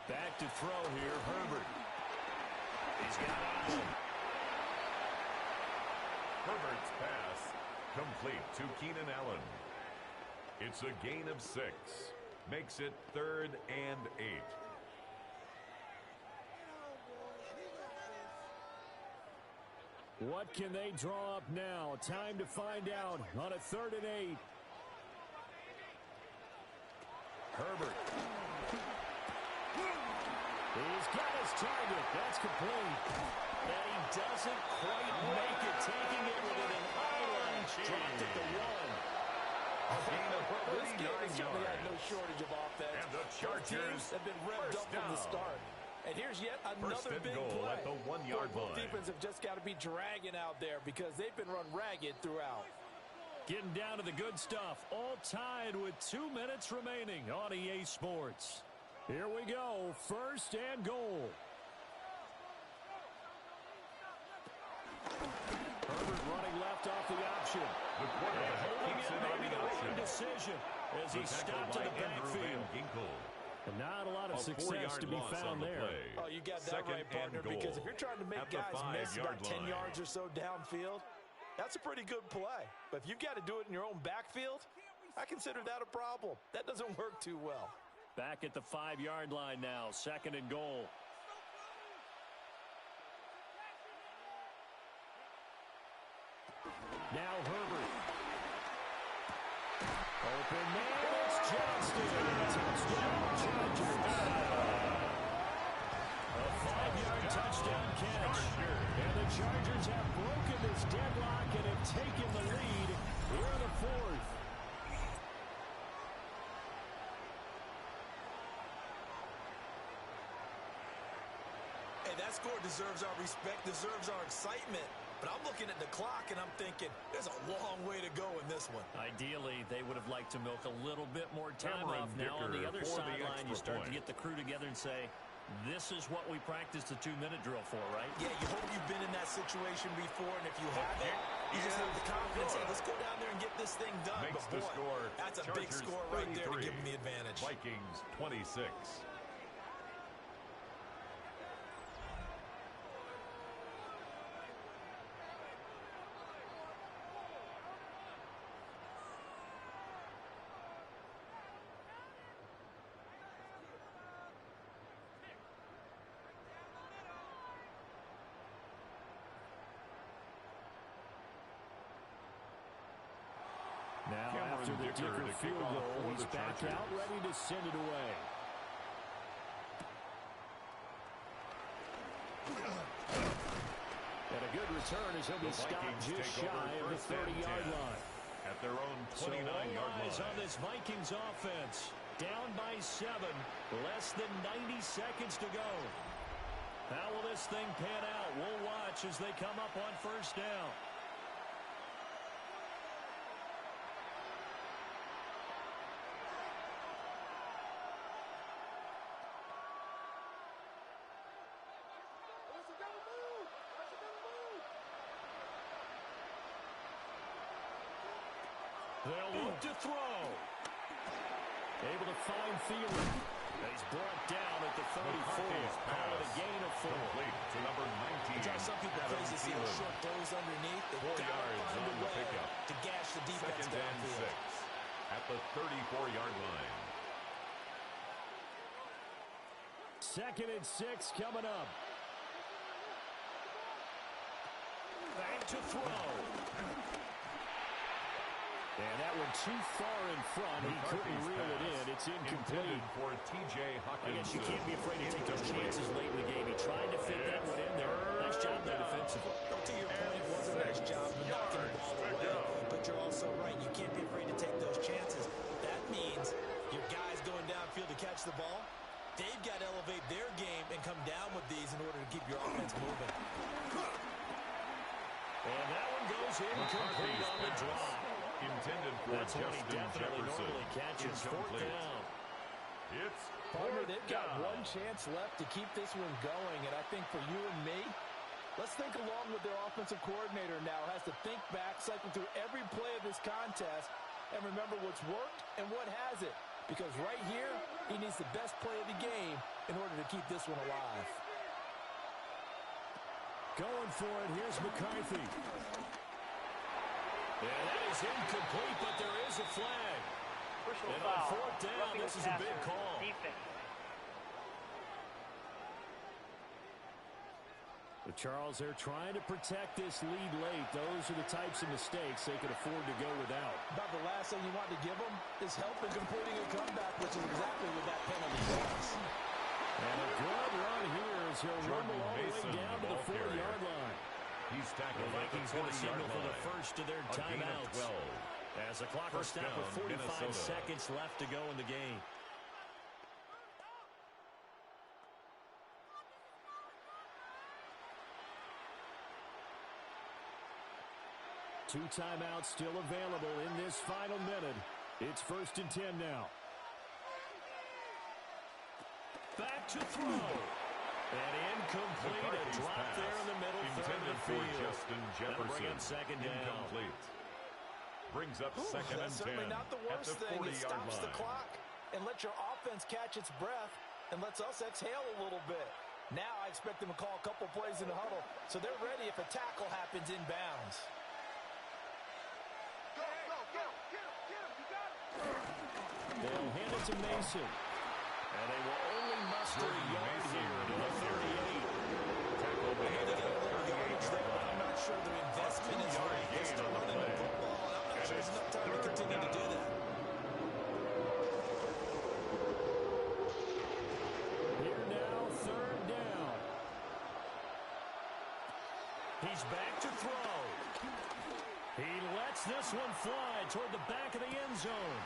Back to throw here, Herbert. He's got it. Herbert's pass complete to Keenan Allen. It's a gain of 6. Makes it 3rd and 8. What can they draw up now? Time to find out on a 3rd and 8. Herbert. He's got his target. That's complete. And he doesn't quite make it. Taking it with an eye-line. Dropped at the 1. This game has certainly had no shortage of offense. And the Chargers have been revved up from the start. And here's yet another big play. At the 1-yard line. Defense have just got to be dragging out there because they've been run ragged throughout. Getting down to the good stuff. All tied with 2 minutes remaining on EA Sports. Here we go. 1st and goal. Herbert running left off the option. The quarterback keeps it on the option. Decision as he stopped in the backfield. And not a lot of success to be found there. Oh, you got that right, partner, because if you're trying to make guys miss about 10 yards or so downfield, that's a pretty good play. But if you've got to do it in your own backfield, I consider that a problem. That doesn't work too well. Back at the 5-yard line now, 2nd and goal. Now Herbert. Open man, it's Johnston. Touchdown, Chargers. A 5-yard touchdown catch. And the Chargers have broken this deadlock and have taken the lead here in the 4th. Hey, that score deserves our respect, deserves our excitement. But I'm looking at the clock, and I'm thinking, there's a long way to go in this one. Ideally, they would have liked to milk a little bit more time off. Now, on the other sideline, you start to get the crew together and say, this is what we practiced the 2-minute drill for, right? Yeah, you hope you've been in that situation before, and if you haven't, you just have the confidence, hey, let's go down there and get this thing done. Makes but boy, the score. That's a Chargers big score right there to 33, give them the advantage. Vikings 26. Now, after the Dicker field goal, he's back out, ready to send it away. And a good return as he'll be stopped just shy of the 30-yard line. at their own 29-yard line. On this Vikings offense, down by 7, less than 90 seconds to go. How will this thing pan out? We'll watch as they come up on first down. They'll look to throw. Able to find Thielen. He's brought down at the 34. Call it a gain of 4. Complete to number 19. Some people crazy see the short throws underneath. 4 yards on the pickup. To gash the defense Second and 6 at the 34-yard line. Second and 6 coming up. Back to throw. And that one too far in front. He couldn't reel it in. It's incomplete. For T.J. Hawkins. I guess you can't be afraid to take those chances late in the game. He tried to fit that one in there. Nice job there defensively. To your point, it was a nice job of knocking the ball away. But you're also right. You can't be afraid to take those chances. That means your guys going downfield to catch the ball, they've got to elevate their game and come down with these in order to keep your offense moving. And that one goes incomplete on the drop. Intended for Justin Jefferson. Catches fourth down. It's Partner, they've got one chance left to keep this one going, and I think for you and me, let's think along with their offensive coordinator now. Has to think back, cycle through every play of this contest, and remember what's worked and what hasn't. Because right here, he needs the best play of the game in order to keep this one alive. Going for it, here's McCarthy. And that is incomplete, but there is a flag. Personal And foul. on fourth down, this is a big call. Defense. The Charles, they're trying to protect this lead late. Those are the types of mistakes they can afford to go without. About the last thing you want to give them is help in completing a comeback, which is exactly what that penalty does. And a good run here as he'll rumble all the way down to the 40-yard line. He's tackled The Vikings going to signal for the first of their timeouts. As the clock will stop with 45 seconds left to go in the game. Two timeouts still available in this final minute. It's 1st and 10 now. Back to throw. And incomplete. A drop there in the middle. Intended for Justin That'll bring Jefferson. up second down. Incomplete. Brings up second and 10 That's certainly not the at worst the thing. It 40-yard stops the line. clock and lets your offense catch its breath and lets us exhale a little bit. Now I expect them to call a couple plays in the huddle so they're ready if a tackle happens in bounds. They'll hand it to Mason. And they will only muster a yard here to the 38. Tackle made at the 38-yard line. I'm not sure their investment is right. They're still running the football, and I'm not sure there's enough time to continue to do that. Here now, 3rd down. He's back to throw. He lets this one fly toward the back of the end zone.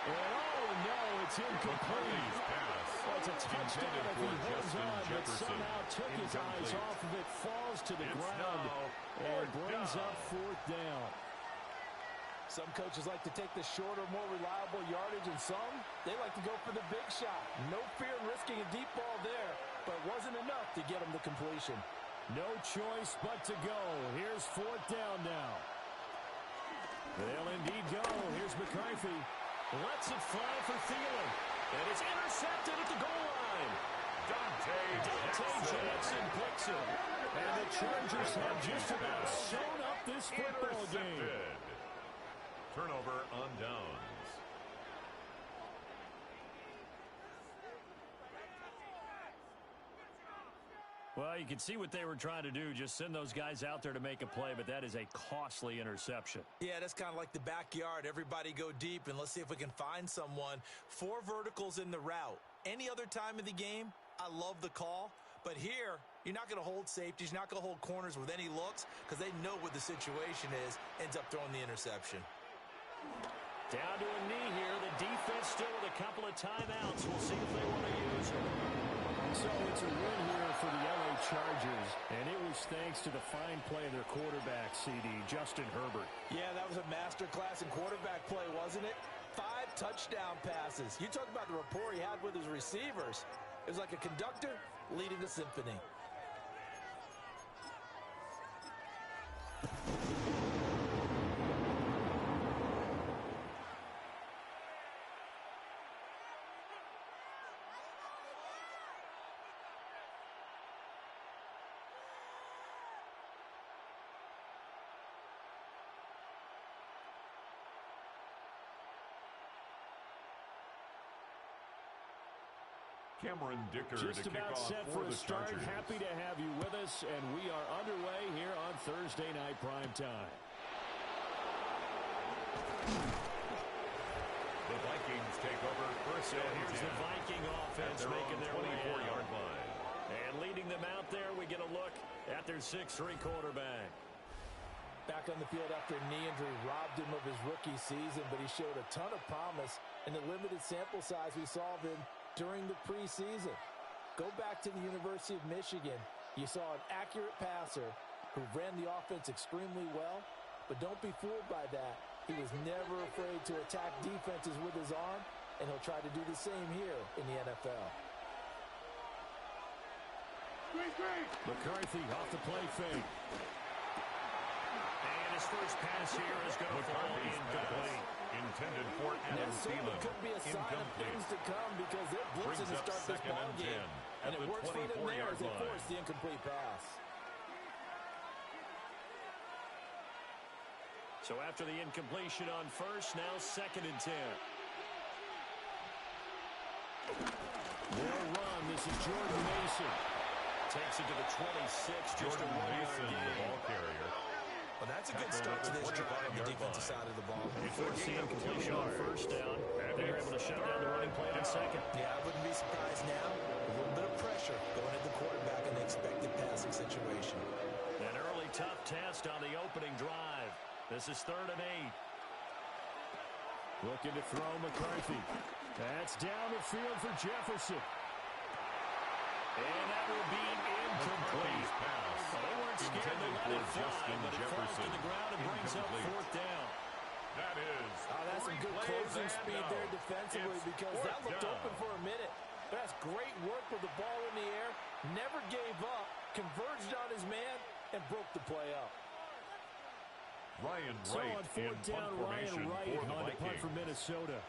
And oh no, it's incomplete. Well, it's a touchdown if he holds on, but somehow took his eyes off of it, falls to the ground, and brings up 4th down. Some coaches like to take the shorter, more reliable yardage, and some, they like to go for the big shot. No fear in risking a deep ball there, but it wasn't enough to get him the completion. No choice but to go. Here's 4th down now. They'll indeed go. Here's McCarthy. Lets it fly for Thielen. And it's intercepted at the goal line. Dante Jackson picks it. And the Chargers have just about sewn up this football game. Turnover on downs. Well, you can see what they were trying to do, just send those guys out there to make a play, but that is a costly interception. Yeah, that's kind of like the backyard. Everybody go deep, and let's see if we can find someone. 4 verticals in the route. Any other time of the game, I love the call. But here, you're not going to hold safeties. You're not going to hold corners with any looks because they know what the situation is, ends up throwing the interception. Down to a knee here. The defense still with a couple of timeouts. We'll see if they want to use them. So it's a win here for the LA Chargers, and it was thanks to the fine play of their quarterback, CD, Justin Herbert. Yeah, that was a masterclass in quarterback play, wasn't it? 5 touchdown passes. You talk about the rapport he had with his receivers. It was like a conductor leading a symphony. Cameron Dicker Just to kick about off set for for a the start. Chargers. Happy to have you with us, and we are underway here on Thursday Night Prime Time. The Vikings take over first. So here's the Viking offense making their way 24-yard line. And leading them out there, we get a look at their 6'3" quarterback. Back on the field after a knee injury robbed him of his rookie season, but he showed a ton of promise in the limited sample size we saw of him during the preseason. Go back to the University of Michigan. You saw an accurate passer who ran the offense extremely well, but don't be fooled by that. He was never afraid to attack defenses with his arm, and he'll try to do the same here in the NFL. McCarthy off the play fake. And his first pass here is going to fall incomplete. Intended for Adam That certainly Thielen. could be a sign of things to come because they're blitzing to start this ball game. And it works for them there as they force the incomplete pass. So after the incompletion on first, now 2nd and 10. More run. This is Jordan Mason. Takes it to the 26, just a 1-yard the gain. ball carrier. Well, that's a good start to this drive on the defensive side of the ball. He forced the incompletion on first down. They were able to shut down the running play on second. Yeah, I wouldn't be surprised now. A little bit of pressure going at the quarterback in the expected passing situation. An early tough test on the opening drive. This is 3rd and 8. Looking to throw McCarthy. That's down the field for Jefferson. And that will be incomplete. Well, they weren't scared to let it fly, but it falls to the ground and brings up 4th down. That is. That's some good closing speed there defensively because that looked open for a minute. But that's great work with the ball in the air. Never gave up, converged on his man, and broke the play up. Ryan So Wright on in 4th down, punt formation Ryan Wright for the on the punt Vikings. for Minnesota.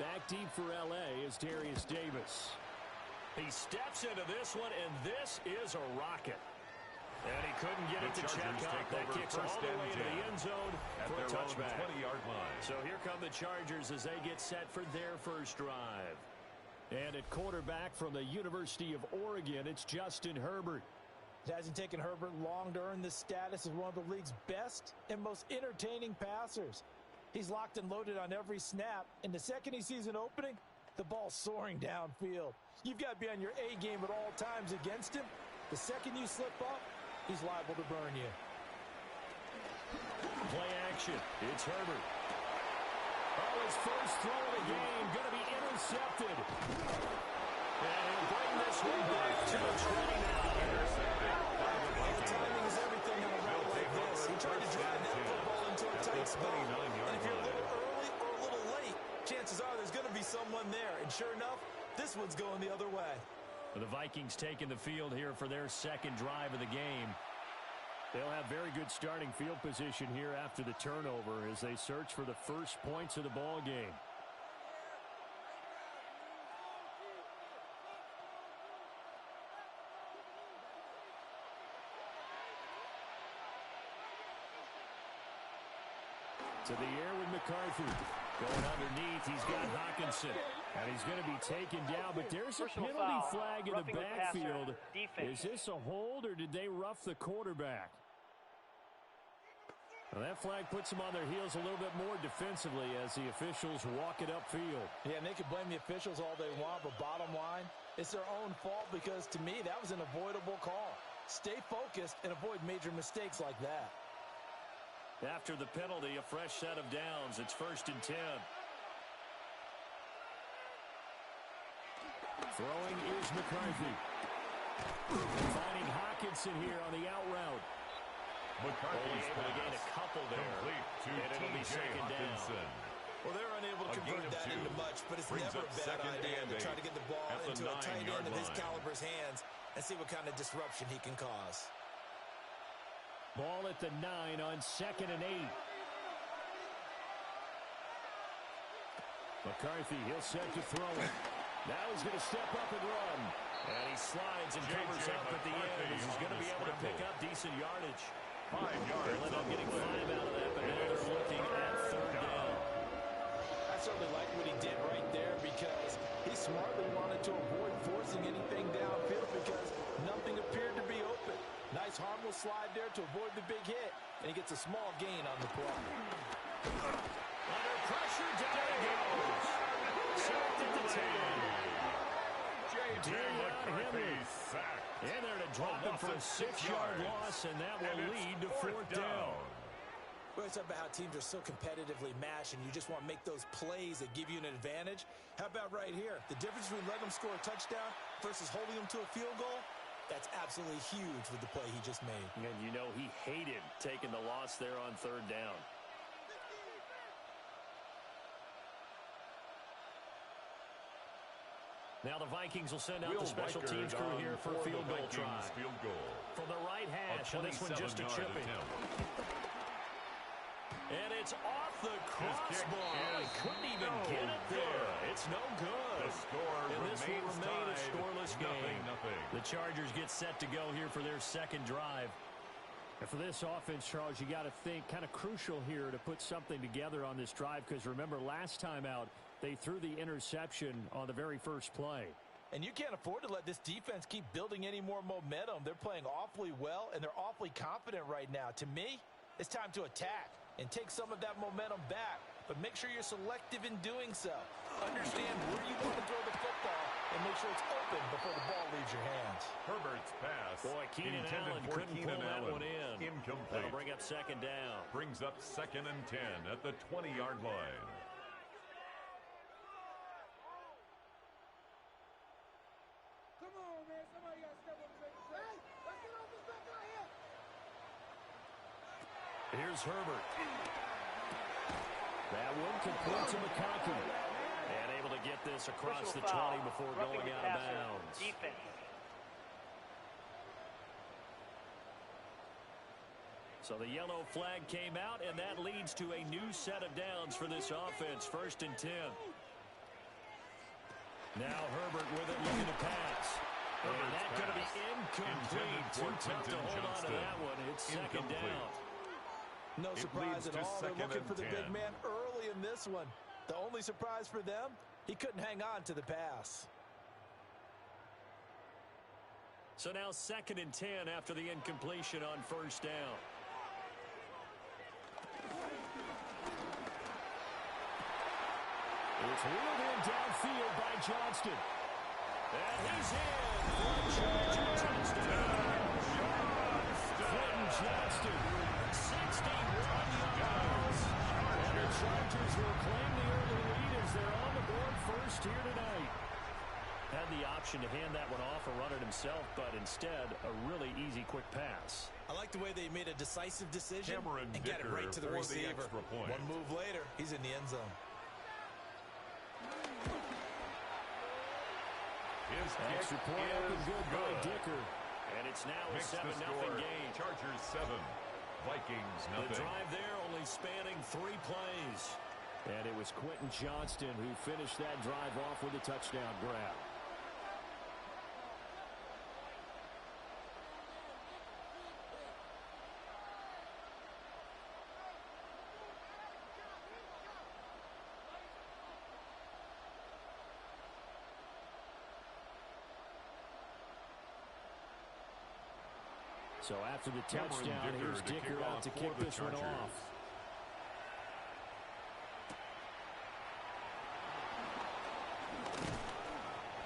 Back deep for L.A. is Darius Davis. He steps into this one, and this is a rocket. And he couldn't get it to check out. That kicks all the way to the end zone for a touchback. 20-yard line. So here come the Chargers as they get set for their first drive. And at quarterback from the University of Oregon, it's Justin Herbert. It hasn't taken Herbert long to earn this status as one of the league's best and most entertaining passers. He's locked and loaded on every snap, and the second he sees an opening, the ball's soaring downfield. You've got to be on your A game at all times against him. The second you slip up, he's liable to burn you. Play action. It's Herbert. Oh, his first throw of the game going to be intercepted. And he'll bring this one back to the 20 now. Timing is everything on a route like this. He tried to drive that football into a tight spot. And if you're a little early or a little late, chances are there's going to be someone there. And sure enough, this one's going the other way. The Vikings taking the field here for their second drive of the game. They'll have very good starting field position here after the turnover as they search for the first points of the ball game. To the air with McCarthy. Going underneath, he's got Hawkinson. And he's going to be taken down, but there's a Personal penalty foul. flag in the Roughing the passer. backfield. Defense. Is this a hold, or did they rough the quarterback? Well, that flag puts them on their heels a little bit more defensively as the officials walk it upfield. Yeah, and they can blame the officials all they want, but bottom line, it's their own fault because, to me, that was an avoidable call. Stay focused and avoid major mistakes like that. After the penalty, a fresh set of downs. It's 1st and 10. Throwing is McCarthy. Finding Hawkinson here on the out route. McCarthy's able to gain a couple there. Complete to and it'll be T.J. second Hawkinson. down. Well, they're unable to convert that into much, but it's never a bad idea to try to get the ball into a tight end of his caliber's hands and see what kind of disruption he can cause. Ball at the 9 on 2nd and 8. McCarthy, he'll set to throw it. Now he's going to step up and run. And he slides and covers up at the end. He's going to be able to pick up decent yardage. 5 yards. They ended up getting 5 out of that, but now they're looking at 3rd down. I certainly like what he did right there because he smartly wanted to avoid forcing anything downfield because nothing appeared to be open. Nice harmless slide there to avoid the big hit, and he gets a small gain on the play. Under pressure, down he goes. Sacked at the 10. J.J. McCarthy sacked. In there to drop him for a 6-yard loss, and that will lead to 4th down. We always talk about how teams are so competitively matched, and you just want to make those plays that give you an advantage. How about right here? The difference between letting them score a touchdown versus holding them to a field goal, that's absolutely huge with the play he just made. And you know he hated taking the loss there on 3rd down. Now the Vikings will send out the special teams crew here for a field goal try. From the right hash, and this one just a chipping. And it's off the crossbar. He couldn't even get it there. It's no good. The score and this will remain a tied. scoreless game. Nothing. The Chargers get set to go here for their 2nd drive. And for this offense, Charles, you got to think kind of crucial here to put something together on this drive because remember last time out, they threw the interception on the very first play. And you can't afford to let this defense keep building any more momentum. They're playing awfully well, and they're awfully confident right now. To me, it's time to attack and take some of that momentum back, but make sure you're selective in doing so. Understand where you want to throw the football and make sure it's open before the ball leaves your hands. Herbert's pass. Boy, Keenan Allen couldn't pull that one in. Incomplete. That'll bring up 2nd down. Brings up 2nd and 10 at the 20-yard line. Here's Herbert. That one complete to McConkey. And able to get this across the 20 before going out of bounds. Defense. So the yellow flag came out, and that leads to a new set of downs for this offense. 1st and 10. Now Herbert with it, looking to pass. And that's going to be incomplete. Too tough to hold on to that one. It's 2nd down. No surprise at all. They're looking for the big man early in this one. The only surprise for them, he couldn't hang on to the pass. So now 2nd and 10 after the incompletion on 1st down. It's wheeled in downfield by Johnston. And he's in for a Charger touchdown. Quentin Johnston. 61 yards. And the Chargers will claim the early lead as they're on the board first here tonight. Had the option to hand that one off or run it himself, but instead a really easy quick pass. I like the way they made a decisive decision and got it right to the for receiver. One move later, he's in the end zone. Extra point up and good by Dicker. And it's now a Makes 7-0 game. Chargers 7, Vikings nothing. The drive there only spanning 3 plays. And it was Quentin Johnston who finished that drive off with a touchdown grab. So after the touchdown, here's Dicker out to kick this one off.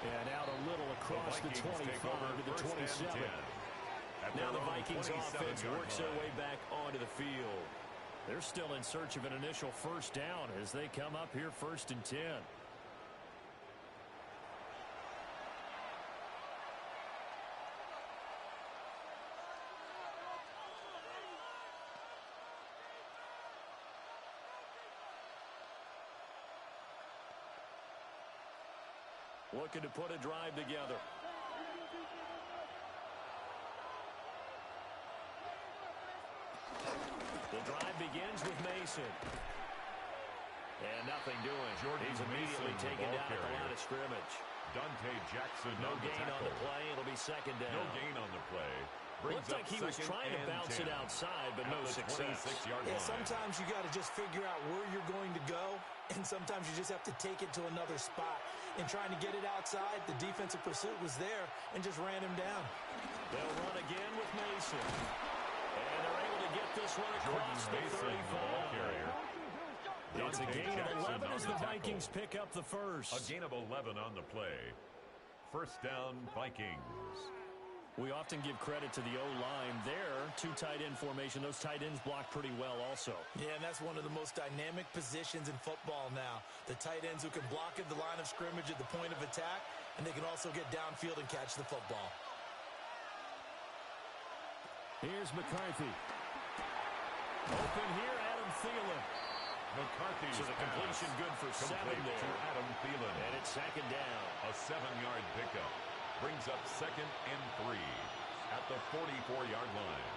And out a little across the 25 to the 27. Now the Vikings offense works their way back onto the field. They're still in search of an initial first down as they come up here 1st and 10. Looking to put a drive together. The drive begins with Mason. And nothing doing. He's immediately taken down at the line of scrimmage. Dante Jackson no gain on the play. It'll be 2nd down. No gain on the play. Looks like he was trying to bounce it outside, but no success. Sometimes you got to just figure out where you're going to go, and sometimes you just have to take it to another spot. And trying to get it outside, the defensive pursuit was there and just ran him down. They'll run again with Mason. And they're able to get this one across the 35. It's a gain of 11 as the Vikings pick up the first. A gain of 11 on the play. 1st down, Vikings. We often give credit to the O-line there. 2 tight end formation. Those tight ends block pretty well also. Yeah, and that's one of the most dynamic positions in football now. The tight ends who can block at the line of scrimmage at the point of attack, and they can also get downfield and catch the football. Here's McCarthy. Open here, Adam Thielen. McCarthy's so the completion good for 7 there. To Adam Thielen. And it's 2nd down. A 7-yard pickup. Brings up 2nd and 3 at the 44-yard line.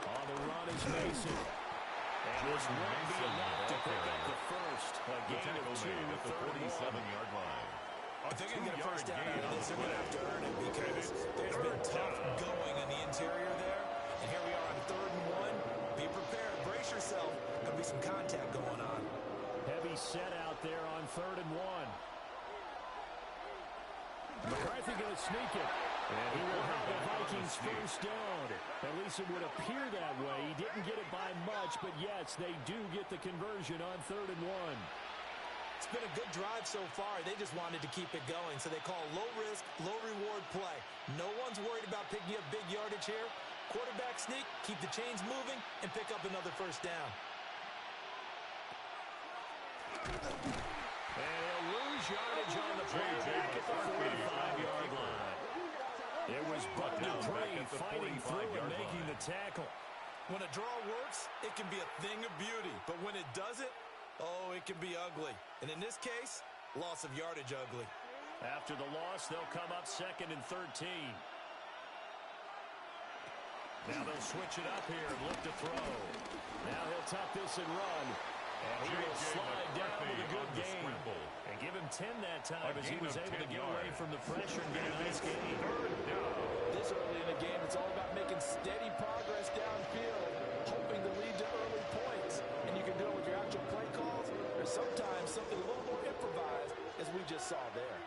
On the run is Mason. And this won't be enough to pick up the first. A gain of 2 at the 47-yard line. If they're going to get a first down out of this, they're going to have to earn it because there's been tough going in the interior there. And here we are on 3rd and 1. Be prepared. Brace yourself. There'll be some contact going on. Heavy set out there on 3rd and 1. McCarthy going to sneak it. And he will have the Vikings first down. At least it would appear that way. He didn't get it by much, but yes, they do get the conversion on 3rd and 1. It's been a good drive so far. They just wanted to keep it going, so they call low-risk, low-reward play. No one's worried about picking up big yardage here. Quarterback sneak, keep the chains moving, and pick up another first down. And he'll lose yardage on the play back at the 45-yard line. It was Buck Dupree fighting through and making the tackle. When a draw works, it can be a thing of beauty. But when it doesn't, oh, it can be ugly. And in this case, loss of yardage ugly. After the loss, they'll come up 2nd and 13. Now they'll switch it up here and look to throw. Now he'll tuck this and run. And he will slide down with a good gain. And give him 10 that time as he was able to get away from the pressure and get a nice gain. This early in the game, it's all about making steady progress downfield, hoping to lead to early points. And you can do it with your actual play calls, or sometimes something a little more improvised, as we just saw there.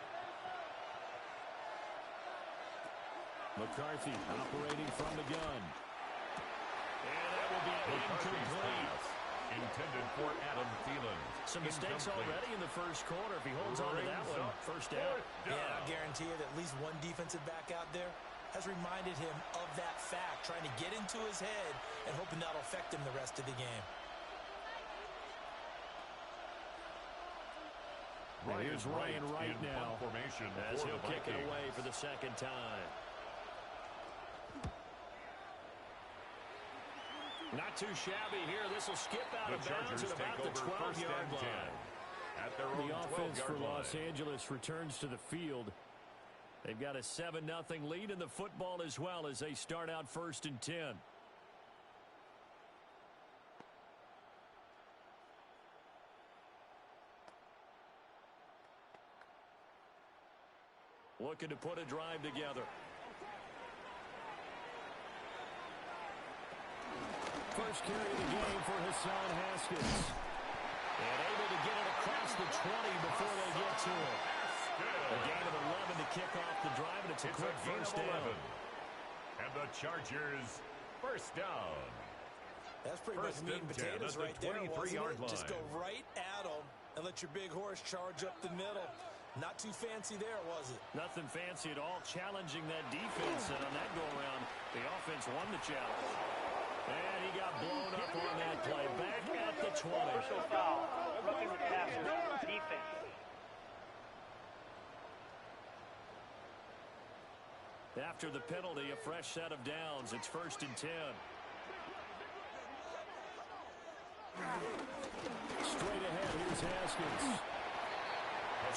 McCarthy operating from the gun. And that will be incomplete. Intended for Adam Thielen. Some mistakes already in the first quarter. If he holds on to that one, first down. Yeah, I guarantee you that at least one defensive back out there has reminded him of that fact, trying to get into his head and hoping that'll affect him the rest of the game. Here's Ryan Wright now formation as he'll kick it away for the 2nd time. Not too shabby here. This will skip out of bounds at about the 12-yard line. The offense for Los Angeles returns to the field. They've got a 7-0 lead in the football as well as they start out 1st and 10. Looking to put a drive together. First carry of the game for Hassan Haskins. And able to get it across the 20 before they get to it. A gain of 11 to kick off the drive, and it's a quick first down. And the Chargers first down. That's pretty much meat and potatoes right there, wasn't it? Just go right at them and let your big horse charge up the middle. Not too fancy there, was it? Nothing fancy at all, challenging that defense, and on that go-around, the offense won the challenge. And he got blown up on that play. Back at the 20. Personal foul, roughing the passer, defense. After the penalty, a fresh set of downs. It's 1st and 10. Straight ahead, here's Haskins.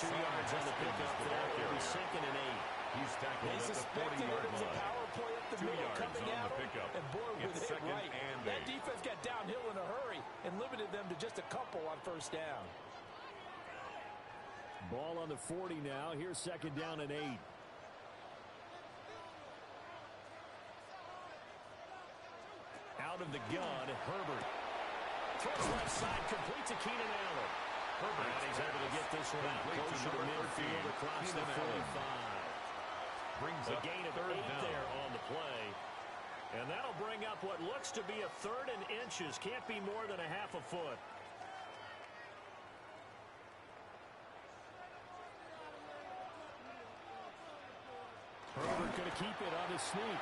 2 yards on the pickup there. It'll be 2nd and 8. He's tackled at the 40-yard line. Power play up the 2 middle yards coming on out, the pickup. and boy, with It's it 2nd right. and 8. That defense got downhill in a hurry and limited them to just a couple on 1st down. Ball on the 40 now. Here's 2nd down and 8. Out of the gun, Herbert. Throws left side, complete to Keenan Allen. Herbert, and he's able to get this one out closer to midfield across the 45. Brings a up gain of 3rd 8 down. there on the play. And that'll bring up what looks to be a 3rd and inches. Can't be more than a half a foot. Herbert going to keep it on his sneak.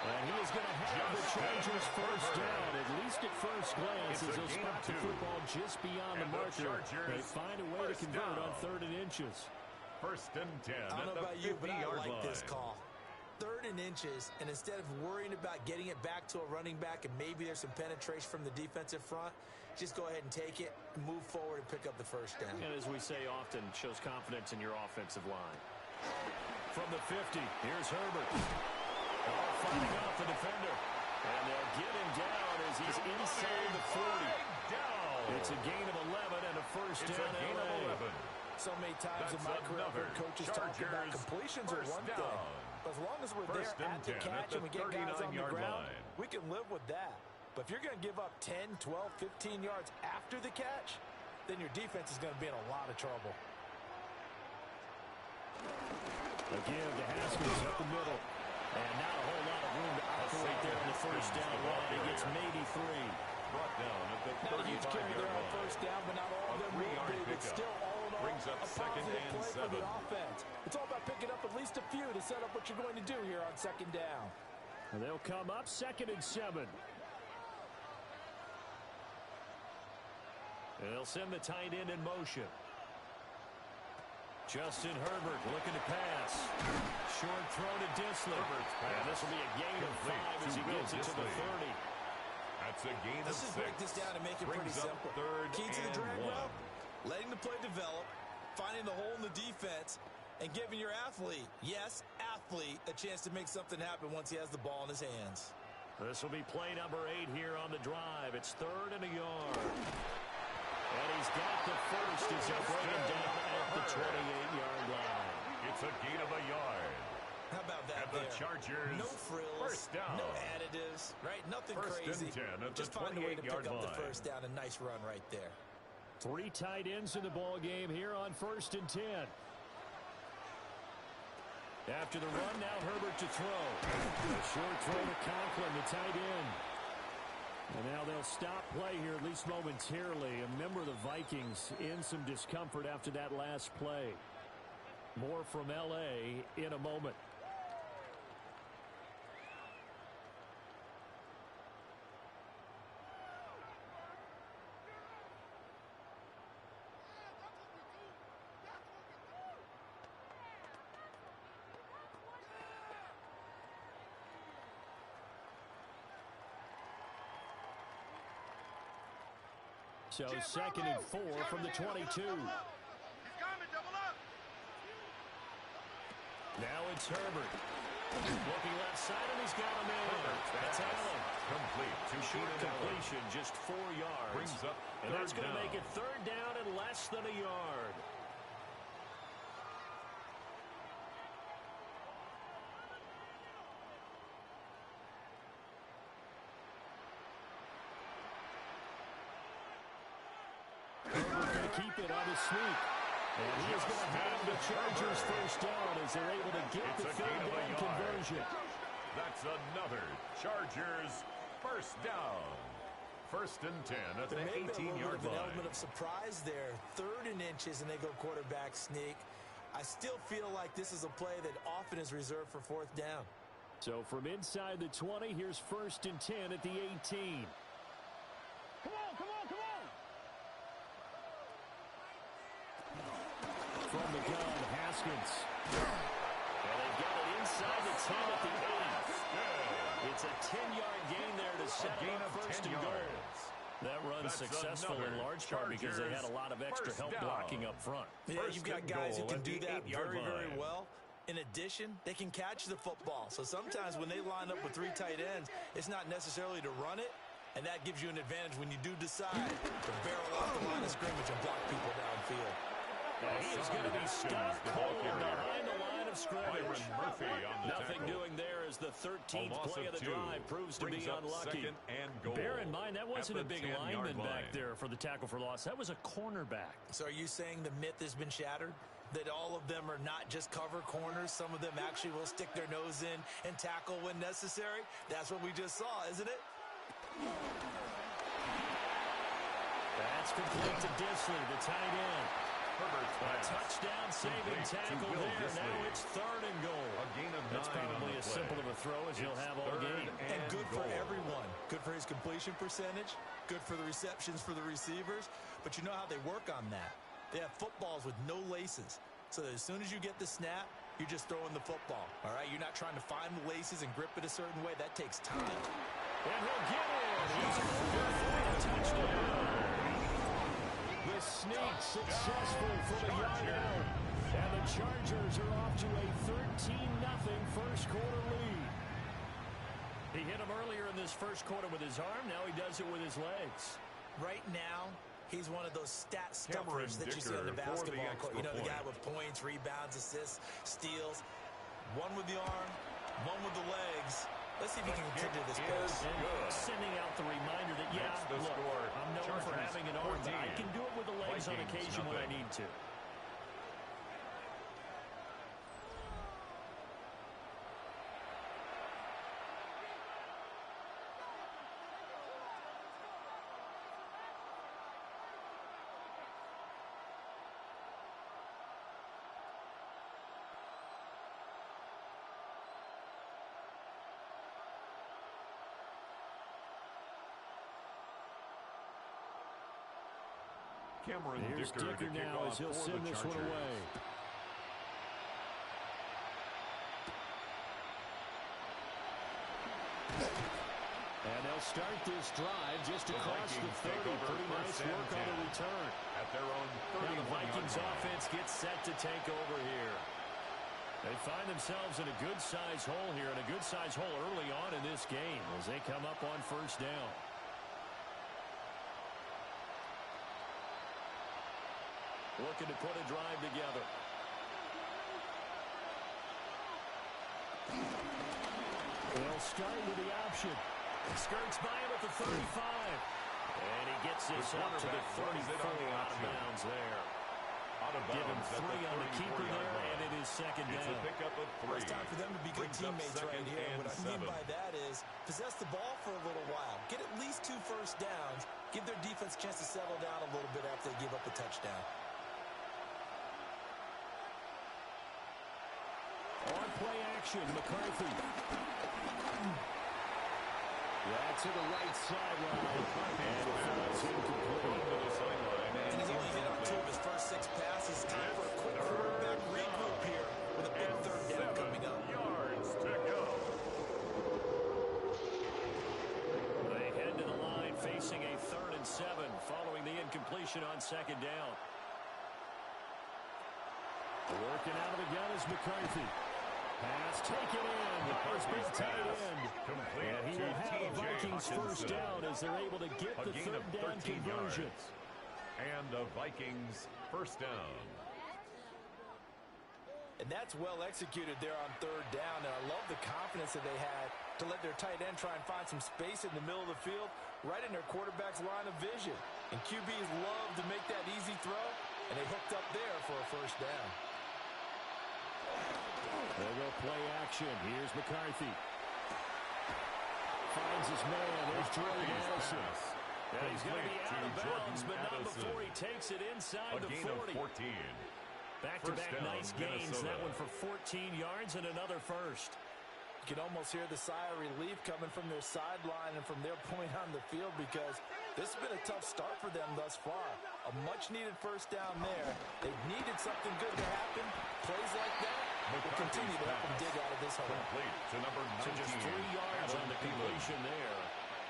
And he is going to have the Chargers 1st down, at least at first glance, as they'll spot the football just beyond the marker. They find a way to convert on 3rd and inches. 1st and 10 I don't know about you, but I like line. this call. 3rd and inches, and instead of worrying about getting it back to a running back and maybe there's some penetration from the defensive front, just go ahead and take it, move forward, and pick up the 1st down. And as we say often, shows confidence in your offensive line. From the 50, here's Herbert. Fighting off the defender. And they'll get him down as he's inside the 40. It's a gain of 11 and a 1st down LA. So many times in my career, I've heard coaches talk about completions are one thing. But as long as we're there at the catch and we get guys on the ground, we can live with that. But if you're going to give up 10, 12, 15 yards after the catch, then your defense is going to be in a lot of trouble. Again to Haskins up the middle. And not a whole lot of room to operate there on the 1st down line. He gets maybe 3. Brought down at the 35-yard line. Not a huge carry there on 1st down, but not all of them will be. But still, all in all, Brings up a 2nd positive and play 7. for the offense. It's all about picking up at least a few to set up what you're going to do here on 2nd down. And they'll come up 2nd and 7. And they'll send the tight end in motion. Justin Herbert looking to pass. Short throw to Disley. And this will be a gain of 5 as he gets it to the 30. That's a gain of 6. Let's just break this down and make it pretty simple. Key to the drag route, letting the play develop, finding the hole in the defense, and giving your athlete, yes, athlete, a chance to make something happen once he has the ball in his hands. This will be play number 8 here on the drive. It's 3rd and a yard. And he's got the 1st as he'll bring him down at the 28-yard line. It's a gain of a yard. How about that and the Chargers, no frills, 1st down. no additives, right? Nothing 1st crazy. and 10 at Just the find a way to pick 28-yard up line. the 1st down. A nice run right there. 3 tight ends in the ball game here on 1st and 10. After the run, now Herbert to throw. A short throw to Conklin, the tight end. And now they'll stop play here, at least momentarily. A member of the Vikings in some discomfort after that last play. More from L.A. in a moment. So 2nd and 4 from the 22. He's coming, double up. Now it's Herbert. Looking left side, and he's got him in. That's Allen. Complete. Short completion, just 4 yards. Brings up and that's going to down. make it 3rd down and less than a yard. Keep it on his sneak. And he is going to have the Chargers 1st down as they're able to get the 3rd down conversion. That's another Chargers 1st down. First and 10 at the 18-yard line. There may be a little bit of an element of surprise there. 3rd and inches, and they go quarterback sneak. I still feel like this is a play that often is reserved for 4th down. So from inside the 20, here's 1st and 10 at the 18. Come on, come on, come on! From the gun, Haskins. And they've got it inside the 10 at the 8. It's a 10-yard gain there to set up 1st and goal. That run's successful in large part because they had a lot of extra help blocking up front. Yeah, you've got guys who can do that very, very well. In addition, they can catch the football. So sometimes when they line up with 3 tight ends, it's not necessarily to run it, and that gives you an advantage when you do decide to barrel off the line of scrimmage and block people downfield. He is going to be stopped cold behind the line of scrimmage. Nothing doing there as the 13th play of the drive proves to be unlucky. Bear in mind, that wasn't a big lineman back there for the tackle for loss. That was a cornerback. So are you saying the myth has been shattered? That all of them are not just cover corners? Some of them actually will stick their nose in and tackle when necessary? That's what we just saw, isn't it? That's complete to Disley, the tight end. A touchdown saving tackle there. Now it's 3rd and goal. That's probably as simple of a throw as he'll have all game. And good for everyone. Good for his completion percentage. Good for the receptions for the receivers. But you know how they work on that. They have footballs with no laces. So that as soon as you get the snap, you're just throwing the football. All right? You're not trying to find the laces and grip it a certain way. That takes time. And he'll get it. He's over for a touchdown. The sneak successful from a yard out. And the Chargers are off to a 13-0 first quarter lead. He hit him earlier in this first quarter with his arm. Now he does it with his legs. Right now, he's one of those stat stuffers that you see on the basketball court. You know, the guy with points, rebounds, assists, steals. One with the arm, one with the legs. Let's see if he can continue this pace. Sending out the reminder that, yeah, look, I'm known for having an arm, but I can do it with the legs on occasion when I need to. Here's Dicker now as he'll send this one away. And they'll start this drive just across the 30. Pretty nice work on the return. At their own 30. Now the Vikings offense gets set to take over here. They find themselves in a good-sized hole here, and a good-sized hole early on in this game as they come up on 1st down. Looking to put a drive together. They'll start with the option. Skirts by him at the 35. And he gets this up to the 34 out of bounds there. Give him 3 on the keeper there, and it is 2nd down. It's a pickup of 3. It's time for them to be good teammates right here. What I mean by that is possess the ball for a little while. Get at least 2 first downs. Give their defense a chance to settle down a little bit after they give up a touchdown. On play action, McCarthy. Yeah, to the right sideline. And it's incomplete. And he's only hit on 2 of his first 6 passes. Time for a quick quarterback regroup here with a big 3rd down coming up. Yards to go. They head to the line facing a 3rd and 7 following the incompletion on 2nd down. Working out of the gun is McCarthy. Pass taken in. Myers big tight end. And he will have the Vikings first down as they're able to get the 3rd down conversion. And the Vikings first down. And that's well executed there on 3rd down. And I love the confidence that they had to let their tight end try and find some space in the middle of the field, right in their quarterback's line of vision. And QBs love to make that easy throw, and they hooked up there for a first down. They'll go play action. Here's McCarthy. Finds his man. There's Jordan Addison. Yeah, he's going to be out of bounds, but not before he takes it inside the 40. 14. Back-to-back nice gains. That one for 14 yards and another first. You can almost hear the sigh of relief coming from their sideline and from their point on the field because this has been a tough start for them thus far. A much-needed first down there. They needed something good to happen. Plays like that will continue to help them dig out of this hole. Complete to number 19. So just 3 yards on the completion there.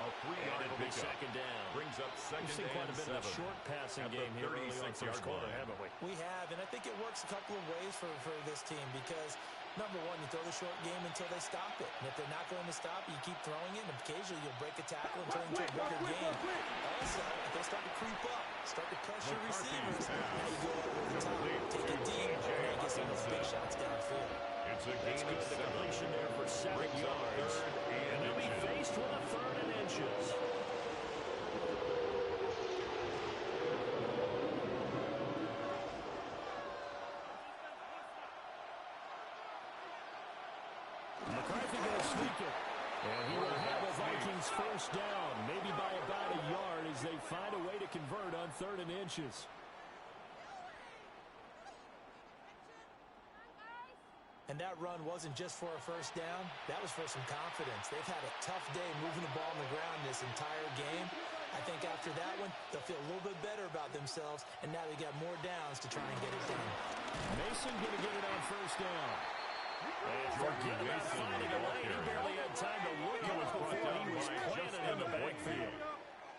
A 3-yard pickup. Second down. Brings up second We've seen quite a bit of a short passing game here early on first quarter, haven't we? We have, and I think it works a couple of ways for this team because, number one, you throw the short game until they stop it. And if they're not going to stop it, you keep throwing it, and occasionally you'll break a tackle and turn into a bigger game. Also, if they start to creep up, start to pressure receivers, now you go over the top, take it deep, and then get some of those big shots downfield. It's a gain of 7. Completion there for 7 yards. And they'll be faced with a 3rd and inches. McCarthy going to sneak it. And he will have a Vikings first down, maybe by about a yard as they find a way to convert on 3rd and inches. And that run wasn't just for a first down. That was for some confidence. They've had a tough day moving the ball on the ground this entire game. I think after that one, they'll feel a little bit better about themselves, and now they got more downs to try and get it done. Mason going to get it on first down. And forget about finding a lane. He barely had time to look at it before he was planted in the backfield.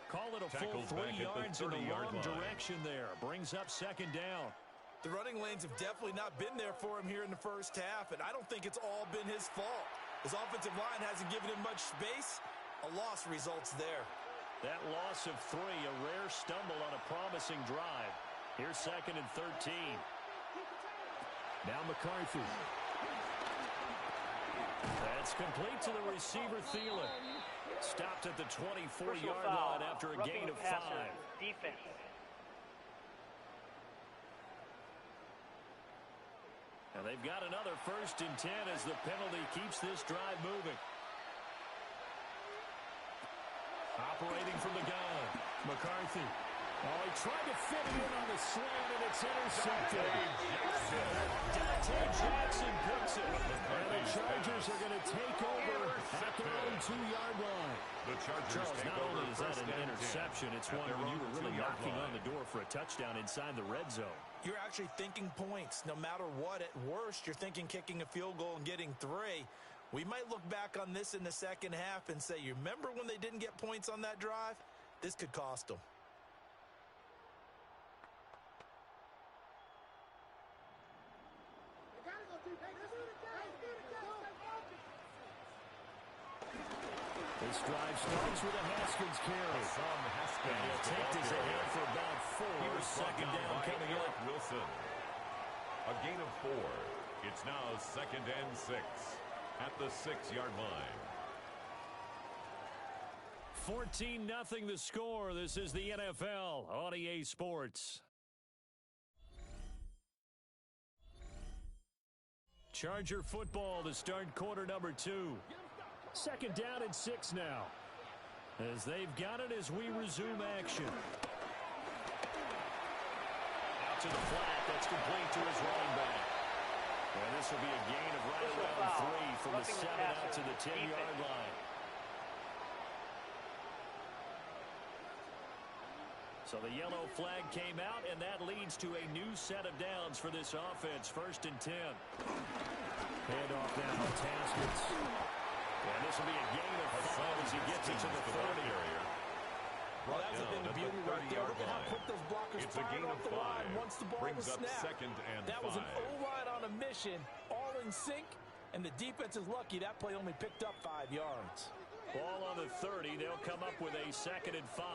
Call it a full 3 yards in the wrong direction there. Brings up second down. The running lanes have definitely not been there for him here in the first half, and I don't think it's all been his fault. His offensive line hasn't given him much space. A loss results there. That loss of 3, a rare stumble on a promising drive. Here's 2nd and 13. Now McCarthy. That's complete to the receiver, Thielen. Stopped at the 24-yard line after a gain of 5. Defense. And they've got another 1st and 10 as the penalty keeps this drive moving. Operating from the gun, McCarthy. Oh, he tried to fit it in on the slant, and it's intercepted. Dante Jackson picks it. And the Chargers are going to take over at their own 2-yard line. The Chargers not only is that an interception, it's one where you were really knocking on the door for a touchdown inside the red zone. You're actually thinking points. No matter what, at worst, you're thinking kicking a field goal and getting 3. We might look back on this in the second half and say, you remember when they didn't get points on that drive? This could cost them. This drive starts with a Haskins carry. And the attempt is ahead for about 4. Second down coming up. Wilson. A gain of 4. It's now 2nd and 6 at the 6-yard line. 14-0 the score. This is the NFL on EA Sports. Charger football to start quarter number 2. 2nd down and 6 now. As they've got it as we resume action. Out to the flat. That's complete to his running back. And this will be a gain of right around 3 from the 7 out to the 10-yard line. So the yellow flag came out, and that leads to a new set of downs for this offense. 1st and 10. Handoff now to Haskins. And this will be a gain of 5 as he gets it to the 30 area. Well, that's a bit of beauty right there. Look at how quick those blockers fired off the line once the ball was snapped. That was an O-line on a mission, all in sync, and the defense is lucky that play only picked up 5 yards. Ball on the 30. They'll come up with a 2nd and 5.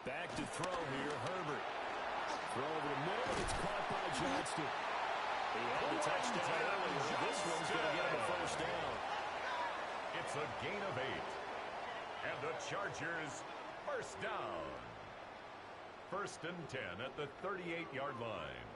Back to throw here, Herbert. Throw over the middle, and it's caught by Johnston. He had the touchdown earlier. This one's going to get him a first down. It's a gain of 8. And the Chargers first down. 1st and 10 at the 38-yard line.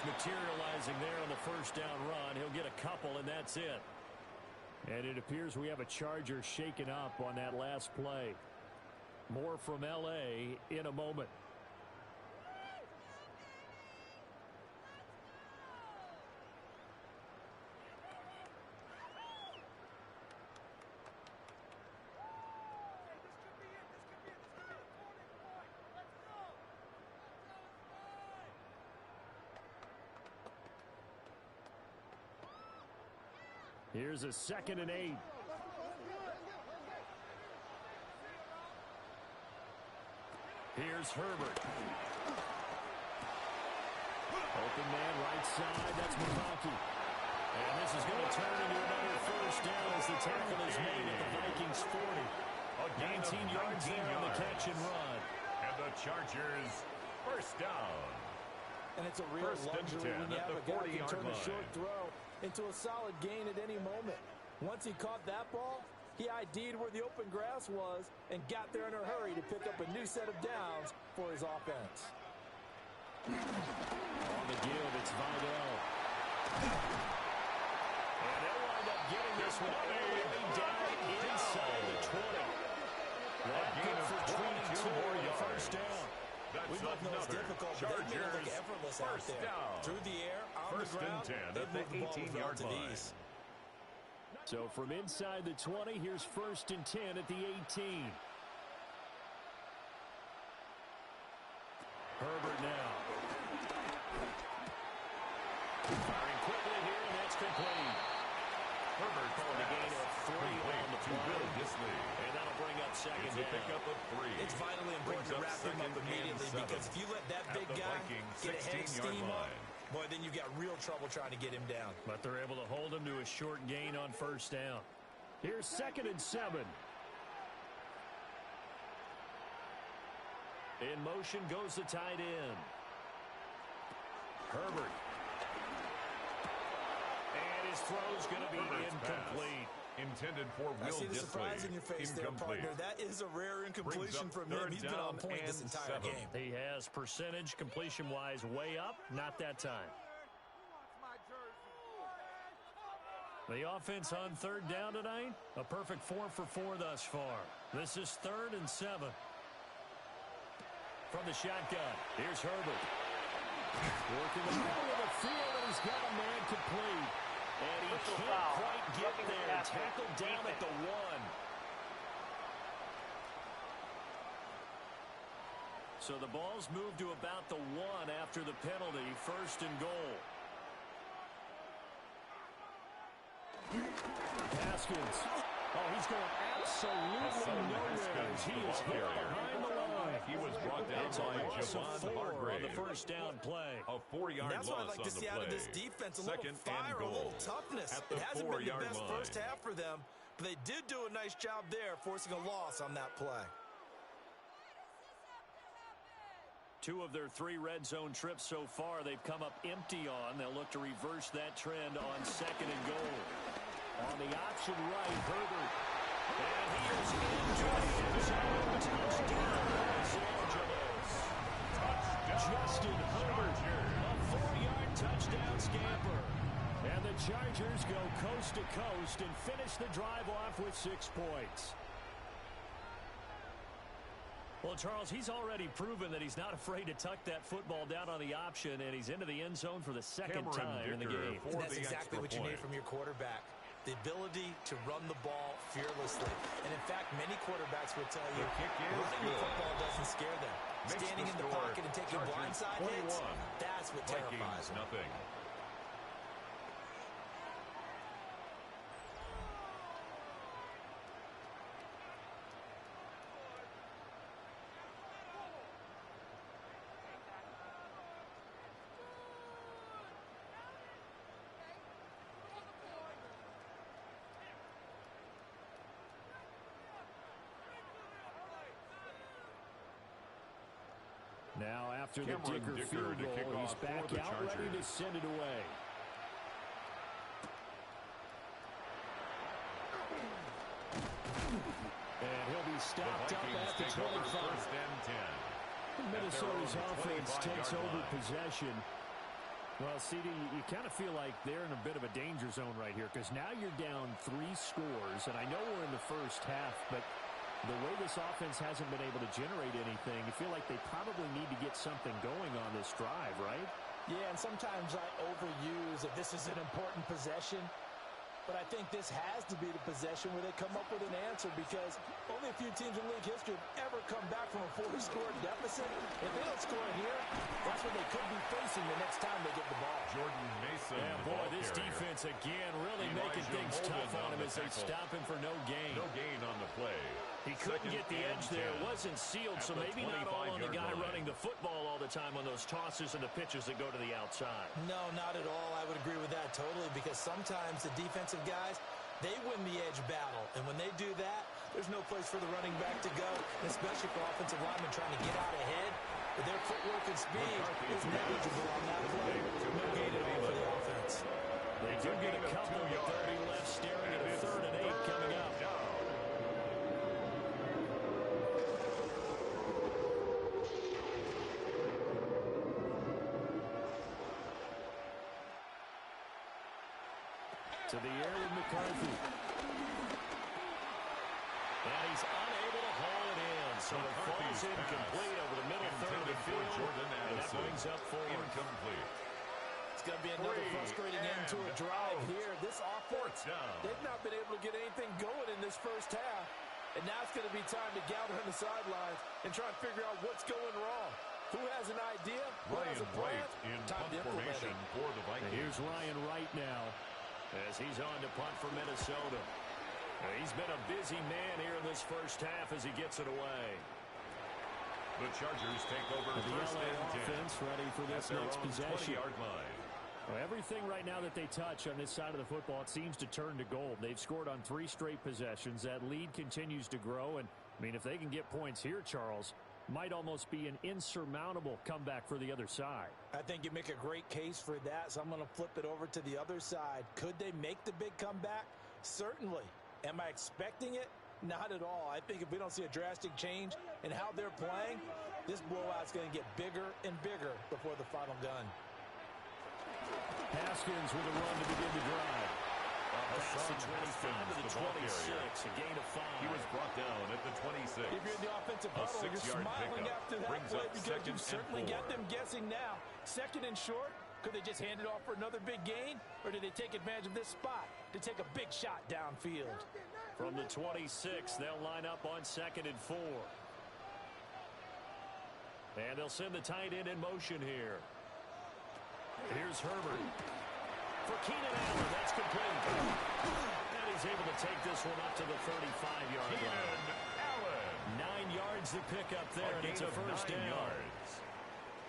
materializing there on the first down run. He'll get a couple, and that's it. And it appears we have a Charger shaken up on that last play. More from L.A. in a moment. Here's a 2nd and 8. Here's Herbert. Open man right side. That's McConkey. And this is going to turn into another first down as the tackle is made at the Vikings 40. 19 yards there on the catch and run. And the Chargers first down. And it's a real luxury when you have a guy who can turn a short throw into a solid gain at any moment. Once he caught that ball, he ID'd where the open grass was and got there in a hurry to pick up a new set of downs for his offense. On the give, it's Vidal. And they'll wind up getting this one all the way down inside the 20. That good for 22 more yards. First down. We both know it's difficult, but they made it look effortless out there. Down. Through the air, on First the ground, and 10 they at moved the the ball 18-yard line. ease. So from inside the 20, here's 1st and 10 at the 18. Herbert now. Firing quickly here, and that's complete. Herbert calling a gain of 3 on the play. And that'll bring up 2nd down. Pickup of 3. It's vitally important to wrap him up immediately because if you let that big guy get a head of steam up, boy, then you've got real trouble trying to get him down. But they're able to hold him to a short gain on first down. Here's 2nd and 7. In motion goes the tight end. Herbert. And his throw's going to be incomplete. Intended for Will I see the Dissly. surprise in your face there, partner. That is a rare incompletion from him. He's been on point this entire game. He has percentage completion-wise way up. Not that time. The offense on 3rd down tonight, a perfect 4 for 4 thus far. This is 3rd and 7. From the shotgun, here's Herbert. Working the middle of the field, and he's got a man complete. And he can't quite get there. Tackled down at the 1. So the ball's moved to about the 1 after the penalty. 1st and goal. Haskins. Oh, he's going absolutely nowhere as he is hit behind the line. He was brought down by Javon Hargrave on the first down play. A 4-yard That's loss what I'd like to see out of this defense. A little fire, a little toughness. It hasn't been the best first half for them, but they did do a nice job there, forcing a loss on that play. 2 of their 3 red zone trips so far they've come up empty on. They'll look to reverse that trend on 2nd and goal. On the option right, Herbert. And he is into the end zone. Touchdown, Los Angeles. Justin Herbert, a 4-yard touchdown scamper. And the Chargers go coast to coast and finish the drive off with 6 points. Well, Charles, he's already proven that he's not afraid to tuck that football down on the option, and he's into the end zone for the 2nd time in the game. And that's exactly what you need from your quarterback. The ability to run the ball fearlessly. And, in fact, many quarterbacks will tell you running the football doesn't scare them. Standing in the pocket and taking blindside hits, that's what terrifies them. Nothing. Now, after the Dicker field goal, he's back out ready to send it away. And he'll be stopped up at the 25. First and 10. Minnesota's offense takes over possession. Well, CD, you kind of feel like they're in a bit of a danger zone right here because now you're down 3 scores, and I know we're in the first half, but the way this offense hasn't been able to generate anything, you feel like they probably need to get something going on this drive, right? Yeah, and sometimes I overuse if this is an important possession. But I think this has to be the possession where they come up with an answer because only a few teams in league history have ever come back from a 4-score deficit. If they don't score here, that's what they could be facing the next time they get the ball. Jordan Mason. Yeah, boy, this defense again really making things tough on him as they stop him for no gain. No gain on the play. He couldn't get the edge there. It wasn't sealed, so maybe not all on the guy running the football all the time on those tosses and the pitches that go to the outside. No, not at all. I would agree with that totally because sometimes the defensive guys, they win the edge battle. And when they do that, there's no place for the running back to go, especially for offensive linemen trying to get out ahead. But their footwork and speed is negligible on that play. No gain at all for the offense. They do get a couple, but they'll be left staring at a 3rd and 8 coming up. To the air with McCarthy. And he's unable to haul it in. So it falls incomplete over the middle third of the field. And that brings up 4. Incomplete. It's going to be another frustrating end to a drive here. This offense, they've not been able to get anything going in this first half. And now it's going to be time to gather on the sidelines and try and figure out what's going wrong. Who has an idea? Who has a plan? Wright in punt formation for the Vikings. And here's Ryan Wright now as he's on to punt for Minnesota. He's been a busy man here in this first half as he gets it away. The Chargers take over the first LA and 10. offense ready for this next possession. 20-yard line. Well, everything right now that they touch on this side of the football, it seems to turn to gold. They've scored on 3 straight possessions. That lead continues to grow. And, I mean, if they can get points here, Charles, might almost be an insurmountable comeback for the other side. I think you make a great case for that, so I'm going to flip it over to the other side. Could they make the big comeback? Certainly. Am I expecting it? Not at all. I think if we don't see a drastic change in how they're playing, this blowout's going to get bigger and bigger before the final gun. Haskins with a run to begin the drive. Pass the 25 to the 26, a gain of 5. He was brought down at the 26. If you're in the offensive huddle, you're smiling after that play because you certainly got them guessing now. 2nd and short, could they just hand it off for another big gain? Or did they take advantage of this spot to take a big shot downfield? From the 26, they'll line up on 2nd and 4. And they'll send the tight end in motion here. Here's Herbert. For Keenan Allen, that's complete. And he's able to take this one up to the 35-yard line. Keenan Allen. 9 yards to pick up there, and it's a first down. Yards.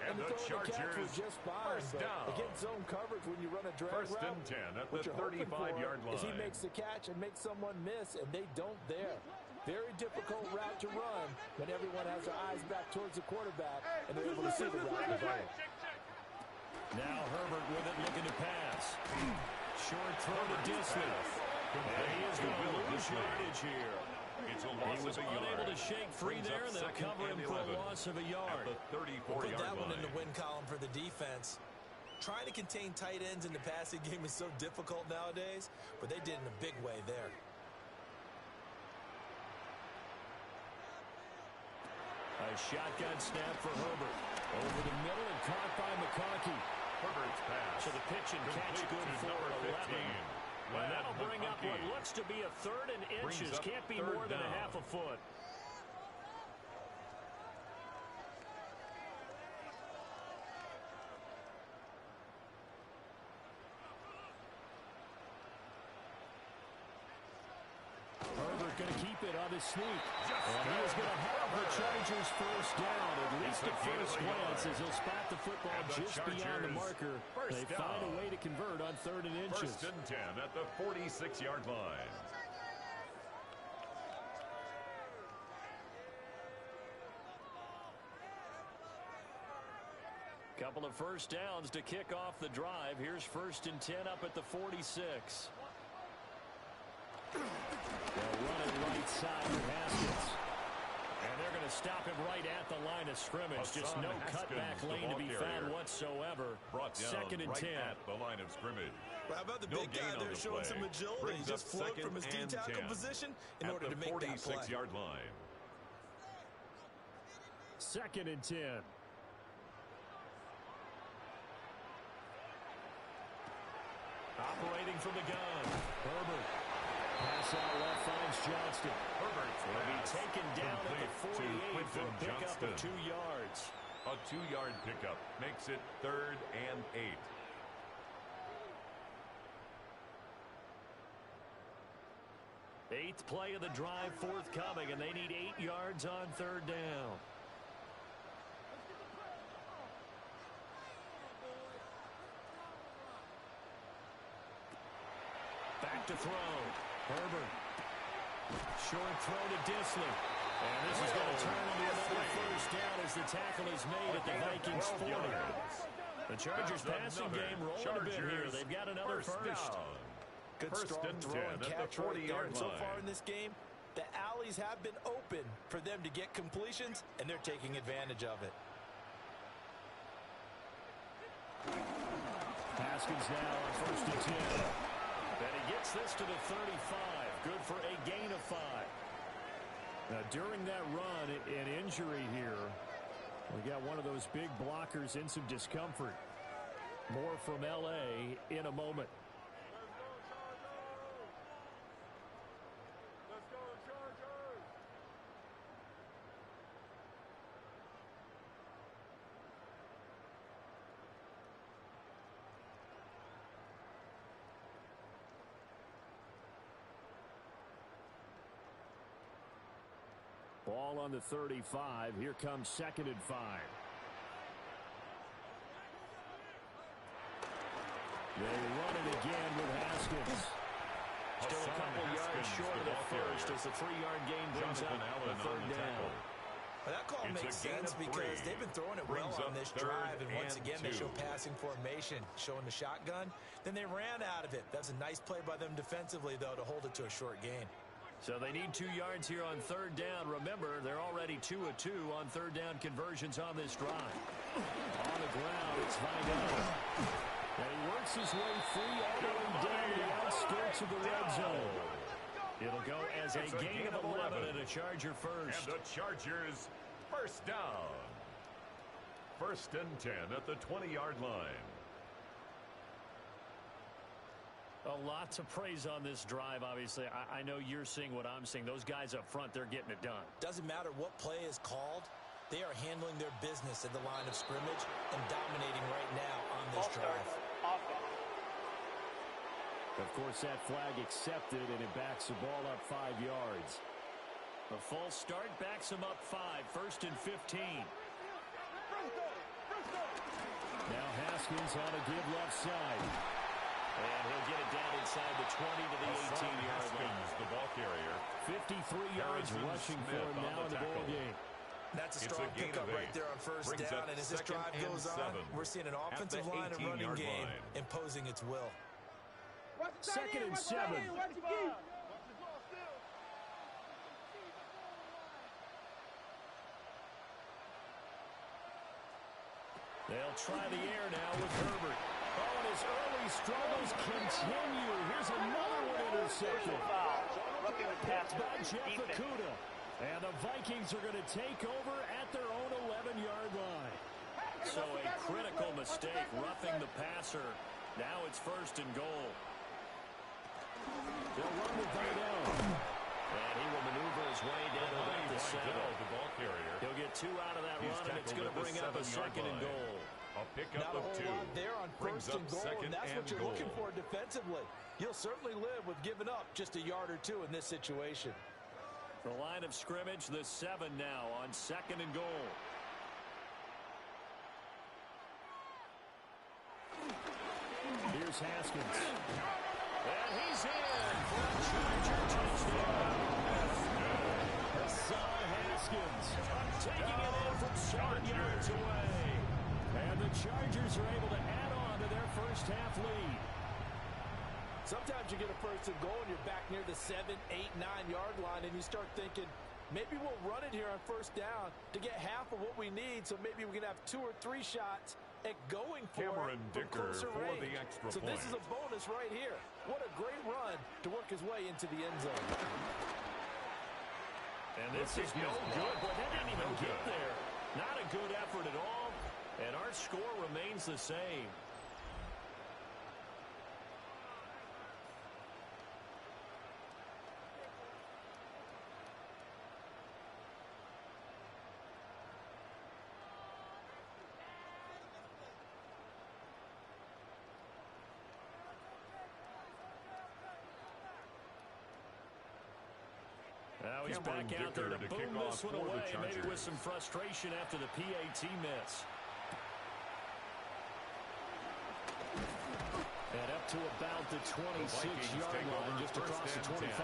And the Chargers just fine, first down. Against zone coverage when you run a drag First route, and 10 at the 35-yard line. is he makes the catch and makes someone miss, and they don't there. Very difficult route to run when everyone has their eyes back towards the quarterback, and they're able to see the route develop. Now Herbert with it, looking to pass. Short throw to Disley. And he is going to lose yardage here. It's a loss He was of a yard. unable to shake free there, and they'll cover him for a loss of a yard. At the 34-yard Put that one line. in the win column for the defense. Trying to contain tight ends in the passing game is so difficult nowadays, but they did in a big way there. A shotgun snap for Herbert. Over the middle and caught by McCarthy. Herbert's pass. So the pitch and catch good for 11. And that'll bring up what looks to be a 3rd and inches. Can't be more than a half a foot. Herbert going to keep it on his sneak. And he is going to have the Chargers first down. At least at first glance, as he'll spot the football just beyond the marker. They find a way to convert on 3rd and inches. First and 10 at the 46-yard line. Couple of first downs to kick off the drive. Here's 1st and 10 up at the 46. They'll run it right side with Haskins. And they're going to stop him right at the line of scrimmage. Just no cutback lane to be found whatsoever. Second and 10. At the line of scrimmage. How about the big guy there showing some agility? He just floated from his D-tackle position in order to make that play. At the 46-yard line. Second and 10. Operating from the gun. Herbert. Pass out left finds Johnston. Herbert will be taken down at the 48 for a pickup of 2 yards. A 2-yard pickup makes it 3rd and 8. Eighth play of the drive forthcoming, and they need 8 yards on 3rd down. Back to throw. Herbert. Short throw to Disley. And this is going to turn into another first down as the tackle is made at the Vikings 40. The Chargers passing game rolling a bit here. They've got another first. Good strong throw and catch right there. And so far in this game, the alleys have been open for them to get completions, and they're taking advantage of it. Haskins now on 1st and 10. And he gets this to the 35. Good for a gain of 5. Now, during that run, an injury here. We got one of those big blockers in some discomfort. More from L.A. in a moment. Ball on the 35. Here comes 2nd and 5. They run it again with Haskins. Still a couple yards short of the first as the 3-yard gain brings up the 3rd down. Well, that call makes sense because they've been throwing it well on this drive, and once again they show passing formation, showing the shotgun. Then they ran out of it. That's a nice play by them defensively, though, to hold it to a short gain. So they need 2 yards here on 3rd down. Remember, they're already 2 of 2 on 3rd down conversions on this drive. On the ground, it's Vidal. And he works his way free all the way down to the outskirts of the red zone. It'll go as a gain of 11 and a Charger first. And the Chargers first down. 1st and 10 at the 20-yard line. A lot to praise on this drive, obviously. I know you're seeing what I'm seeing. Those guys up front, they're getting it done. Doesn't matter what play is called. They are handling their business at the line of scrimmage and dominating right now on this drive. Of course, that flag accepted, and it backs the ball up 5 yards. A false start backs him up 5. 1st and 15. Now Haskins on a give left side. And he'll get it down inside the 20 to the 18-yard line. The ball carrier. 53 yards rushing for him now in the ball game. That's a strong pickup right there on 1st down. And as this drive goes on, we're seeing an offensive line and running game imposing its will. 2nd and 7. They'll try the air now with Herbert. Oh, and his early struggles continue. Here's another one intercepted. By Jeff Okudah. And the Vikings are going to take over at their own 11-yard line. So a critical mistake, roughing the passer. Now it's 1st and goal. They'll run with Vidal. And he will maneuver his way down about the 7. The ball carrier. He'll get 2 out of that run, and it's going to bring up a 2nd and goal. A pickup Not a of whole 2. lot there on 1st and goal, and that's what you're looking for defensively. You'll certainly live with giving up just a yard or 2 in this situation. The line of scrimmage, the 7 now on 2nd and goal. Here's Haskins. And he's in for a Charger touchdown. Hassan Haskins taking it in from 7 yards away. And the Chargers are able to add on to their first half lead. Sometimes you get a 1st and goal and you're back near the 7, 8, 9-yard line and you start thinking, Maybe we'll run it here on first down to get half of what we need, so maybe we can have 2 or 3 shots at going for Cameron it from Dicker closer for range. the extra So point. this is a bonus right here. What a great run to work his way into the end zone. And this is no good. Boy, that didn't even get there. Not a good effort at all. And our score remains the same. Now he's back out there to boom this one away, maybe with some frustration after the PAT miss. And up to about the 26-yard line, just across the 25.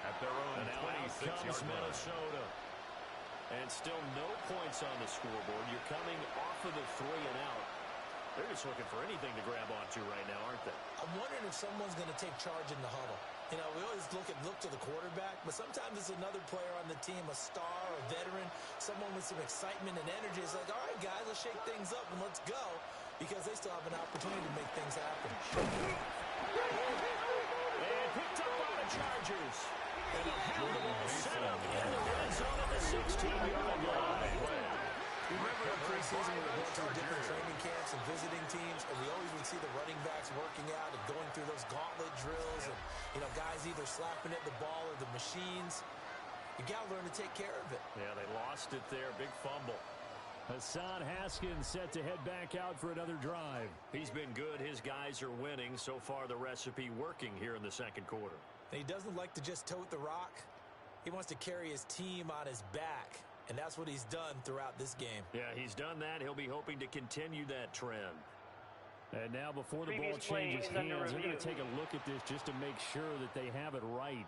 At their own 26-yard line. Minnesota. And still no points on the scoreboard. You're coming off of the 3 and out. They're just looking for anything to grab onto right now, aren't they? I'm wondering if someone's going to take charge in the huddle. You know, we always look to the quarterback, but sometimes it's another player on the team, a star, a veteran, someone with some excitement and energy. It's like, all right, guys, let's shake things up and let's go, because they still have an opportunity to make things happen. And picked up by the Chargers. And a beautiful setup in the red zone at the 16-yard line. Remember in preseason we were going to the different training camps and visiting teams, and we always would see the running backs working out and going through those gauntlet drills, and, you know, guys either slapping at the ball or the machines. You got to learn to take care of it. Yeah, they lost it there. Big fumble. Hassan Haskins set to head back out for another drive. He's been good. His guys are winning. So far, the recipe working here in the second quarter. And he doesn't like to just tote the rock. He wants to carry his team on his back. And that's what he's done throughout this game. Yeah, he's done that. He'll be hoping to continue that trend. And now before the ball changes hands, they're going to take a look at this just to make sure that they have it right.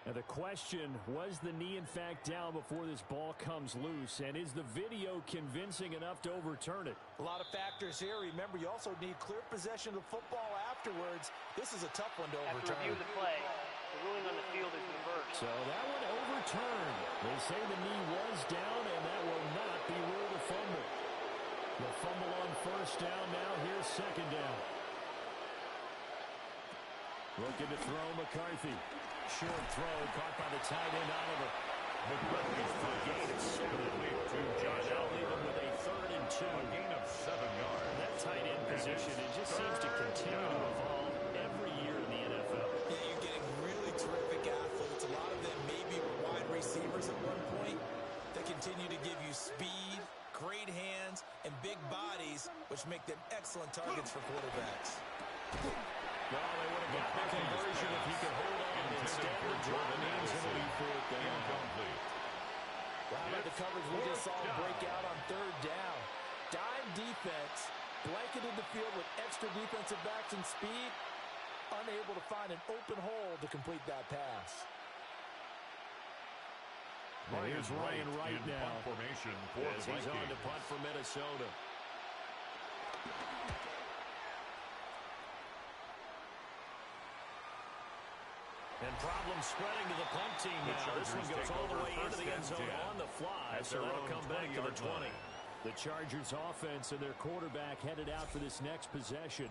Now the question, was the knee in fact down before this ball comes loose? And is the video convincing enough to overturn it? A lot of factors here. Remember, you also need clear possession of the football afterwards. This is a tough one to overturn. After review of the play, the ruling on the field is reversed. So that one overturned. They say the knee was down, and that will not be ruled a fumble. The fumble on first down now. Here's second down. Looking to throw McCarthy. Short throw caught by the tight end Oliver. McCarthy's for a gain of 7 to Josh Allen. Leave him with a 3rd and 2. A gain of 7 yards. That tight end position, it just seems to continue to evolve every year in the NFL. Yeah, you're getting really terrific athletes. A lot of them maybe were wide receivers at one point. They continue to give you speed, great hands, and big bodies, which make them excellent targets for quarterbacks. Well, they would have got the conversion if he could hold on. Instead, the drop means it'll be 4th down. Incomplete. Well, how about the coverage we just saw break out on 3rd down? Dime defense, blanketed the field with extra defensive backs and speed, unable to find an open hole to complete that pass. Here's Ryan Wright now. Formation for the he's on to punt for Minnesota. And problems spreading to the punt team now. This one goes all the way into the end zone on the fly, so that'll come back to the 20. The Chargers offense and their quarterback headed out for this next possession.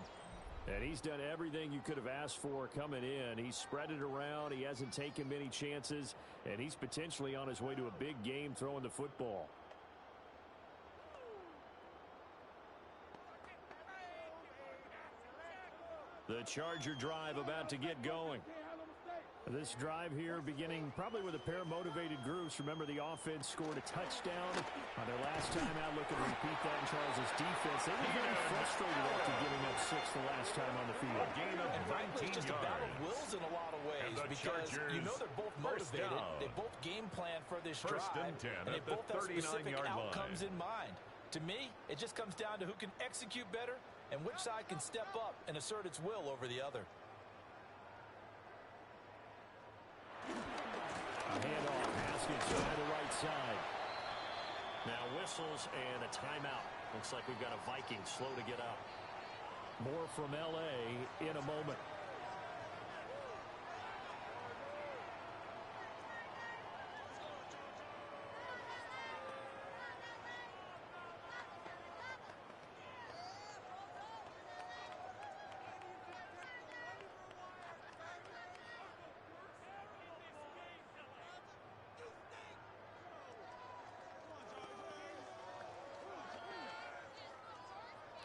And he's done everything you could have asked for coming in. He's spread it around. He hasn't taken many chances. And he's potentially on his way to a big game throwing the football. The Charger drive about to get going. This drive here beginning probably with a pair of motivated groups. Remember, the offense scored a touchdown on their last time out. Looking to repeat that in Charles' defense. They were very frustrated after giving up 6 the last time on the field. And frankly, it's just a battle of wills in a lot of ways, because you know they're both motivated. They both game plan for this drive, and they both have specific outcomes in mind. To me, it just comes down to who can execute better and which side can step up and assert its will over the other. A handoff. Haskins to the right side. Now whistles and a timeout. Looks like we've got a Vikings slow to get up. More from L.A. in a moment.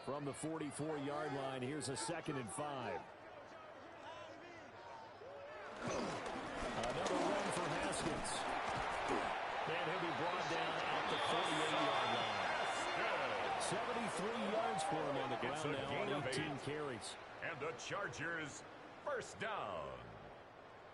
From the 44-yard line, here's a 2nd and 5. Another run for Haskins. And he'll be brought down at the 48-yard line. 73 yards for him on the ground now on 18 carries. And the Chargers, first down.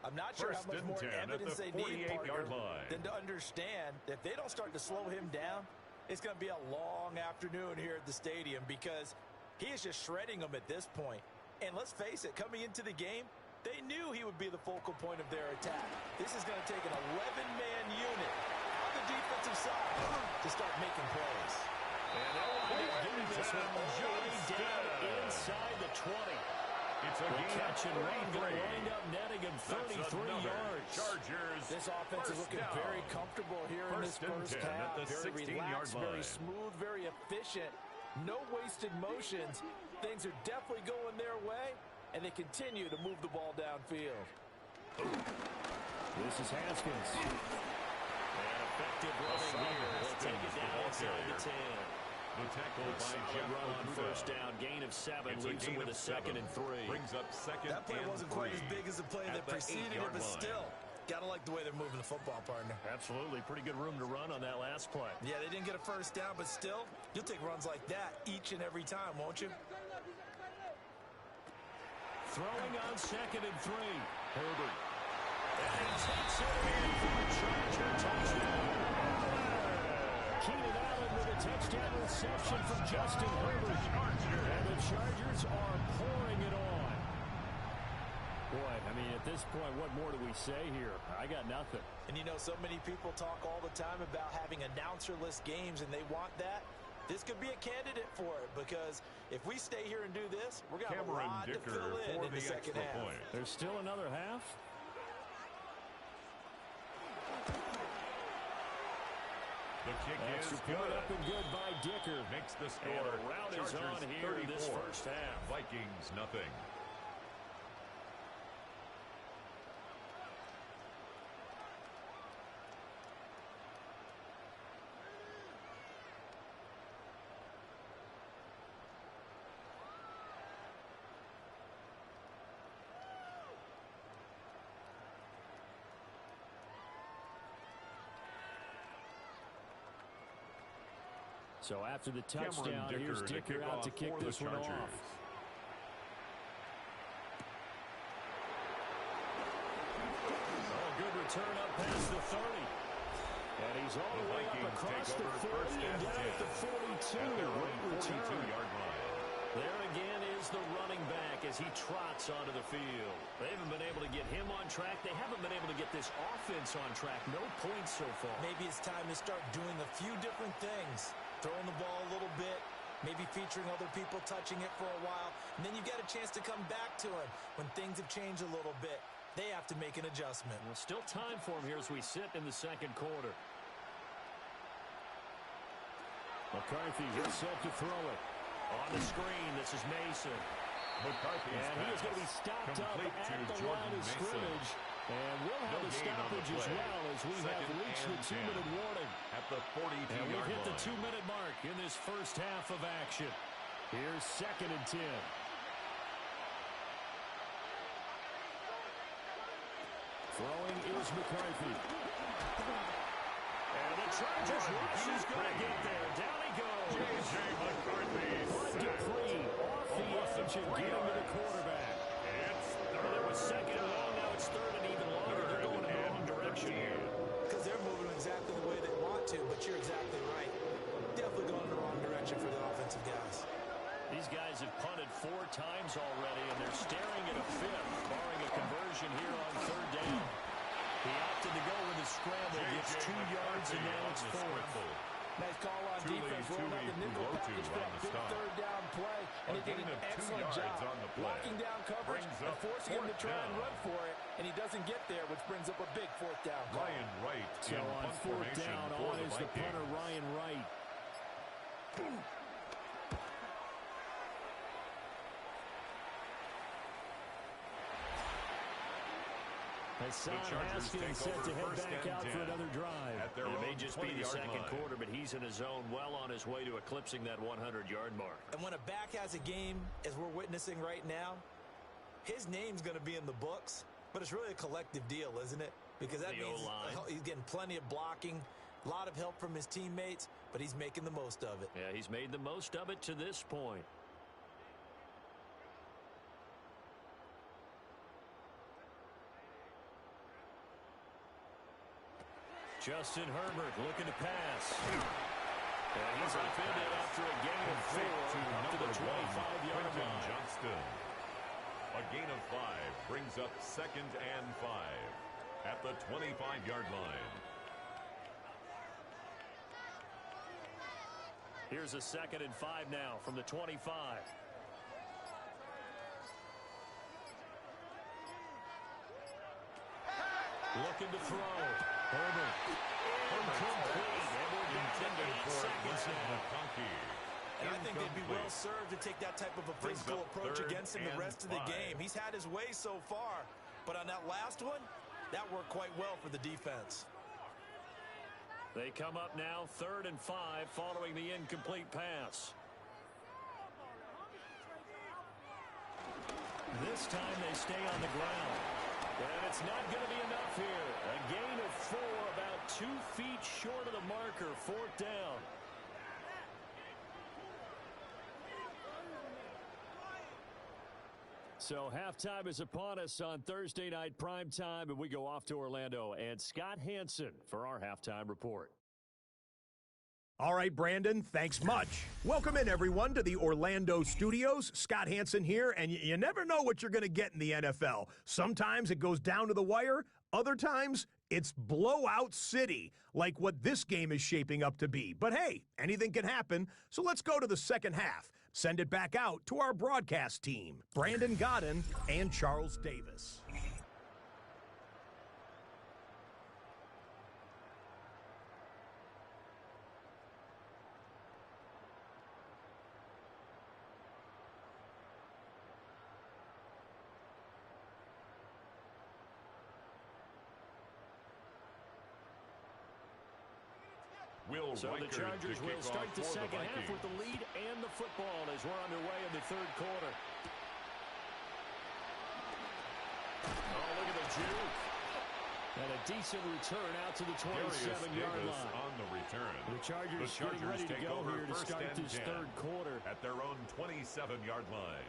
I'm not sure how much more evidence they need, partner, than to understand that if they don't start to slow him down, it's going to be a long afternoon here at the stadium because he is just shredding them at this point. And let's face it, coming into the game, they knew he would be the focal point of their attack. This is going to take an 11-man unit on the defensive side to start making plays. And they'll wind up getting this one all the way down inside the 20. It's a catch and run going to wind up netting him 33 yards. Chargers. This offense is looking very comfortable here in this first half. Very relaxed, very smooth, very efficient. No wasted motions. Things are definitely going their way, and they continue to move the ball downfield. This is Haskins. And effective running here. He'll take it down inside the 10. The tackle by Jeff run on first down, gain of 7, leaves him with a 2nd and 3. Brings up 2nd and 3. That play wasn't quite as big as the play that preceded it, but still, gotta like the way they're moving the football, partner. Absolutely, pretty good room to run on that last play. Yeah, they didn't get a first down, but still, you'll take runs like that each and every time, won't you? Throwing on 2nd and 3. Herbert. And he takes it in for a Charger touchdown. Keenan Allen with a touchdown reception from Justin Herbert. And the Chargers are pouring it on. Boy, I mean, at this point, what more do we say here? I got nothing. And you know, so many people talk all the time about having announcer-less games, and they want that. This could be a candidate for it, because if we stay here and do this, we're going to have a lot to fill in the second half. There's still another half? The kick Extra is point good. Up and good by Dicker. Makes the score. And a rout is on here in this 34. first half. Vikings, nothing. So after the touchdown, here's Dicker out to kick this one off. Oh, good return up past the 30. And he's all the way up across the 40 and down at the 42. Great return. There again is the running back as he trots onto the field. They haven't been able to get him on track. They haven't been able to get this offense on track. No points so far. Maybe it's time to start doing a few different things. Throwing the ball a little bit, maybe featuring other people touching it for a while, and then you get a chance to come back to it when things have changed a little bit. They have to make an adjustment. Well, still time for him here as we sit in the second quarter. McCarthy is set to throw it. On the screen, this is Mason. McCarthy's and he is going to be stopped up at the line of scrimmage. And we'll have a stoppage as well as we have reached the 2-minute warning. At the 42-yard line. And we've hit the 2-minute mark in this first half of action. Here's 2nd and 10. Throwing is McCarthy. And the Chargers rush is going to get there. Down he goes. J.J. McCarthy. Bud Dupree off the edge and get him to the quarterback. It's third. It was 2nd and long. Now it's 3rd and even longer. They're going in the wrong direction here. Because they're moving exactly the way they want to, but you're exactly right. Definitely going in the wrong direction for the offensive guys. These guys have punted 4 times already, and they're staring at a 5th, barring a conversion here on 3rd down. He opted to go with a scramble, gets 2 yards, and now it's 4th. Nice call on defense, rolling out the nickel package for that big 3rd down play, and he did an excellent job locking down coverage and forcing him to try and run for it, and he doesn't get there, which brings up a big 4th down call. Ryan Wright. So on 4th down, on is the punter, Ryan Wright. Hassan Haskins set to head back out for another drive. It may just be the second quarter, but he's in a zone well on his way to eclipsing that 100-yard mark. And when a back has a game, as we're witnessing right now, his name's going to be in the books, but it's really a collective deal, isn't it? Because that means he's getting plenty of blocking, a lot of help from his teammates, but he's making the most of it. Yeah, he's made the most of it to this point. Justin Herbert looking to pass. And he's offended after a gain of 4 up to the 25-yard line. Johnston. A gain of 5 brings up 2nd and 5 at the 25-yard line. Here's a 2nd and 5 now from the 25. Looking to throw. Herbert. Incomplete. And we're back to 8 seconds now. And I think they'd be well served to take that type of a physical approach against him the rest of the game. He's had his way so far, but on that last one, that worked quite well for the defense. They come up now 3rd and 5 following the incomplete pass. This time they stay on the ground. And it's not going to be enough here. A gain of 4, about 2 feet short of the marker, 4th down. So halftime is upon us on Thursday night primetime, and we go off to Orlando. And Scott Hansen for our halftime report. All right, Brandon, thanks much. Welcome in, everyone, to the Orlando studios. Scott Hansen here, and you never know what you're going to get in the NFL. Sometimes it goes down to the wire. Other times, it's blowout city, like what this game is shaping up to be. But hey, anything can happen, so let's go to the second half. Send it back out to our broadcast team, Brandon Godden and Charles Davis. So the Chargers will start the second half with the lead and the football as we're underway in the 3rd quarter. Oh, look at the juke. And a decent return out to the 27-yard line. On the return. The Chargers getting ready to go here to start this 3rd quarter. At their own 27-yard line.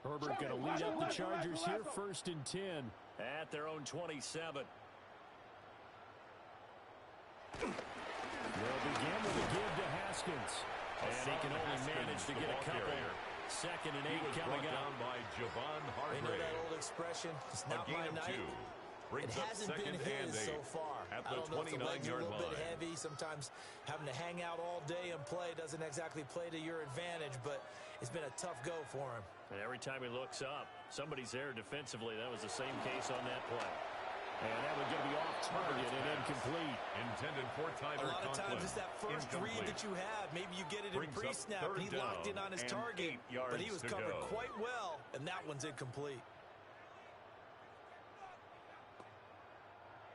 Herbert going to lead up the Chargers here, 1st and 10 at their own 27. They'll begin with a give to Haskins. And he can only manage to get a couple. 2nd and 8 coming up. By Javon Hargrave. You know that old expression, it's not my night. It hasn't been his so far. I don't know if the legs are a little bit heavy. Sometimes having to hang out all day and play doesn't exactly play to your advantage, but it's been a tough go for him. And every time he looks up, somebody's there defensively. That was the same case on that play. And that would get me off target and incomplete. Intended for Tyler Conklin. A lot of times it's that first read that you have. Maybe you get it in pre-snap. He locked in on his target, but he was covered quite well, and that one's incomplete.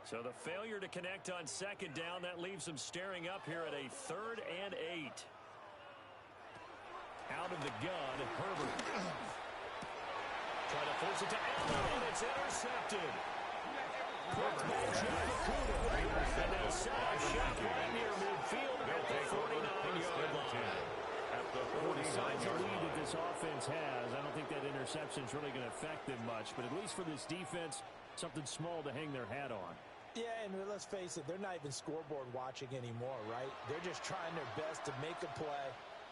So the failure to connect on 2nd down, that leaves them staring up here at a 3rd and 8. Out of the gun, Herbert. Trying to force it to Allen, and it's intercepted. Quick motion for Kuda. And they'll set a shot right near midfield at the 49-yard line. At the the size of lead that this offense has, I don't think that interception is really going to affect them much. But at least for this defense, something small to hang their hat on. Yeah, and let's face it, they're not even scoreboard watching anymore, right? They're just trying their best to make a play,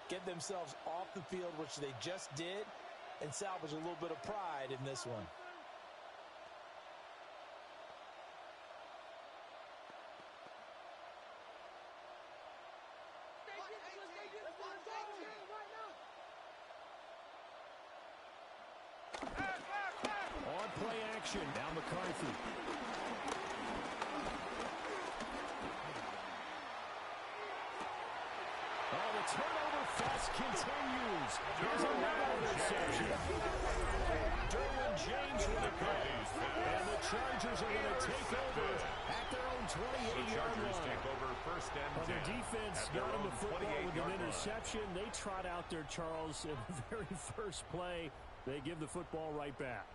get themselves off the field, which they just did, and salvage a little bit of pride in this one. On play action, now McCarthy. turnover fest continues. Here's another interception. Derwin James with a play. And the Chargers are going to take over at their own 28-yard line. Take over first and 10. Their defense got him the football with an interception. They trot out there, Charles, in the very first play. They give the football right back.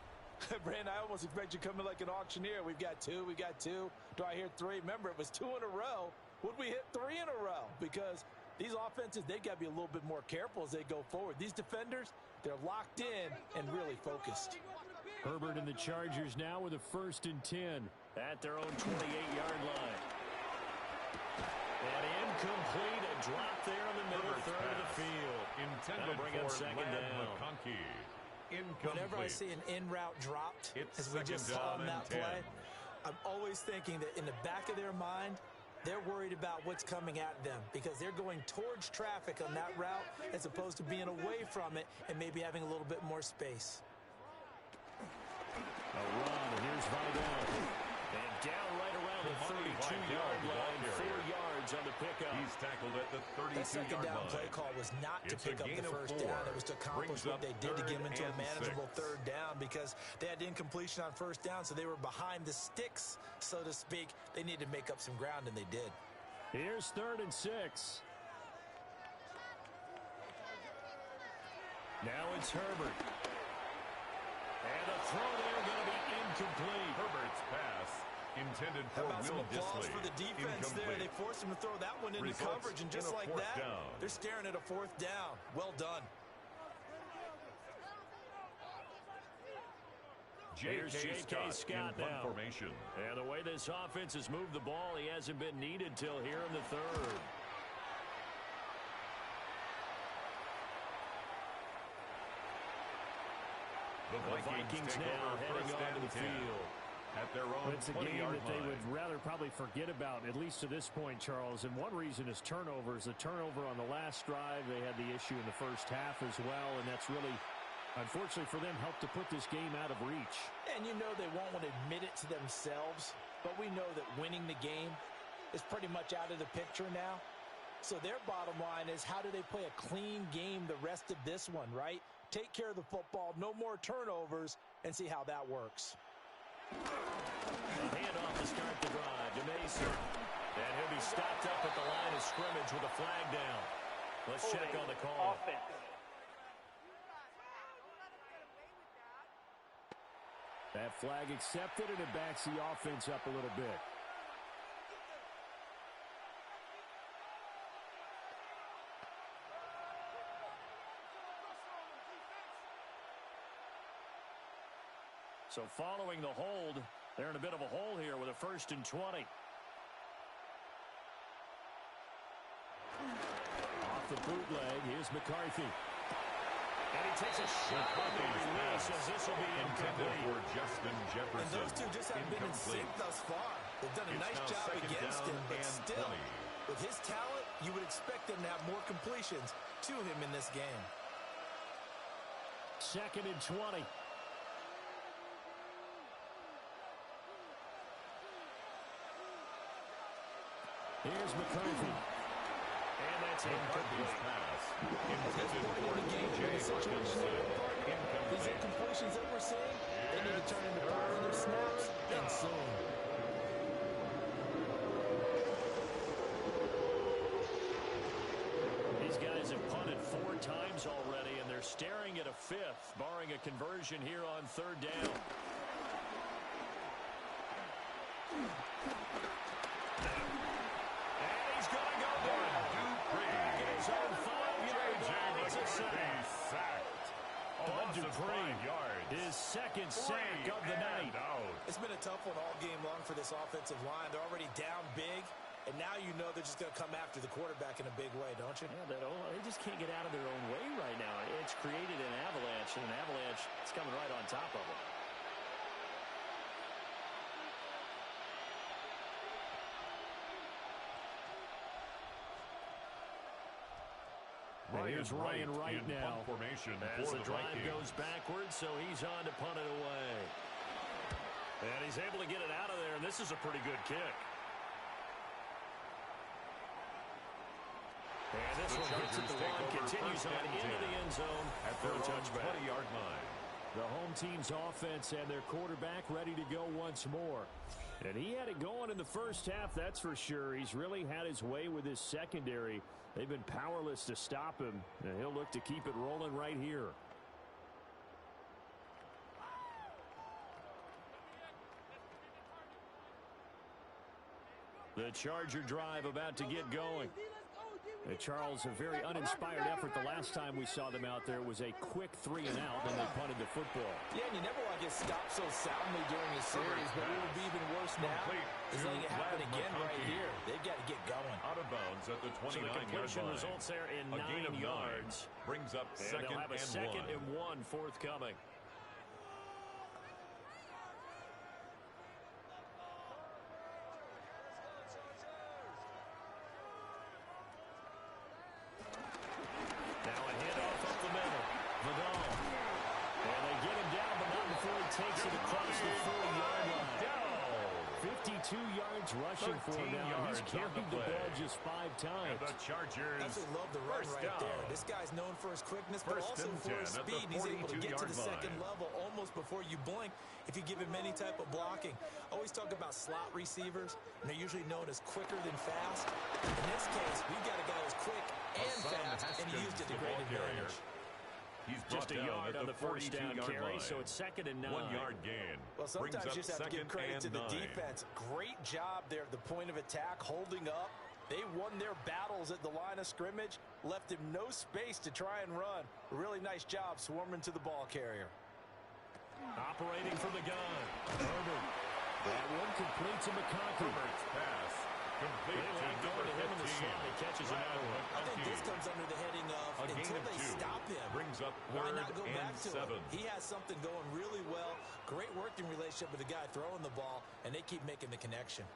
Brandon, I almost expect you to come in like an auctioneer. We've got two. Do I hear three? Remember, it was 2 in a row. Would we hit 3 in a row? Because these offenses, they've got to be a little bit more careful as they go forward. These defenders, they're locked in and really focused. Herbert and the Chargers now with a 1st and 10 at their own 28-yard line. And incomplete, a drop there in the middle third of the field. Intended bring up for second down. Whenever I see an in-route dropped, as we just saw on that play, I'm always thinking that in the back of their mind, they're worried about what's coming at them because they're going towards traffic on that route as opposed to being away from it and maybe having a little bit more space. A run, and here's Vidal. And down right around the 32-yard line, 4 yards on the pickup. He's tackled at the 32-yard line. That second down play call was not to pick up the first down. It was to accomplish what they did to get them into a manageable 3rd down because they had incompletion on 1st down, so they were behind the sticks, so to speak. They needed to make up some ground, and they did. Here's 3rd and 6. Now it's Herbert. And the throw there going to be incomplete. Herbert's pass intended for Will Dissly. For the defense there, they forced him to throw that one into coverage, and just like that, they're staring at a 4th down. Well done. Here's J.K. Scott now. Formation. And the way this offense has moved the ball, he hasn't been needed till here in the 3rd. The Vikings now heading onto the field at their own 20-yard line. It's a game that they would rather probably forget about, at least to this point, Charles. And one reason is turnovers. The turnover on the last drive, they had the issue in the first half as well, and that's really, unfortunately for them, helped to put this game out of reach. And you know they won't want to admit it to themselves, but we know that winning the game is pretty much out of the picture now. So their bottom line is, how do they play a clean game the rest of this one, right? Take care of the football, no more turnovers, and see how that works. A handoff to start the drive to Mason. And he'll be stopped up at the line of scrimmage with a flag down. Let's check on the call. That flag accepted, and it backs the offense up a little bit. So following the hold, they're in a bit of a hole here with a 1st and 20. Off the bootleg, here's McCarthy. And he takes a shot on the release as this will be intended for Justin Jefferson. And those two just haven't been in sync thus far. They've done a nice job against him, but still, with his talent, you would expect them to have more completions to him in this game. 2nd and 20. Here's McCarthy. And that's McCarthy's pass. Intended for These incompletions that we're seeing, they need to turn into positive snaps and soon. These guys have punted 4 times already, and they're staring at a 5th, barring a conversion here on 3rd down. His 2nd sack of the night. It's been a tough one all game long for this offensive line. They're already down big, and now you know they're just going to come after the quarterback in a big way, don't you? Yeah, they just can't get out of their own way right now. It's created an avalanche, and an avalanche is coming right on top of them. Here's Ryan Wright now. Formation as the drive goes backwards, so he's on to punt it away. And he's able to get it out of there, and this is a pretty good kick. And this one gets at the one, continues on into the end zone at their own 20-yard line. The home team's offense and their quarterback ready to go once more. And he had it going in the first half, that's for sure. He's really had his way with his secondary. They've been powerless to stop him, and he'll look to keep it rolling right here. The Charger drive about to get going. Charles, a very uninspired effort the last time we saw them out there. It was a quick 3 and out, and they punted the football. Yeah, and you never want to get stopped so soundly during a series, but it would be even worse now. Is letting it happen again right here. They've got to get going. Out of bounds at the 29-yard line. Results there in 9 yards. Brings up second and 1. They'll have a second and 1 forthcoming. Takes it across the 40-yard line. 52 yards rushing for him now. He's carried the ball just 5 times. And the Chargers. That's what love the run right there. This guy's known for his quickness, but also for his speed. He's able to get to the second level almost before you blink if you give him any type of blocking. Always talk about slot receivers, and they're usually known as quicker than fast. In this case, we've got a guy who's quick and fast, and he used it to great advantage. He's just a yard on the first down carry, so it's second and 9. 1-yard gain. Well, sometimes you just have to give credit to the defense. Great job there at the point of attack, holding up. They won their battles at the line of scrimmage, left him no space to try and run. A really nice job swarming to the ball carrier. Operating from the gun. Herbert. That one complete to McConkey. Herbert's pass. Complete to number 15. He catches another one. I think this comes under the heading of until they stop him, brings up why 3rd not go back and to 7. him? He has something going really well. Great working relationship with the guy throwing the ball, and they keep making the connection.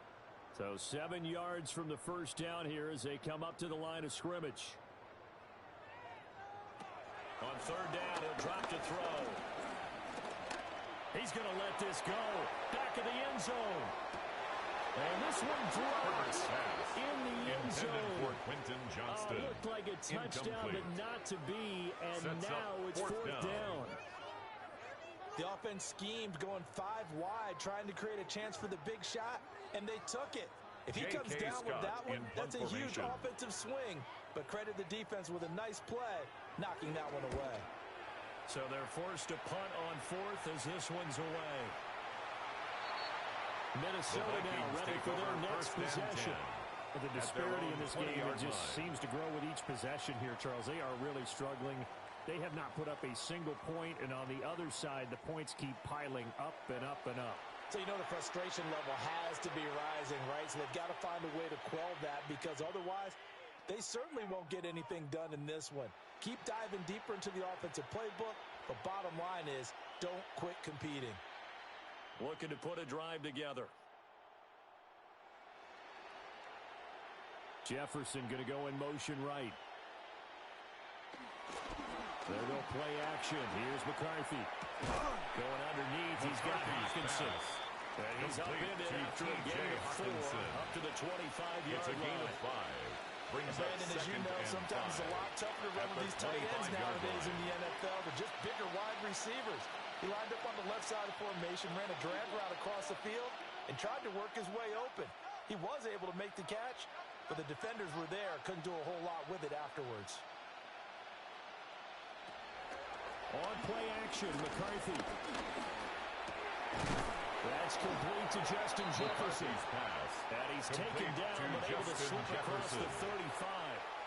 So 7 yards from the first down here as they come up to the line of scrimmage. On 3rd down, he'll drop to throw. He's going to let this go. Back of the end zone. And this one drops in the end zone. For Quentin Johnston. Looked like a touchdown, but not to be. And now it's 4th down. The offense schemed going 5 wide, trying to create a chance for the big shot, and they took it. If he comes down with that one, that's a huge offensive swing. But credit the defense with a nice play, knocking that one away. So they're forced to punt on 4th as this one's away. Minnesota now ready for their next possession. The disparity in this game just seems to grow with each possession here, Charles. They are really struggling. They have not put up a single point, and on the other side, the points keep piling up and up and up. So you know the frustration level has to be rising, right? So they've got to find a way to quell that, because otherwise they certainly won't get anything done in this one. Keep diving deeper into the offensive playbook, but bottom line is don't quit competing. Looking to put a drive together. Jefferson going to go in motion right. There go play action. Here's McCarthy. Going underneath. He's got Hawkinson. And he's upended after a gain of 4 up to the 25-yard line. It's a gain of 5. Brandon, as you know, sometimes it's a lot tougher to run with these tight ends nowadays in the NFL. They're just bigger wide receivers. He lined up on the left side of formation, ran a drag route across the field, and tried to work his way open. He was able to make the catch, but the defenders were there. Couldn't do a whole lot with it afterwards. On play action, McCarthy. That's complete to Justin Jefferson's pass. And he's taken down, but able to slip across the 35.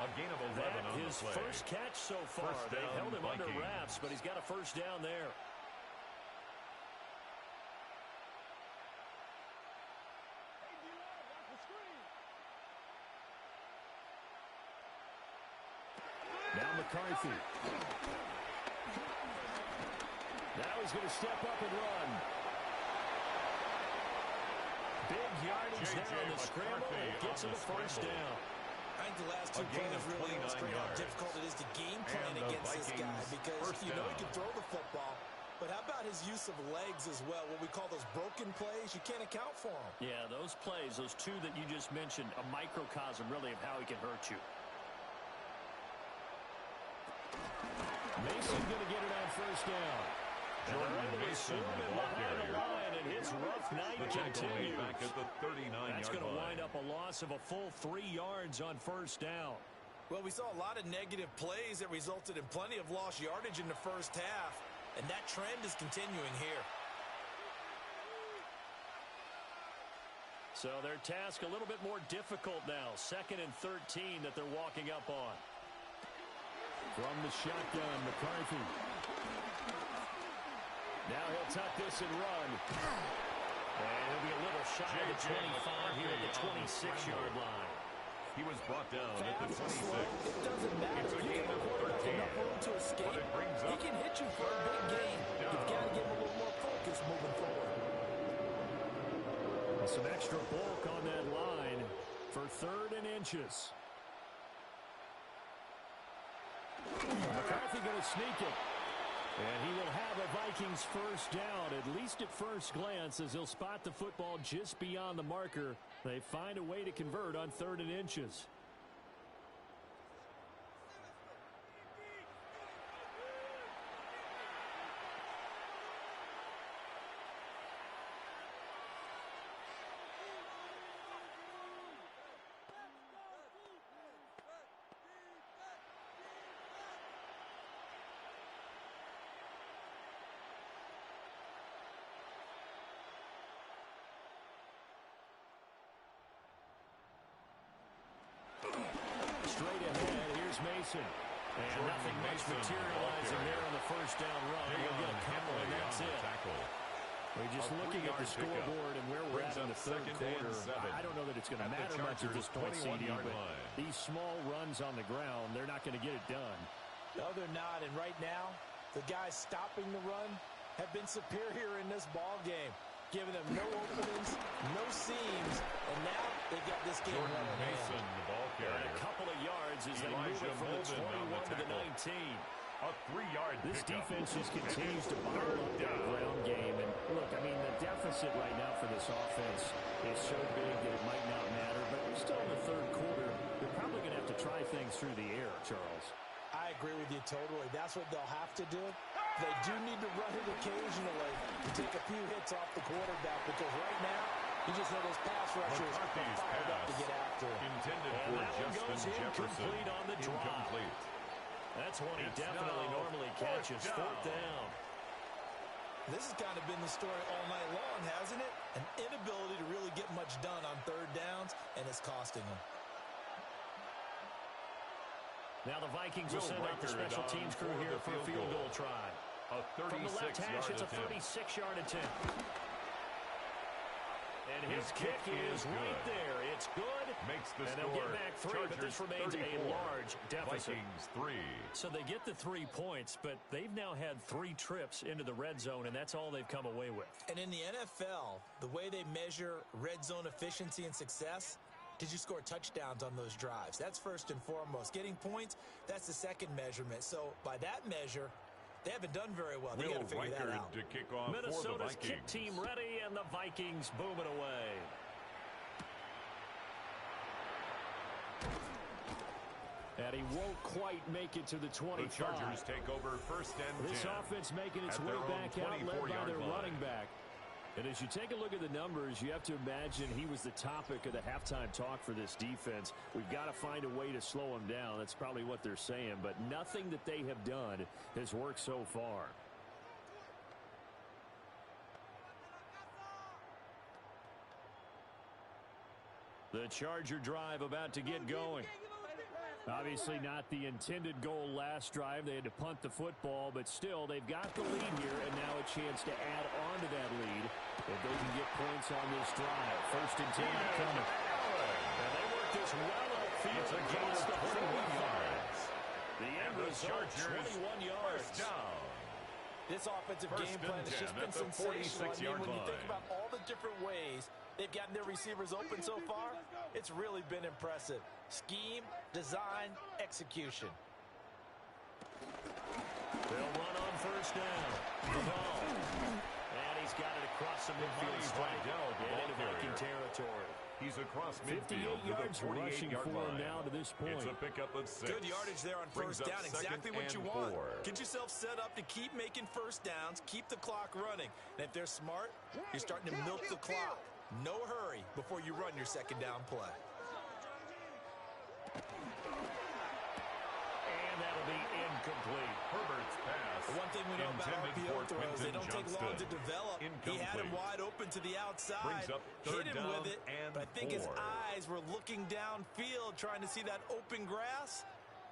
A gain of 11 on his the play. first catch so far. They held him under wraps, but he's got a first down there. Now McCarthy. Now he's going to step up and run. Big yardage there on the scramble. It gets him the first down. I think the last 2 plays really illustrate how difficult it is to game plan against this guy, because you know he can throw the football, but how about his use of legs as well? What we call those broken plays, you can't account for them. Yeah, those plays, those 2 that you just mentioned, a microcosm really of how he can hurt you. Mason going to get it on first down. Jordan Mason, the ball carrier. And his rough night The tackle made continues. back at the 39-yard line. That's going to wind up a loss of a full 3 yards on first down. Well, we saw a lot of negative plays that resulted in plenty of lost yardage in the first half, and that trend is continuing here. So their task a little bit more difficult now. 2nd and 13 that they're walking up on. From the shotgun, McCarthy. Now he'll tuck this and run. And he'll be a little shy of the 25 here at the 26-yard line. He was brought down at the 26. It doesn't matter. It's a If you gain give a of quarterback 13. enough room to escape, But it brings he up can hit you for a big gain. You've got to give him a little more focus moving forward. Some extra bulk on that line for 3rd and inches. McCarthy going to sneak it. And he will have a Vikings first down, at least at first glance, as he'll spot the football just beyond the marker. They find a way to convert on 3rd and inches. Straight ahead, here's Mason. And nothing much materializing there on the first down run. He'll get a couple, and that's it. We're just looking at the scoreboard and where we're at in the third quarter. I don't know that it's going to matter much at this point, CD, but these small runs on the ground, they're not going to get it done. No, they're not. And right now, the guys stopping the run have been superior in this ball game, giving them no openings, no seams, and now they've got this game Jordan running Mason, the ball carrier. And a couple of yards as they move it from the 21 to the 19. A 3-yard This pickup. defense just continues to bottle up their ground game. And look, I mean, the deficit right now for this offense is so big that it might not matter. But we're still in the third quarter. They're probably going to have to try things through the air, Charles. I agree with you totally. That's what they'll have to do. They do need to run it occasionally to take a few hits off the quarterback, because right now, you just know those pass rushers are fired up to get after him. Intended And for that one Justin goes Jefferson. incomplete on the drop. Incomplete. That's one he It's definitely now normally catches. Fourth down. This has kind of been the story all night long, hasn't it? An inability to really get much done on third downs, and it's costing them. Now the Vikings will send out the special teams crew here for a field goal try. A From the left hash, 36-yard it's a attempt. 36-yard attempt. And his kick is right there. It's good. Makes the And score. they'll get back 3, but this remains 34. a large deficit. Vikings 3. So they get the 3 points, but they've now had 3 trips into the red zone, and that's all they've come away with. And in the NFL, the way they measure red zone efficiency and success, did you score touchdowns on those drives? That's first and foremost. Getting points, that's the second measurement. So by that measure, they haven't done very well. They got to figure that out. To kick off for the Minnesota's Vikings. kick team ready, and the Vikings boom it away. And he won't quite make it to the 25. The Chargers take over first and 10. This offense making its At way their own back out, led by 24-yard their line. running back. And as you take a look at the numbers, you have to imagine he was the topic of the halftime talk for this defense. We've got to find a way to slow him down. That's probably what they're saying. But nothing that they have done has worked so far. The Charger drive about to get going. Obviously not the intended goal last drive. They had to punt the football, but still, they've got the lead here, and now a chance to add on to that lead if they can get points on this drive. First and 10 coming. And they work this well upfield against the 45. The end result, 21 yards. First down. This offensive First game plan has and just 10 been at the sensational. 46-yard when you think line. about all the different ways they've gotten their receivers open so far, it's really been impressive. Scheme, design, execution. They'll run on first down. And he's got it across the midfield stripe and into Viking territory. He's across 58 midfield yards to the rushing 48-yard for him line. now to this point. It's a pickup of 6. Good yardage there on first down. Exactly what you want. Get yourself set up to keep making first downs, keep the clock running. And if they're smart, you're starting to milk the clock. No hurry before you run your second down play. And that'll be incomplete. Herbert's pass. The one thing we know about RPO throws, they don't take long to develop. Incomplete. He had him wide open to the outside. Brings up third hit him down with it, and but I think 4. his eyes were looking downfield, trying to see that open grass.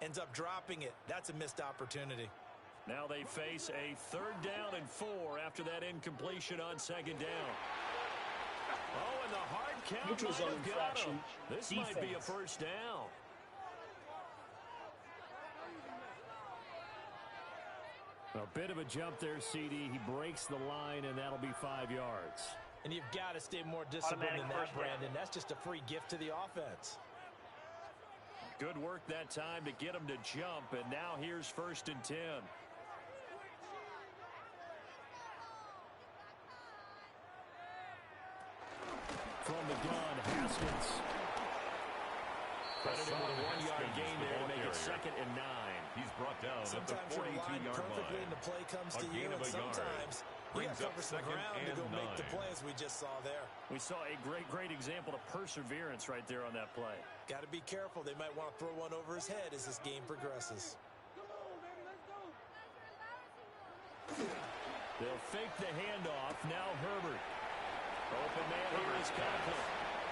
Ends up dropping it. That's a missed opportunity. Now they face a 3rd down and 4 after that incompletion on 2nd down. Oh, and the hard count Neutral might zone have got him. infraction. This might be a first down. A bit of a jump there, CD. He breaks the line, and that'll be 5 yards. And you've got to stay more disciplined than that, Brandon. That's just a free gift to the offense. Good work that time to get him to jump, and now here's 1st and 10. From the gun, Haskins. Credit him with a 1-yard gain there to make it 2nd and 9. He's brought down Sometimes at the you're aligned 42-yard perfectly line. and the play comes A to you, gain of and a yard. sometimes you Brings got to up cover some 2nd ground to and go make the 9. play as we just saw there. We saw a great example of perseverance right there on that play. Got to be careful. They might want to throw one over his head as this game progresses. They'll fake the handoff. Now Herbert. Open man here is Conklin.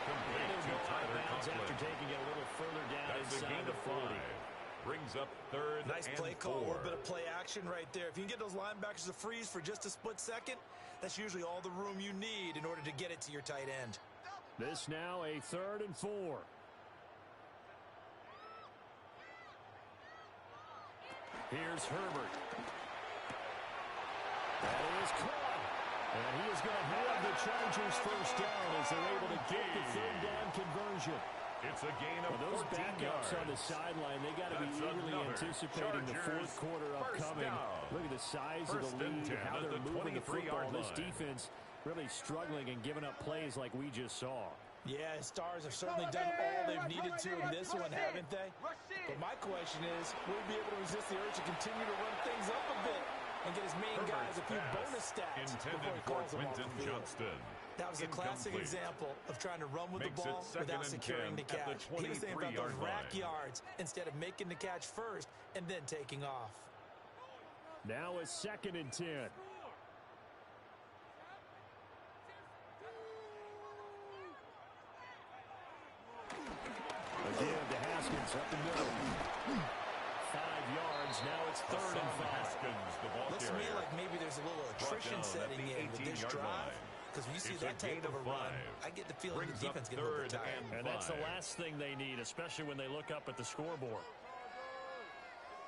Complete And to he'll go out of Tyler bounds after Conklin. taking it a little further down That's a inside gain the of 40. 5. Brings up 3rd Nice and play call, a 4. little bit of play action right there. If you can get those linebackers to freeze for just a split second, that's usually all the room you need in order to get it to your tight end. This now a 3rd and 4. Here's Herbert. That is caught. And he is going to have the Chargers first down as they're able to get the 3rd down conversion. It's a gain of Those 14 backups yards. on the sideline, they got to be That's eagerly another anticipating the Chargers 4th quarter first upcoming. down. Look at the size First of the and lead, 10 how at they're the moving the 23-yard football. This line. defense really struggling and giving up plays like we just saw. Yeah, Stars have certainly done all they've needed to in this one, haven't they? But my question is, will he be able to resist the urge to continue to run things up a bit and get his main guys a few bonus stats before he calls them off the field? That was a classic example of trying to run with the ball without securing the catch. He was thinking about those rack yards instead of making the catch first and then taking off. Now a 2nd and 10. Again to Haskins up the middle. 5 yards. Now it's 3rd and 5. Haskins, the ball Looks to me carrier. like maybe there's a little attrition setting in with this drive. Because when you see It's that a gain type of a of run, 5. I get the feeling Brings the up defense gets a little bit 3rd tired. and And that's the 5. last thing they need, especially when they look up at the scoreboard.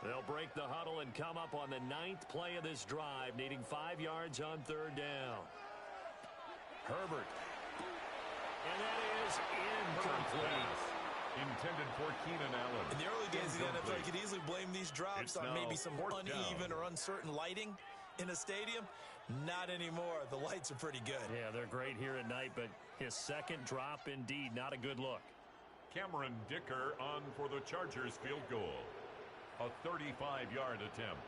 They'll break the huddle and come up on the 9th play of this drive, needing 5 yards on 3rd down. Herbert. And that is incomplete. Intended for Keenan Allen. In the early days of the NFL, Incomplete. you could easily blame these drops It's on now maybe some 4th uneven down. or uncertain lighting in a stadium. Not anymore. The lights are pretty good. Yeah, they're great here at night, but his 2nd drop, indeed, not a good look. Cameron Dicker on for the Chargers field goal. A 35-yard attempt.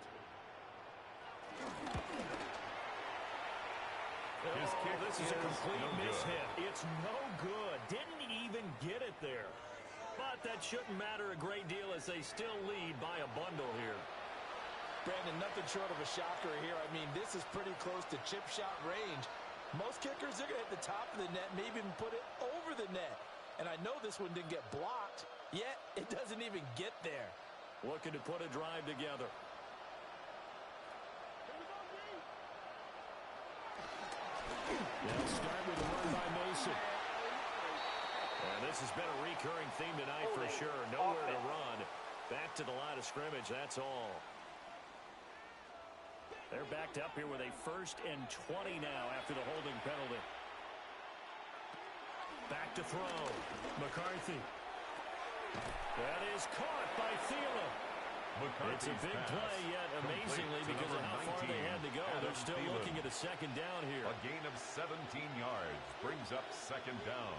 His kick This is a complete no miss good. hit. It's no good. Didn't even get it there. But that shouldn't matter a great deal as they still lead by a bundle here. Brandon, nothing short of a shocker here. I mean, this is pretty close to chip shot range. Most kickers, they're going to hit the top of the net, maybe even put it over the net. And I know this one didn't get blocked, yet it doesn't even get there. Looking to put a drive together. They'll start with a run by Mason. And this has been a recurring theme tonight for sure. Nowhere to run. Back to the line of scrimmage, that's all. They're backed up here with a 1st and 20 now after the holding penalty. Back to throw. McCarthy. That is caught by Thielen. It's a big play, yet amazingly, because of how far they had to go, they're still looking at a 2nd down here. A gain of 17 yards brings up 2nd down.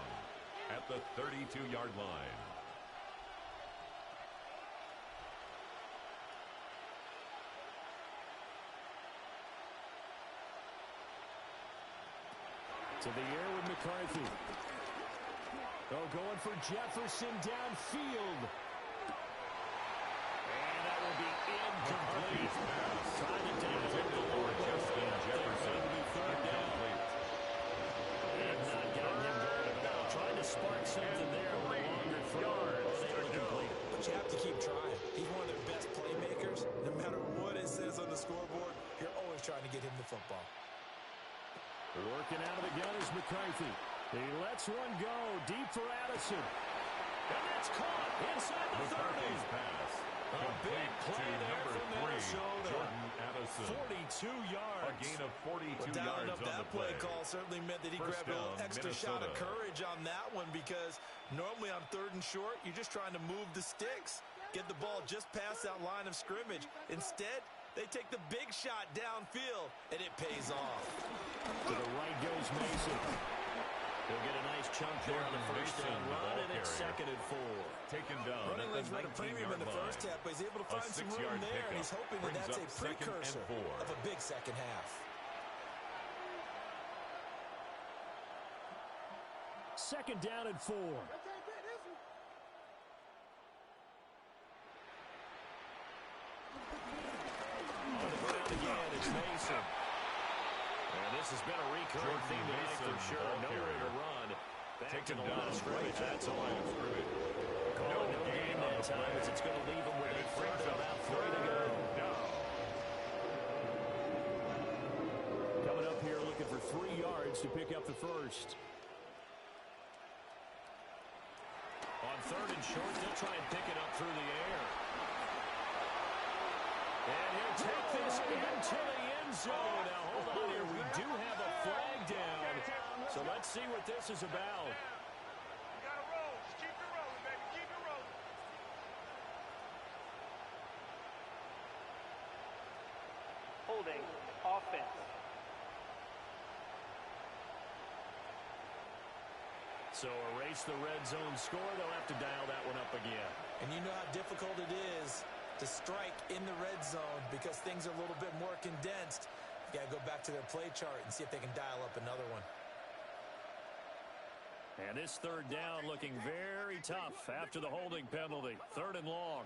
at the 32-yard line. To the air with McCarthy. Oh, going for Jefferson downfield. And that will be incomplete. Trying to down Justin Jefferson. Third down. And not got him going at all. Trying to spark something there with a longer throw. But you have to keep trying. He's one of their best playmakers. No matter what it says on the scoreboard, you're always trying to get him the football. Working out of the gun is McCarthy. He lets one go deep for Addison. And that's caught inside the 30. McCarthy's pass. A big play there from Minnesota. Jordan Addison. 42 yards. A gain of 42 yards on that the play. Call certainly meant that he First grabbed a little down, extra Minnesota. shot of courage on that one, because normally on 3rd and short, you're just trying to move the sticks. Get the ball just past that line of scrimmage. Instead, they take the big shot downfield, and it pays off. To the right goes Mason. He'll get a nice chunk there on the first down run, and it's 2nd and 4. Taken down Running at lanes the run a premium in the 19-yard first half, but he's able to find some room there, and he's hoping that that's a precursor of a big second half. 2nd down and 4. On the ground again, it's Mason. And this has been a recurring theme tonight for sure. Nowhere to run. Back to the line of scrimmage. That's all. Calling no game that time as it's going to leave him with a free with about 3 to go. Coming up here looking for 3 yards to pick up the first. On 3rd and short, they'll try and pick it up through the air. And he'll take this into the end zone. Now, hold on here. We do have a flag down. So let's see what this is about. You got to roll. Just keep it rolling, baby. Keep it rolling. Holding. Offense. So erase the red zone score. They'll have to dial that one up again. And you know how difficult it is to strike in the red zone because things are a little bit more condensed. You got to go back to their play chart and see if they can dial up another one. And this 3rd down looking very tough after the holding penalty. 3rd and long.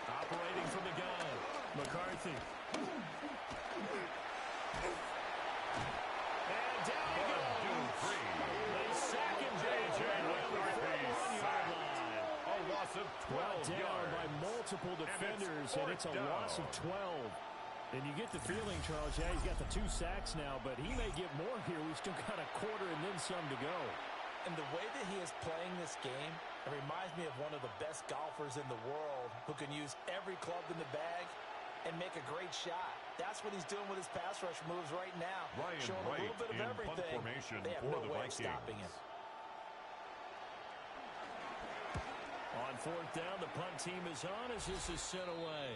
Operating from the gun, McCarthy. And down he goes. They sack him down on the 41-yard line. A loss of 12 down yards. by multiple defenders, and it's a loss of 12. And you get the feeling, Charles, yeah, he's got the 2 sacks now, but he may get more here. We've still got a quarter and then some to go. And the way that he is playing this game, it reminds me of one of the best golfers in the world who can use every club in the bag and make a great shot. That's what he's doing with his pass rush moves right now. Ryan showing a little bit of everything. They have no way of stopping him. On 4th down, the punt team is on as this is sent away.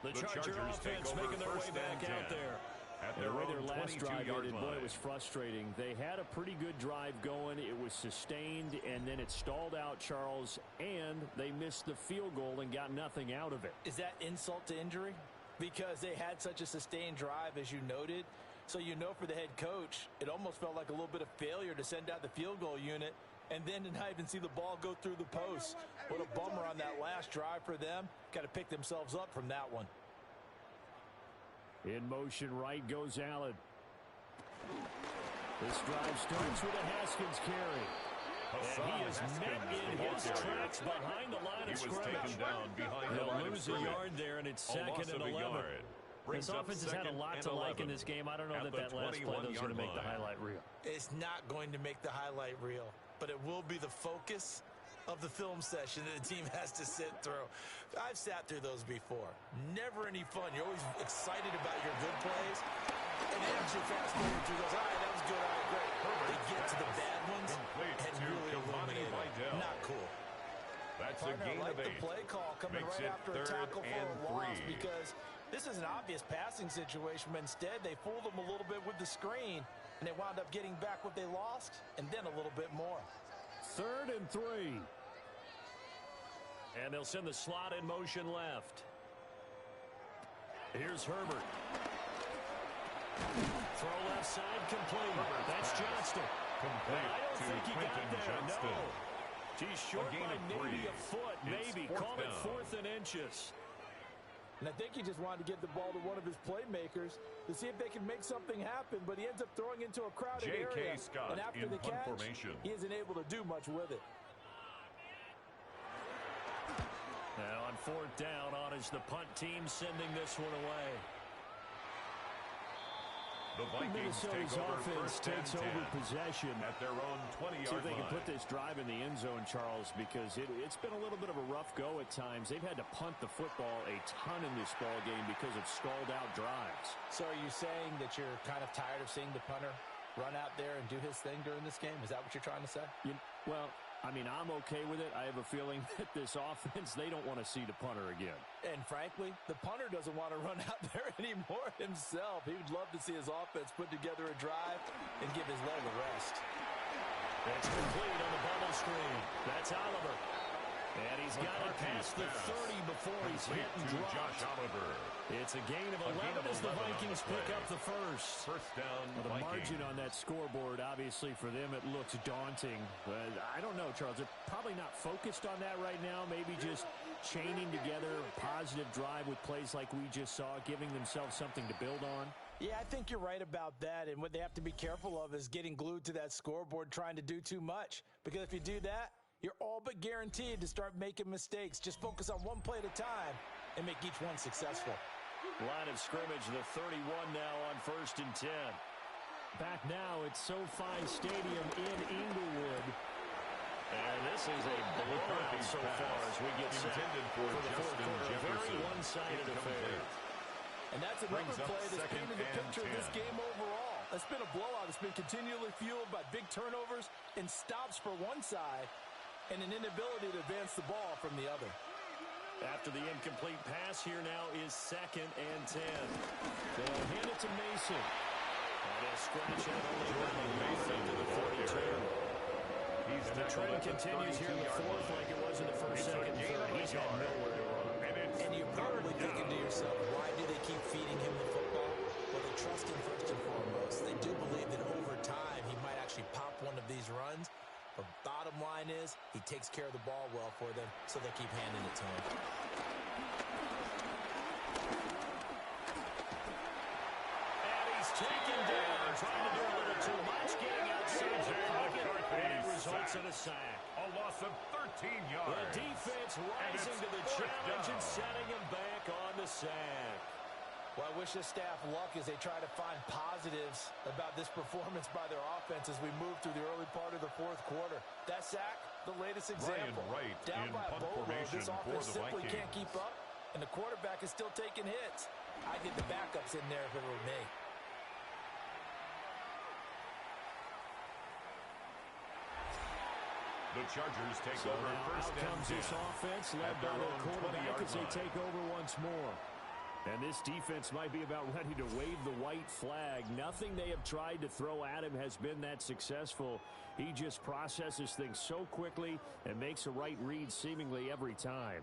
The Charger offense making their way back out there. At the way their own last drive ended, 22-yard boy, line. it was frustrating. They had a pretty good drive going. It was sustained, and then it stalled out, Charles, and they missed the field goal and got nothing out of it. Is that insult to injury? Because they had such a sustained drive, as you noted. So you know for the head coach, it almost felt like a little bit of failure to send out the field goal unit and then to not even see the ball go through the post. What a bummer on that last drive for them. Got to pick themselves up from that one. In motion right goes Allen. This drive starts with a Haskins carry. And he is met in his tracks behind the line of scrimmage. They'll lose a yard there, and it's 2nd and 11. This offense has had a lot to like in this game. I don't know that last play is going to make the highlight reel. It's not going to make the highlight reel, but it will be the focus of the film session that the team has to sit through. I've sat through those before. Never any fun. You're always excited about your good plays, and then actually fast forward through those. All right, that was good. All right, great. They get to the bad ones and really eliminate them. Not cool. That's a Partner, gain I like of 8. the play call coming Makes right it after a 3rd tackle for and a loss 3. because this is an obvious passing situation, but instead they fooled them a little bit with the screen. and they wound up getting back what they lost, and then a little bit more. 3rd and 3. And they'll send the slot in motion left. Here's Herbert. Throw left side complete. That's Johnston. I don't think he got there. No. He's short by maybe a foot. Maybe. Call it 4th and inches. And I think he just wanted to get the ball to one of his playmakers to see if they can make something happen, but he ends up throwing into a crowded area. Scott and after the catch, he isn't able to do much with it. Now on 4th down, on is the punt team sending this one away. The Vikings Minnesota's offense takes over possession at their own 20-yard line. See if they can put this drive in the end zone, Charles, because it's been a little bit of a rough go at times. They've had to punt the football a ton in this ball game because of stalled-out drives. So are you saying that you're kind of tired of seeing the punter run out there and do his thing during this game? Is that what you're trying to say? Well, I mean, I'm okay with it. I have a feeling that this offense, they don't want to see the punter again. And frankly, the punter doesn't want to run out there anymore himself. He would love to see his offense put together a drive and give his leg a rest. It's complete on the bubble screen. That's Oliver. And he's got it past the 30 before he's hit and dropped. Josh Oliver. It's a gain of 11 as the Vikings pick up the first. First down, the margin on that scoreboard, obviously, for them, it looks daunting. But I don't know, Charles. They're probably not focused on that right now. Maybe just chaining together a positive drive with plays like we just saw, giving themselves something to build on. Yeah, I think you're right about that. And what they have to be careful of is getting glued to that scoreboard trying to do too much. Because if you do that, you're all but guaranteed to start making mistakes. Just focus on one play at a time and make each one successful. Line of scrimmage, the 31 now on 1st and 10. Back now at SoFi Stadium in Inglewood. And this is a blowout so far as we get set for the fourth quarter. Very one-sided affair. And that's another play that's painted the picture of this game overall. It's been a blowout. It's been continually fueled by big turnovers and stops for one side and an inability to advance the ball from the other. After the incomplete pass, here now is 2nd and 10. They'll hand it to Mason. And he'll scratch out only Jordan Mason to the 42. And the trend continues here in the fourth like it was in the first, second, and third. He's got nowhere to run. And you're probably thinking to yourself, why do they keep feeding him the football? Well, they trust him first and foremost. They do believe that over time he might actually pop one of these runs. But bottom line is, he takes care of the ball well for them, so they'll keep handing it to him. And he's taken down, trying to do a little too much, getting outside the pocket, and it results in a sack. A loss of 13 yards. The defense rising to the challenge and setting him back on the sack. Well, I wish this staff luck as they try to find positives about this performance by their offense as we move through the early part of the fourth quarter. That sack, the latest example. Down by a boatload, this offense simply can't keep up, and the quarterback is still taking hits. I'd get the backups in there if it were me. The Chargers take over first down. Out comes this offense, led by their quarterback as they take over once more. And this defense might be about ready to wave the white flag. Nothing they have tried to throw at him has been that successful. He just processes things so quickly and makes a right read seemingly every time.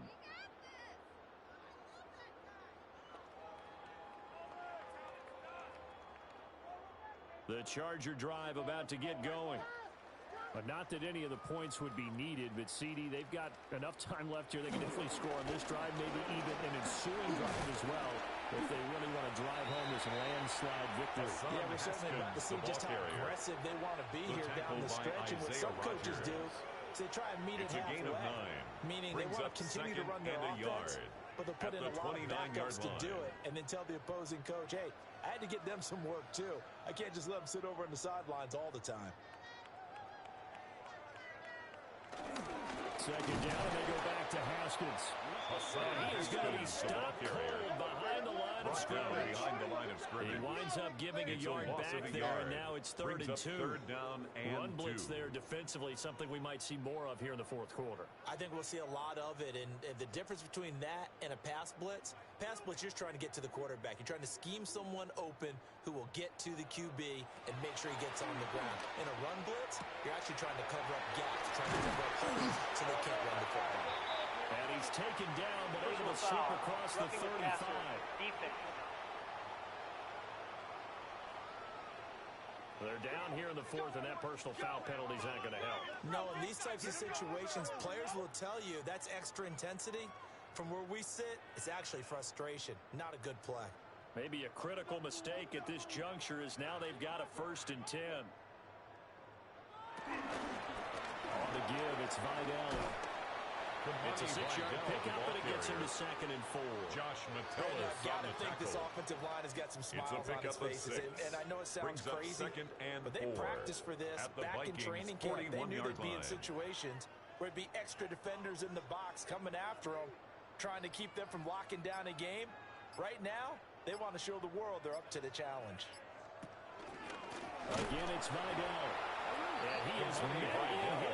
The Charger drive about to get going. But not that any of the points would be needed, but CD, they've got enough time left here. They can definitely score on this drive, maybe even an ensuing drive as well, if they really want to drive home this landslide victory. Yeah, we're certainly about to see just how aggressive they want to be here down the stretch. And what some coaches do is they try and meet it halfway, meaning they want to continue to run their offense, but they'll put in a lot of backups to do it, and then tell the opposing coach, hey, I had to get them some work too. I can't just let them sit over on the sidelines all the time. Second down, and they go back to Haskins. He is going to be stopped cold behind the line of scrimmage. He winds up giving a yard back there, and now it's 3rd and 2. Run blitz there defensively, something we might see more of here in the fourth quarter. I think we'll see a lot of it, and the difference between that and a pass blitz, you're just trying to get to the quarterback. You're trying to scheme someone open who will get to the QB and make sure he gets on the ground. In a run blitz, you're actually trying to cover up gaps, trying to cover up holes so they can't run the football. And he's taken down, but able to slip across the 35. They're down here in the fourth, and that personal foul penalty is not going to help. No, in these types of situations, players will tell you that's extra intensity. From where we sit, it's actually frustration, not a good play. Maybe a critical mistake at this juncture is now they've got a 1st and 10. On the give, it's Vidal. It's a 6-yard pickup, but it gets him to 2nd and 4. Josh Metellus I've got to think this offensive line has got some smiles on its faces. And I know it sounds crazy, but they practiced for this back in training camp. They knew they'd be in situations where it'd be extra defenders in the box coming after them, trying to keep them from locking down a game. Right now, they want to show the world they're up to the challenge. Again, it's Vidal. And he is in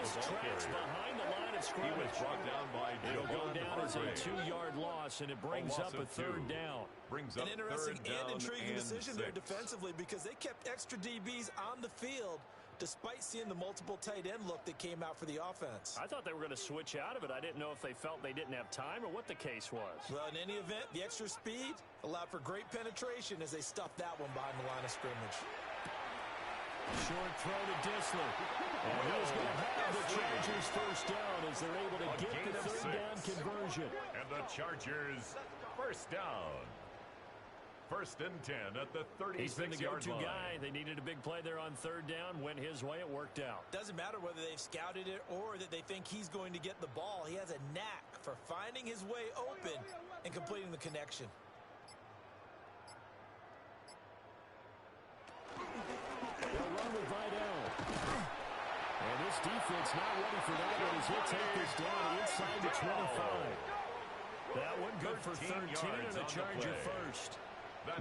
his tracks behind the line of scrimmage. He was brought down by It'll go down as a 2-yard loss, and it brings up a 3rd down. An interesting and intriguing decision there defensively because they kept extra DBs on the field despite seeing the multiple tight end look that came out for the offense. I thought they were going to switch out of it. I didn't know if they felt they didn't have time or what the case was. Well, in any event, the extra speed allowed for great penetration as they stuffed that one behind the line of scrimmage. Short throw to Dissler. And he's going to have the Chargers 1st down as they're able to get the 3rd down conversion. And the Chargers 1st down. 1st and 10 at the 36-yard line. He's been the go-to guy. They needed a big play there on 3rd down. Went his way. It worked out. Doesn't matter whether they've scouted it or that they think he's going to get the ball. He has a knack for finding his way open and completing the connection. They'll run with Vidal. And this defense not ready for that one as he'll take this down inside the 25. That one good for 13 and a Charger 1st.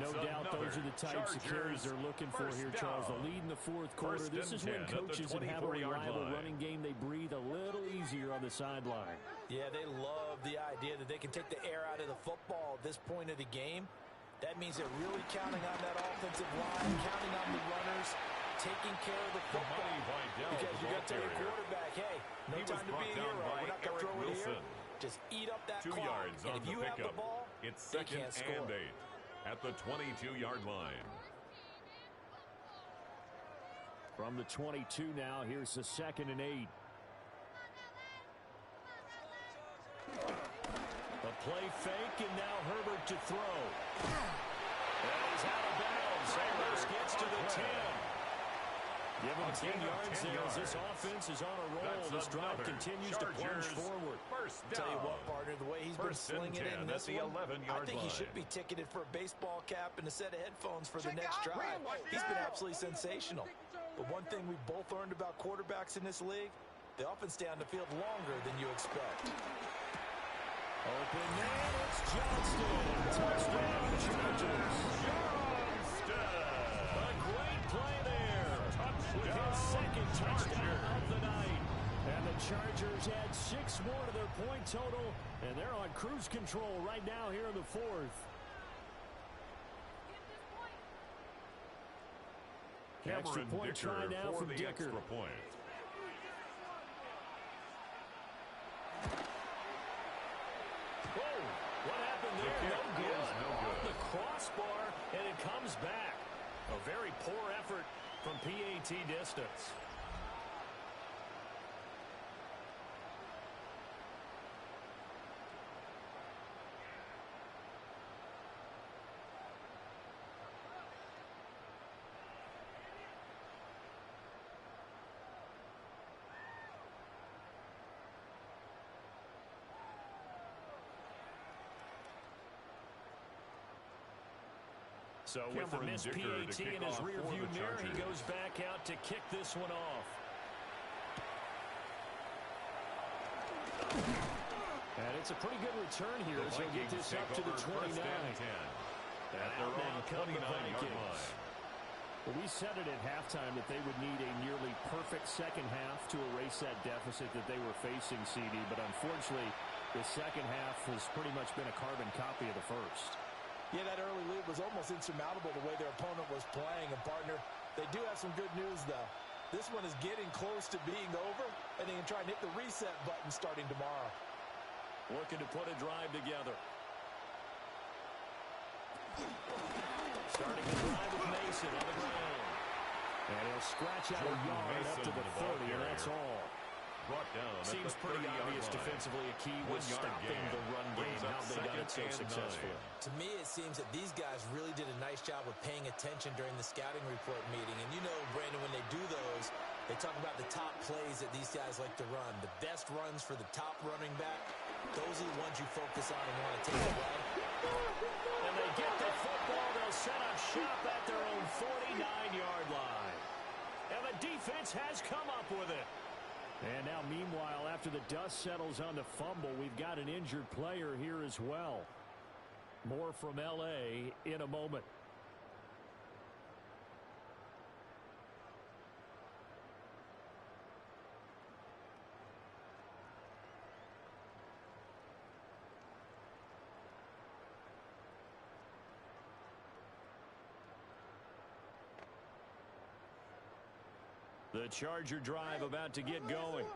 No doubt those are the types of carries they're looking for here, Charles. The lead in the fourth quarter. This is when coaches that have a reliable running game, they breathe a little easier on the sideline. Yeah, they love the idea that they can take the air out of the football at this point of the game. That means they're really counting on that offensive line, counting on the runners, taking care of the football. Because you're going to tell your quarterback, hey, no time to be a hero. We're not going to throw it here. Just eat up that 2 clock. yards And on if the you have the ball, it's they 2nd can't score. and 8 at the 22-yard line. From the 22 now, here's the 2nd and 8. A play fake, and now Herbert to throw. And he's out of bounds. Almost gets to the 10. Give him 10 yards there as this offense is on a roll. This drive continues to plunge forward. Tell you what, partner, the way he's been slinging it in this one, I think he should be ticketed for a baseball cap and a set of headphones for the next drive. He's been absolutely sensational. But one thing we both learned about quarterbacks in this league, they often stay on the field longer than you expect. Open man, it's Johnston. Touchdown, Chargers. Johnston! A great play there. With his 2nd touchdown of the night. And the Chargers add 6 more to their point total, and they're on cruise control right now here in the 4th. Extra point try now from Dicker. Extra point. Whoa, what happened there? No good. Off the crossbar, and it comes back. A very poor effort from PAT distance. So with the missed PAT in his rearview mirror, he goes back out to kick this one off. And it's a pretty good return here as they'll get this up to the 29. At their own 29-yard line. Well, we said it at halftime that they would need a nearly perfect second half to erase that deficit that they were facing, CD. But unfortunately, the second half has pretty much been a carbon copy of the first. Yeah, that early lead was almost insurmountable the way their opponent was playing. And, partner, they do have some good news, though. This one is getting close to being over, and they can try and hit the reset button starting tomorrow. Looking to put a drive together. Starting the drive with Mason on the ground. And he'll scratch out a yard up to the 30, and that's all. Brought down. Seems pretty obvious defensively. A key was stopping the run game. How they done it so successfully. To me, it seems that these guys really did a nice job of paying attention during the scouting report meeting. And you know, Brandon, when they do those, they talk about the top plays that these guys like to run. The best runs for the top running back, those are the ones you focus on and want to take away. And they get the football. They'll set up shop at their own 49-yard line. And the defense has come up with it. And now, meanwhile, after the dust settles on the fumble, we've got an injured player here as well. More from L.A. in a moment. The Charger drive about to get going.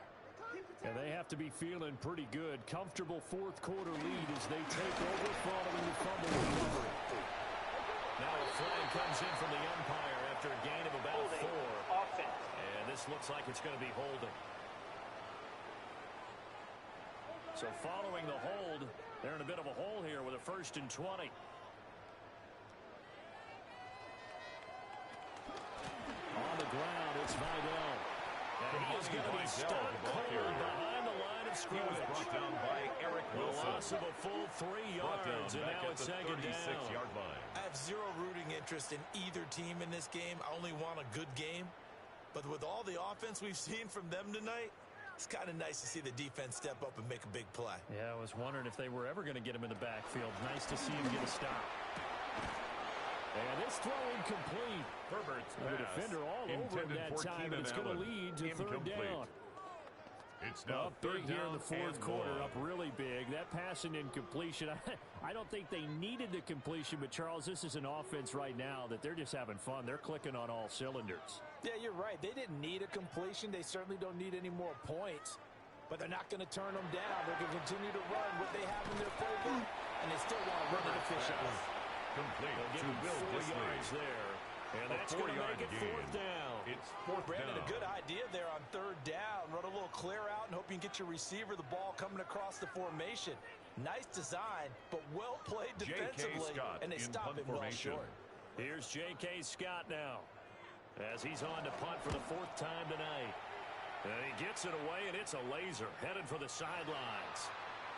And they have to be feeling pretty good. Comfortable fourth quarter lead as they take over following the fumble recovery. Now a flag comes in from the umpire after a gain of about 4. Offense. And this looks like it's going to be holding. So following the hold, they're in a bit of a hole here with a 1st and 20. On the ground, it's Vidal. And he is going to be stuck cold behind the line of scrimmage. He was brought down by Eric Wilson. The loss of a full 3 yards, and now it's 2nd down. line. I have zero rooting interest in either team in this game. I only want a good game. But with all the offense we've seen from them tonight, it's kind of nice to see the defense step up and make a big play. Yeah, I was wondering if they were ever going to get him in the backfield. Nice to see him get a stop. And this throw incomplete. Herbert's The defender all over him that time, but it's going to lead to 3rd down. It's now Up big here in the 4th quarter, one. up really big. That passing incompletion, I don't think they needed the completion, but Charles, this is an offense right now that they're just having fun. They're clicking on all cylinders. Yeah, you're right. They didn't need a completion. They certainly don't need any more points. But they're not going to turn them down. They're going to continue to run what they have in their playbook, and they still want to run it efficiently. Complete. They'll give him 4 yards there. And that's going to make it 4th down. It's 4th Brandon, down. a good idea there on 3rd down. Run a little clear out and hope you can get your receiver the ball coming across the formation. Nice design, but well played defensively, and they stop it well short. Here's J.K. Scott now as he's on to punt for the 4th time tonight. And he gets it away, and it's a laser headed for the sidelines.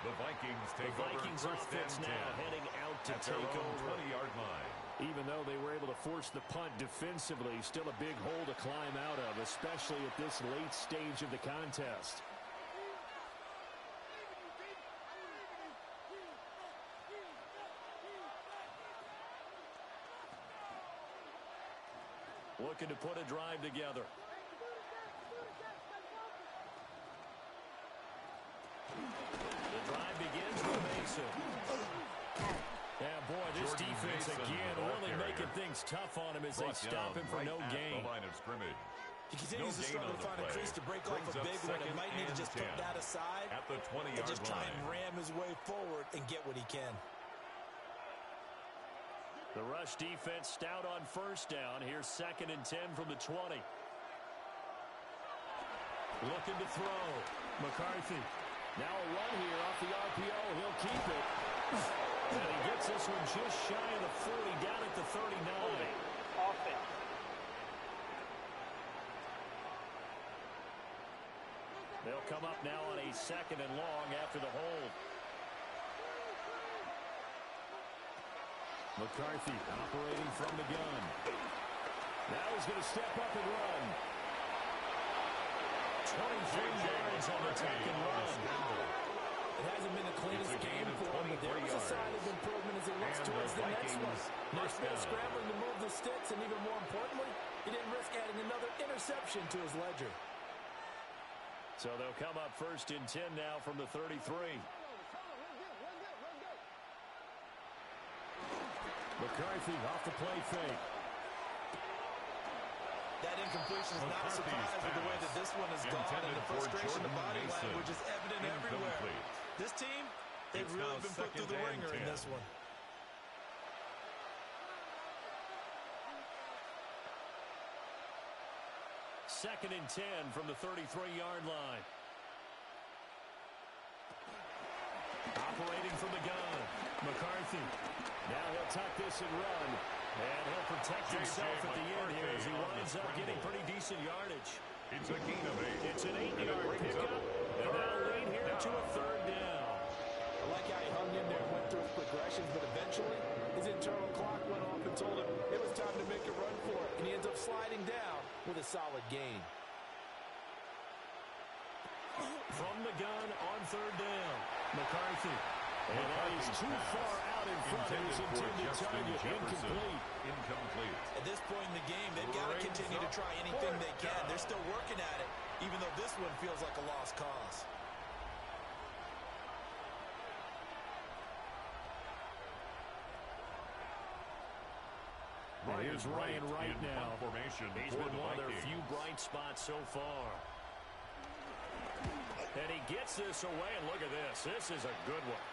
The Vikings take the Vikings over 1st offense and 10 now heading out to at take their own over. 20-yard line. Even though they were able to force the punt defensively, still a big hole to climb out of, especially at this late stage of the contest. Looking to put a drive together. The drive begins with Mason. Yeah, boy, this Jordan defense Mason, again the ball really carrier. making things tough on him as they Brought stop down him for right no at gain. the line of scrimmage. He continues to gain struggle on to the find a play. crease to break off Brings a up big one. He 2nd might need to and just put 10 that aside at the 20-yard and just try line. and ram his way forward and get what he can. The rush defense stout on 1st down. Here's 2nd and 10 from the 20. Looking to throw. McCarthy. Now a run here off the RPO. He'll keep it. And he gets this one just shy of the 40, down at the 39. Offense. They'll come up now on a 2nd and long after the hold. McCarthy operating from the gun. Now he's going to step up and run. 23 yards on the 2nd run. sticks, and even more importantly, he didn't risk adding another interception to his ledger. So they'll come up 1st and 10 now from the 33. McCarthy off the play fake. That incompletion is not a surprise with the way that this one has gone, and the frustration of body language is evident everywhere. This team, they've really been put through the ringer in this one. Second and 10 from the 33-yard line. Operating from the gun, McCarthy. Now he'll tuck this and run. And he'll protect himself at the end here as he winds up getting pretty decent yardage. It's a gain of 8. It's an 8-yard pickup, and that'll lead here to a 3rd down. I like how he hung in there and went through his progressions, but eventually his internal clock went off and told him it was time to make a run for it, and he ends up sliding down with a solid gain. From the gun on 3rd down, McCarthy. And now he's too far out in front of his intended target. Incomplete. At this point in the game, they've got to continue to try anything they can. They're still working at it, even though this one feels like a lost cause. And here's Ryan Wright now. He's been one of their few bright spots so far. And he gets this away, and look at this. This is a good one.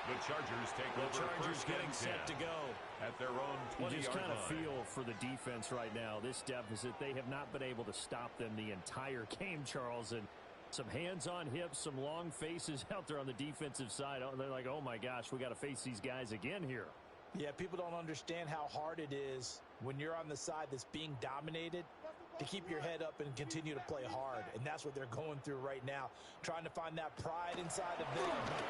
The Chargers take over. The Chargers getting set to go at their own 20-yard line. You just kind of feel for the defense right now. This deficit, they have not been able to stop them the entire game, Charles. And some hands on hips, some long faces out there on the defensive side. They're like, oh my gosh, we got to face these guys again here. Yeah, people don't understand how hard it is when you're on the side that's being dominated to keep your head up and continue to play hard. And that's what they're going through right now, trying to find that pride inside of them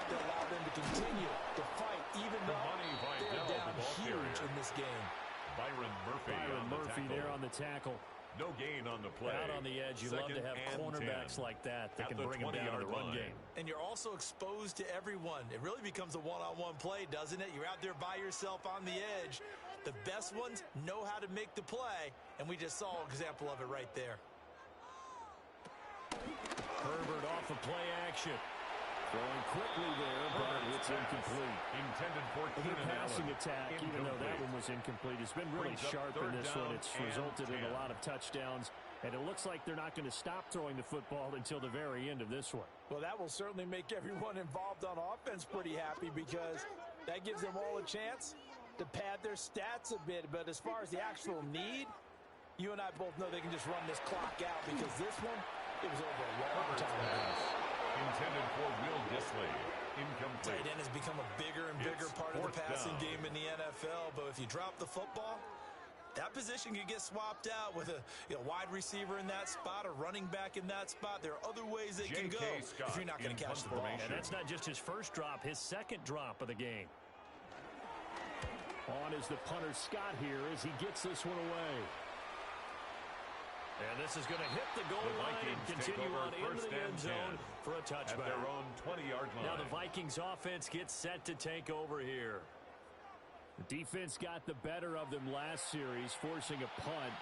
to allow them to continue to fight, even though they're down huge in this game. Byron Murphy there on the tackle. No gain on the play. Out on the edge, you love to have cornerbacks like that can bring them down to the run game. And you're also exposed to everyone. It really becomes a one-on-one play, doesn't it? You're out there by yourself on the edge. The best ones know how to make the play, and we just saw an example of it right there. Herbert off of play action. Throwing quickly there, but it's incomplete. Intended for the passing attack, even though that one was incomplete, it's been really sharp in this one. It's resulted in a lot of touchdowns, and it looks like they're not going to stop throwing the football until the very end of this one. Well, that will certainly make everyone involved on offense pretty happy because that gives them all a chance to pad their stats a bit. But as far as the actual need, you and I both know they can just run this clock out because this one, it was over a long time ago. Intended for Will Dissly. Incomplete. Tight end has become a bigger and bigger part of the passing game in the NFL, but if you drop the football, that position could get swapped out with a wide receiver in that spot, a running back in that spot. There are other ways it can go if you're not going to catch the ball. And that's not just his first drop, his second drop of the game. On is the punter Scott here as he gets this one away. And this is going to hit the goal line and continue on into the end zone for a touchback. At their own 20-yard line. Now the Vikings offense gets set to take over here. The defense got the better of them last series, forcing a punt.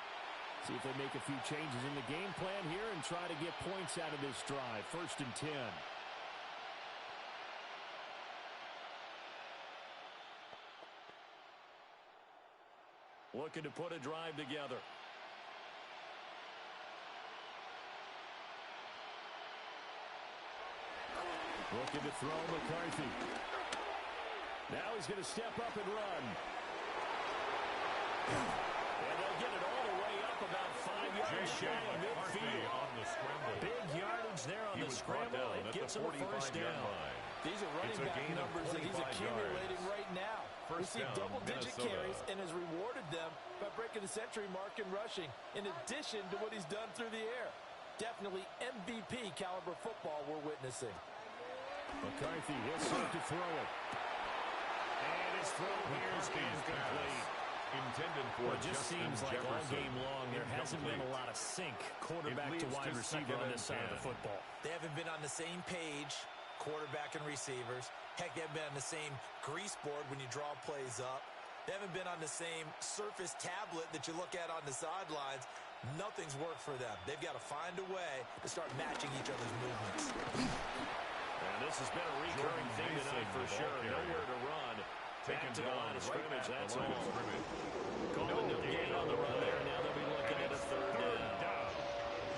See if they make a few changes in the game plan here and try to get points out of this drive. 1st and 10. Looking to put a drive together. Looking to throw McCarthy. Now he's going to step up and run. And they'll get it all the way up about 5 yards shy of midfield. On the scramble. Big yardage there on the scramble. It gets him a 1st down. These are running back numbers that he's accumulating right now. We see double-digit carries and has rewarded them by breaking the century mark in rushing, in addition to what he's done through the air. Definitely MVP caliber football we're witnessing. McCarthy, he'll start to throw it. And his throw here is incomplete. Intended for it just seems like Jefferson. All game long there hasn't been a lot of sync quarterback to wide receiver on this side of the football. They haven't been on the same page, quarterback and receivers. Heck, they haven't been on the same grease board when you draw plays up. They haven't been on the same surface tablet that you look at on the sidelines. Nothing's worked for them. They've got to find a way to start matching each other's movements. And this has been a recurring theme tonight for sure. Nowhere to run. Back to the line of scrimmage, that's all. Calling no gain on the run there. Now they'll be looking at a third down.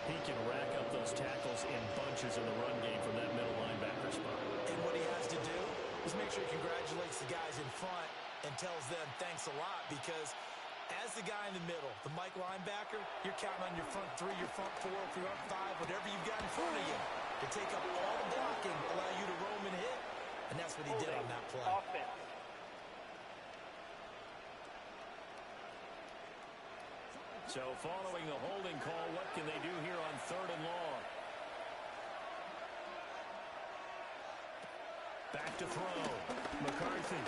He can rack up those tackles in bunches in the run game from that middle linebacker spot. And what he has to do is make sure he congratulates the guys in front and tells them thanks a lot, because as the guy in the middle, the Mike linebacker, you're counting on your front three, your front four, your front five, whatever you've got in front of you to take up all the blocking, allow you to roam and hit. And that's what he did on that play. Offense. So following the holding call, what can they do here on 3rd and long? Back to throw. McCarthy.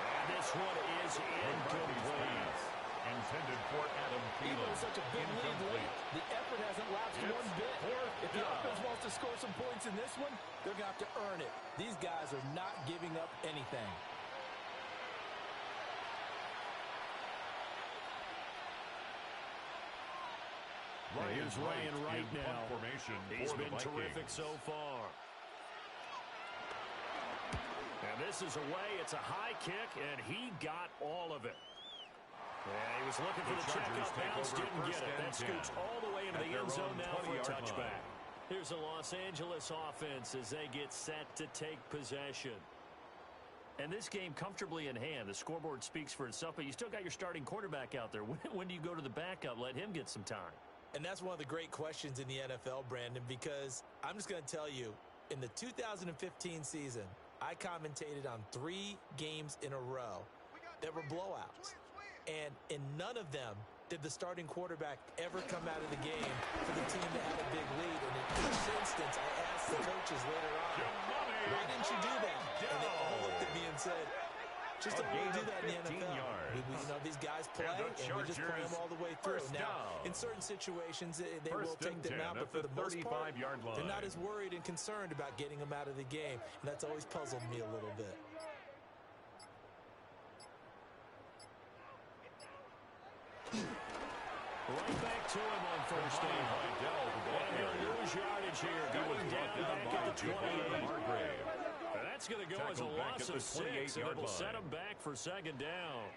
And this one is incomplete. Intended for Adam Thielen. Even with such a big lead late, the effort hasn't lapsed one bit. If the offense wants to score some points in this one, they're going to have to earn it. These guys are not giving up anything. Here's Ryan right now. Formation. He's been terrific so far. And this is away. It's a high kick, and he got all of it. Yeah, he was looking for the check up bounce, didn't get it. That scoots all the way into the end zone now for a touchback. Here's the Los Angeles offense as they get set to take possession. And this game comfortably in hand. The scoreboard speaks for itself, but you still got your starting quarterback out there. When do you go to the backup? Let him get some time. And that's one of the great questions in the NFL, Brandon, because I'm just going to tell you, in the 2015 season, I commentated on 3 games in a row that were blowouts. And in none of them did the starting quarterback ever come out of the game for the team that had a big lead. And in each instance, I asked the coaches later on, why didn't you do that? And they all looked at me and said, just don't really do that in the NFL. You know, these guys play, and we just play them all the way through. Now, in certain situations, they will take them out, but for the most part, they're not as worried and concerned about getting them out of the game. And that's always puzzled me a little bit. Right back to him on first down. And he'll lose yardage here. Going down back at the 28. That's going to go as a loss of 6, and it will set him back for 2nd down.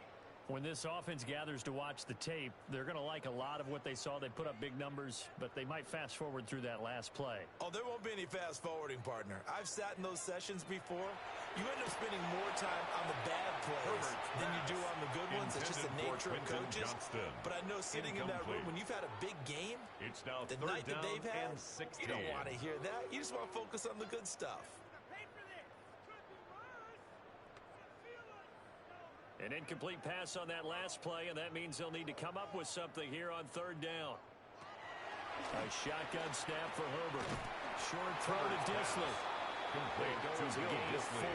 When this offense gathers to watch the tape, they're going to like a lot of what they saw. They put up big numbers, but they might fast forward through that last play. Oh, there won't be any fast forwarding, partner. I've sat in those sessions before. You end up spending more time on the bad plays than you do on the good ones. It's just the nature of coaches. But I know sitting in that room, when you've had a big game, the night that they've had, you don't want to hear that. You just want to focus on the good stuff. An incomplete pass on that last play, and that means they'll need to come up with something here on 3rd down. A shotgun snap for Herbert. Short throw to Disley. Complete goes to Disley.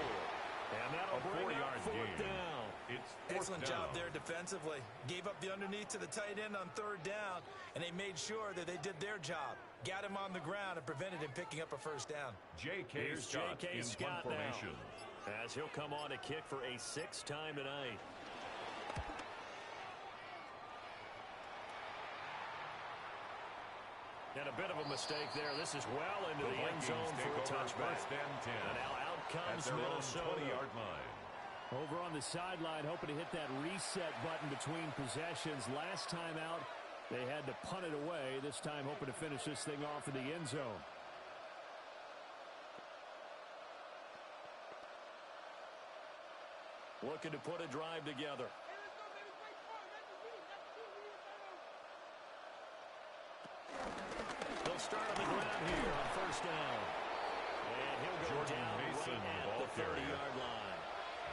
And that'll bring up 4th down. Excellent job there defensively. Gave up the underneath to the tight end on 3rd down, and they made sure that they did their job. Got him on the ground and prevented him picking up a 1st down. Here's J.K. Scott now, as he'll come on to kick for a 6th time tonight. And a bit of a mistake there. This is well into the end zone for a touchback. And now out comes Minnesota. Over on the sideline, hoping to hit that reset button between possessions. Last time out, they had to punt it away. This time hoping to finish this thing off in the end zone. Looking to put a drive together. They'll start on the ground here on 1st down. And he'll go down at the 30-yard line.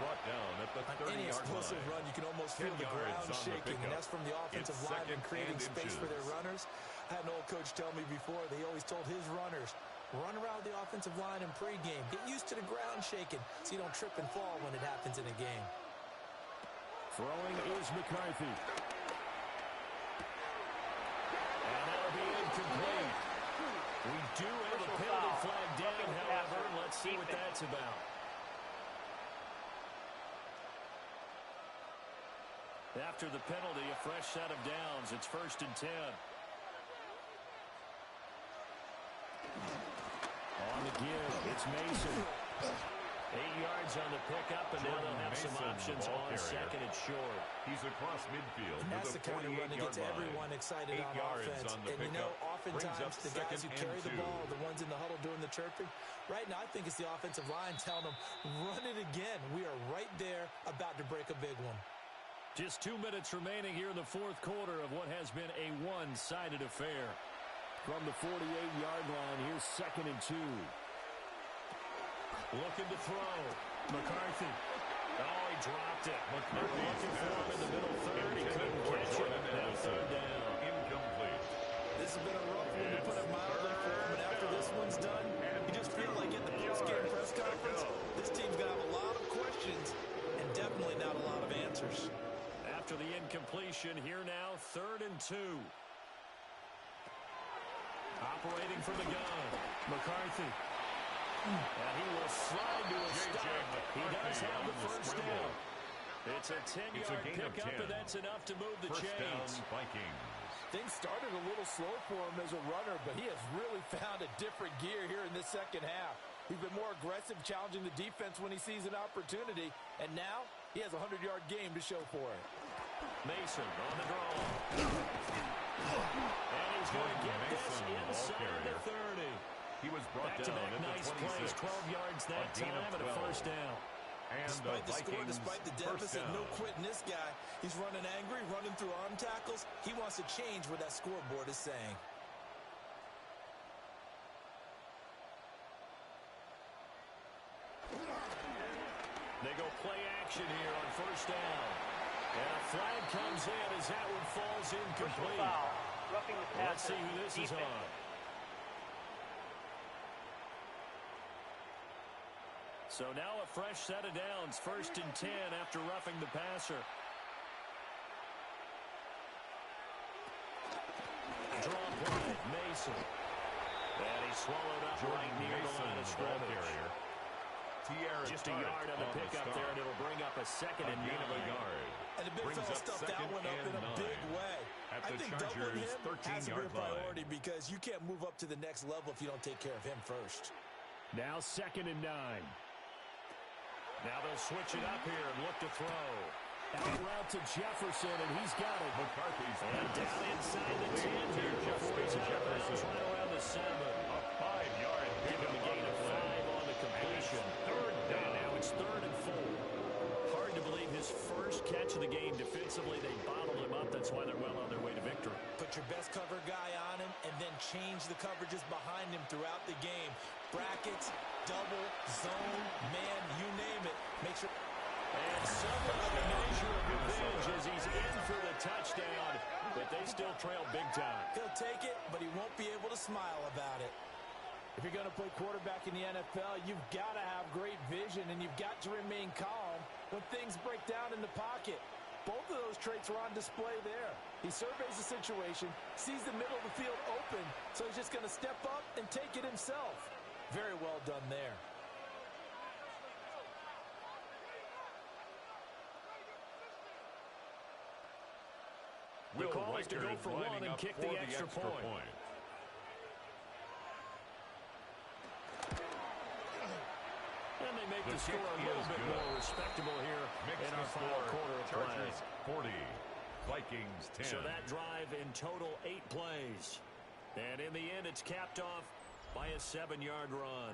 Brought down at the 30-yard line. Any explosive run, you can almost feel the ground shaking, and that's from the offensive lineman creating space for their runners. I had an old coach tell me before, they always told his runners, run around the offensive line in pregame. Get used to the ground shaking so you don't trip and fall when it happens in a game. Throwing is McCarthy. And that'll be incomplete. We do have a penalty flag down, however. Let's see what that's about. After the penalty, a fresh set of downs. It's 1st and 10. On the give, it's Mason. 8 yards on the pickup, and now they'll have some options on 2nd and short. He's across midfield. And that's the kind of run that gets everyone excited on offense. And you know, oftentimes the guys who carry the ball are the ones in the huddle doing the chirping. Right now, I think it's the offensive line telling them, run it again. We are right there about to break a big one. Just 2 minutes remaining here in the 4th quarter of what has been a one-sided affair. From the 48-yard line, here's 2nd and 2. Looking to throw. McCarthy. Oh, he dropped it. McCarthy looking for him in the middle third. He couldn't catch it. Now 3rd down. Incomplete. This has been a rough one to put it mildly for him, and after this one's done, you just feel like in the post-game press conference, this team's going to have a lot of questions and definitely not a lot of answers. After the incompletion, here now, 3rd and 2. Operating from the gun. McCarthy. And he will slide to a stop. He does have the 1st down. It's a 10-yard pickup, and that's enough to move the chains. Vikings. Things started a little slow for him as a runner, but he has really found a different gear here in this 2nd half. He's been more aggressive, challenging the defense when he sees an opportunity, and now he has a 100-yard game to show for it. Mason on the draw. And he's going to get this inside the 30. He was brought down at nice the 26. plays, 12 yards that time and a 1st down. And despite the score, Vikings despite the deficit, no quitting this guy. He's running angry, running through arm tackles. He wants to change what that scoreboard is saying. They go play action here on 1st down. And a flag comes in as that one falls incomplete. Roughing the passer. Let's see who this is on. So now a fresh set of downs, 1st and 10 after roughing the passer. Draw play, Mason. And he swallowed up right near the line of scrimmage. Just a yard on the pickup there, and it'll bring up a 2nd and 9. And the big fella stuffed that one up in a big way. I think doubling him has to be a priority because you can't move up to the next level if you don't take care of him first. Now 2nd and 9. Now they'll switch it up here and look to throw. Out route to Jefferson, and he's got it. McCarthy's and down inside the 10 here before he's out of bounds right around the 7. A 5-yard Give him a gain of 5 on the completion. 3rd down. And now it's 3rd and 4. Hard to believe his first catch of the game defensively. They bottled him up. That's why they're well on their way to victory. Put your best cover guy on him and then change the coverages behind him throughout the game. Brackets, double, zone, man, you name it. Make sure. And somewhat of a measure of revenge as he's in for the touchdown, but they still trail big time. He'll take it, but he won't be able to smile about it. If you're going to play quarterback in the NFL, you've got to have great vision, and you've got to remain calm when things break down in the pocket. Both of those traits are on display there. He surveys the situation, sees the middle of the field open, so he's just going to step up and take it himself. Very well done there. The call is to go for one and kick the extra point. And they make the score a little bit more respectable here in our final quarter of play. Chargers 40, Vikings 10. So that drive in total 8 plays. And in the end, it's capped off by a 7-yard run.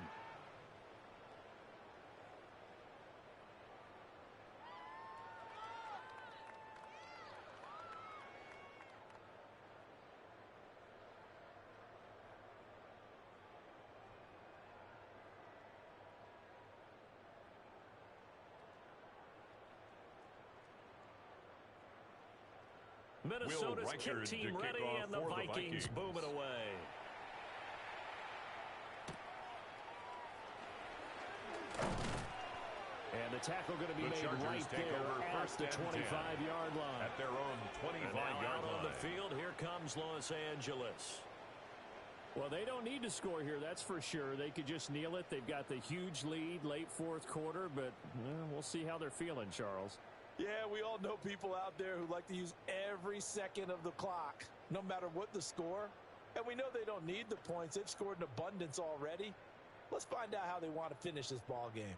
Minnesota's kick team ready, and the Vikings boom it away. And the tackle going to be made right there at the 25-yard line. At their own 25-yard line. On the field, here comes Los Angeles. Well, they don't need to score here, that's for sure. They could just kneel it. They've got the huge lead late 4th quarter, but we'll see how they're feeling, Charles. Yeah, we all know people out there who like to use every second of the clock, no matter what the score. And we know they don't need the points. They've scored in abundance already. Let's find out how they want to finish this ball game.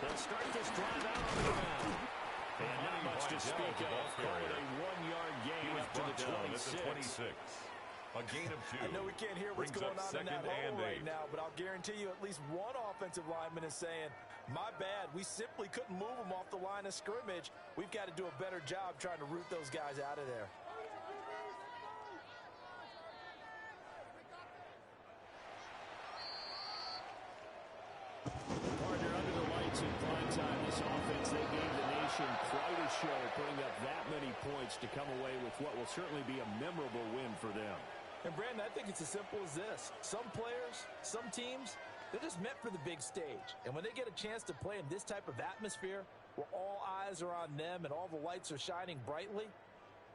They'll start this drive out on the ground. And not much to speak of. Call it a 1-yard gain up to the 26. A gain of 2. I know we can't hear what's going on in that hole right now, but I'll guarantee you at least one offensive lineman is saying, my bad, we simply couldn't move them off the line of scrimmage. We've got to do a better job trying to root those guys out of there. Partner, under the lights in prime time, this offense, they gave the nation quite a show, putting up that many points to come away with what will certainly be a memorable win for them. And, Brandon, I think it's as simple as this. Some players, some teams, they're just meant for the big stage. And when they get a chance to play in this type of atmosphere where all eyes are on them and all the lights are shining brightly,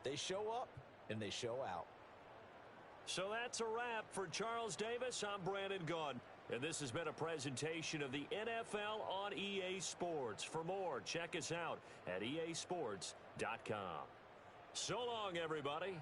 they show up and they show out. So that's a wrap for Charles Davis. I'm Brandon Gunn. And this has been a presentation of the NFL on EA Sports. For more, check us out at easports.com. So long, everybody.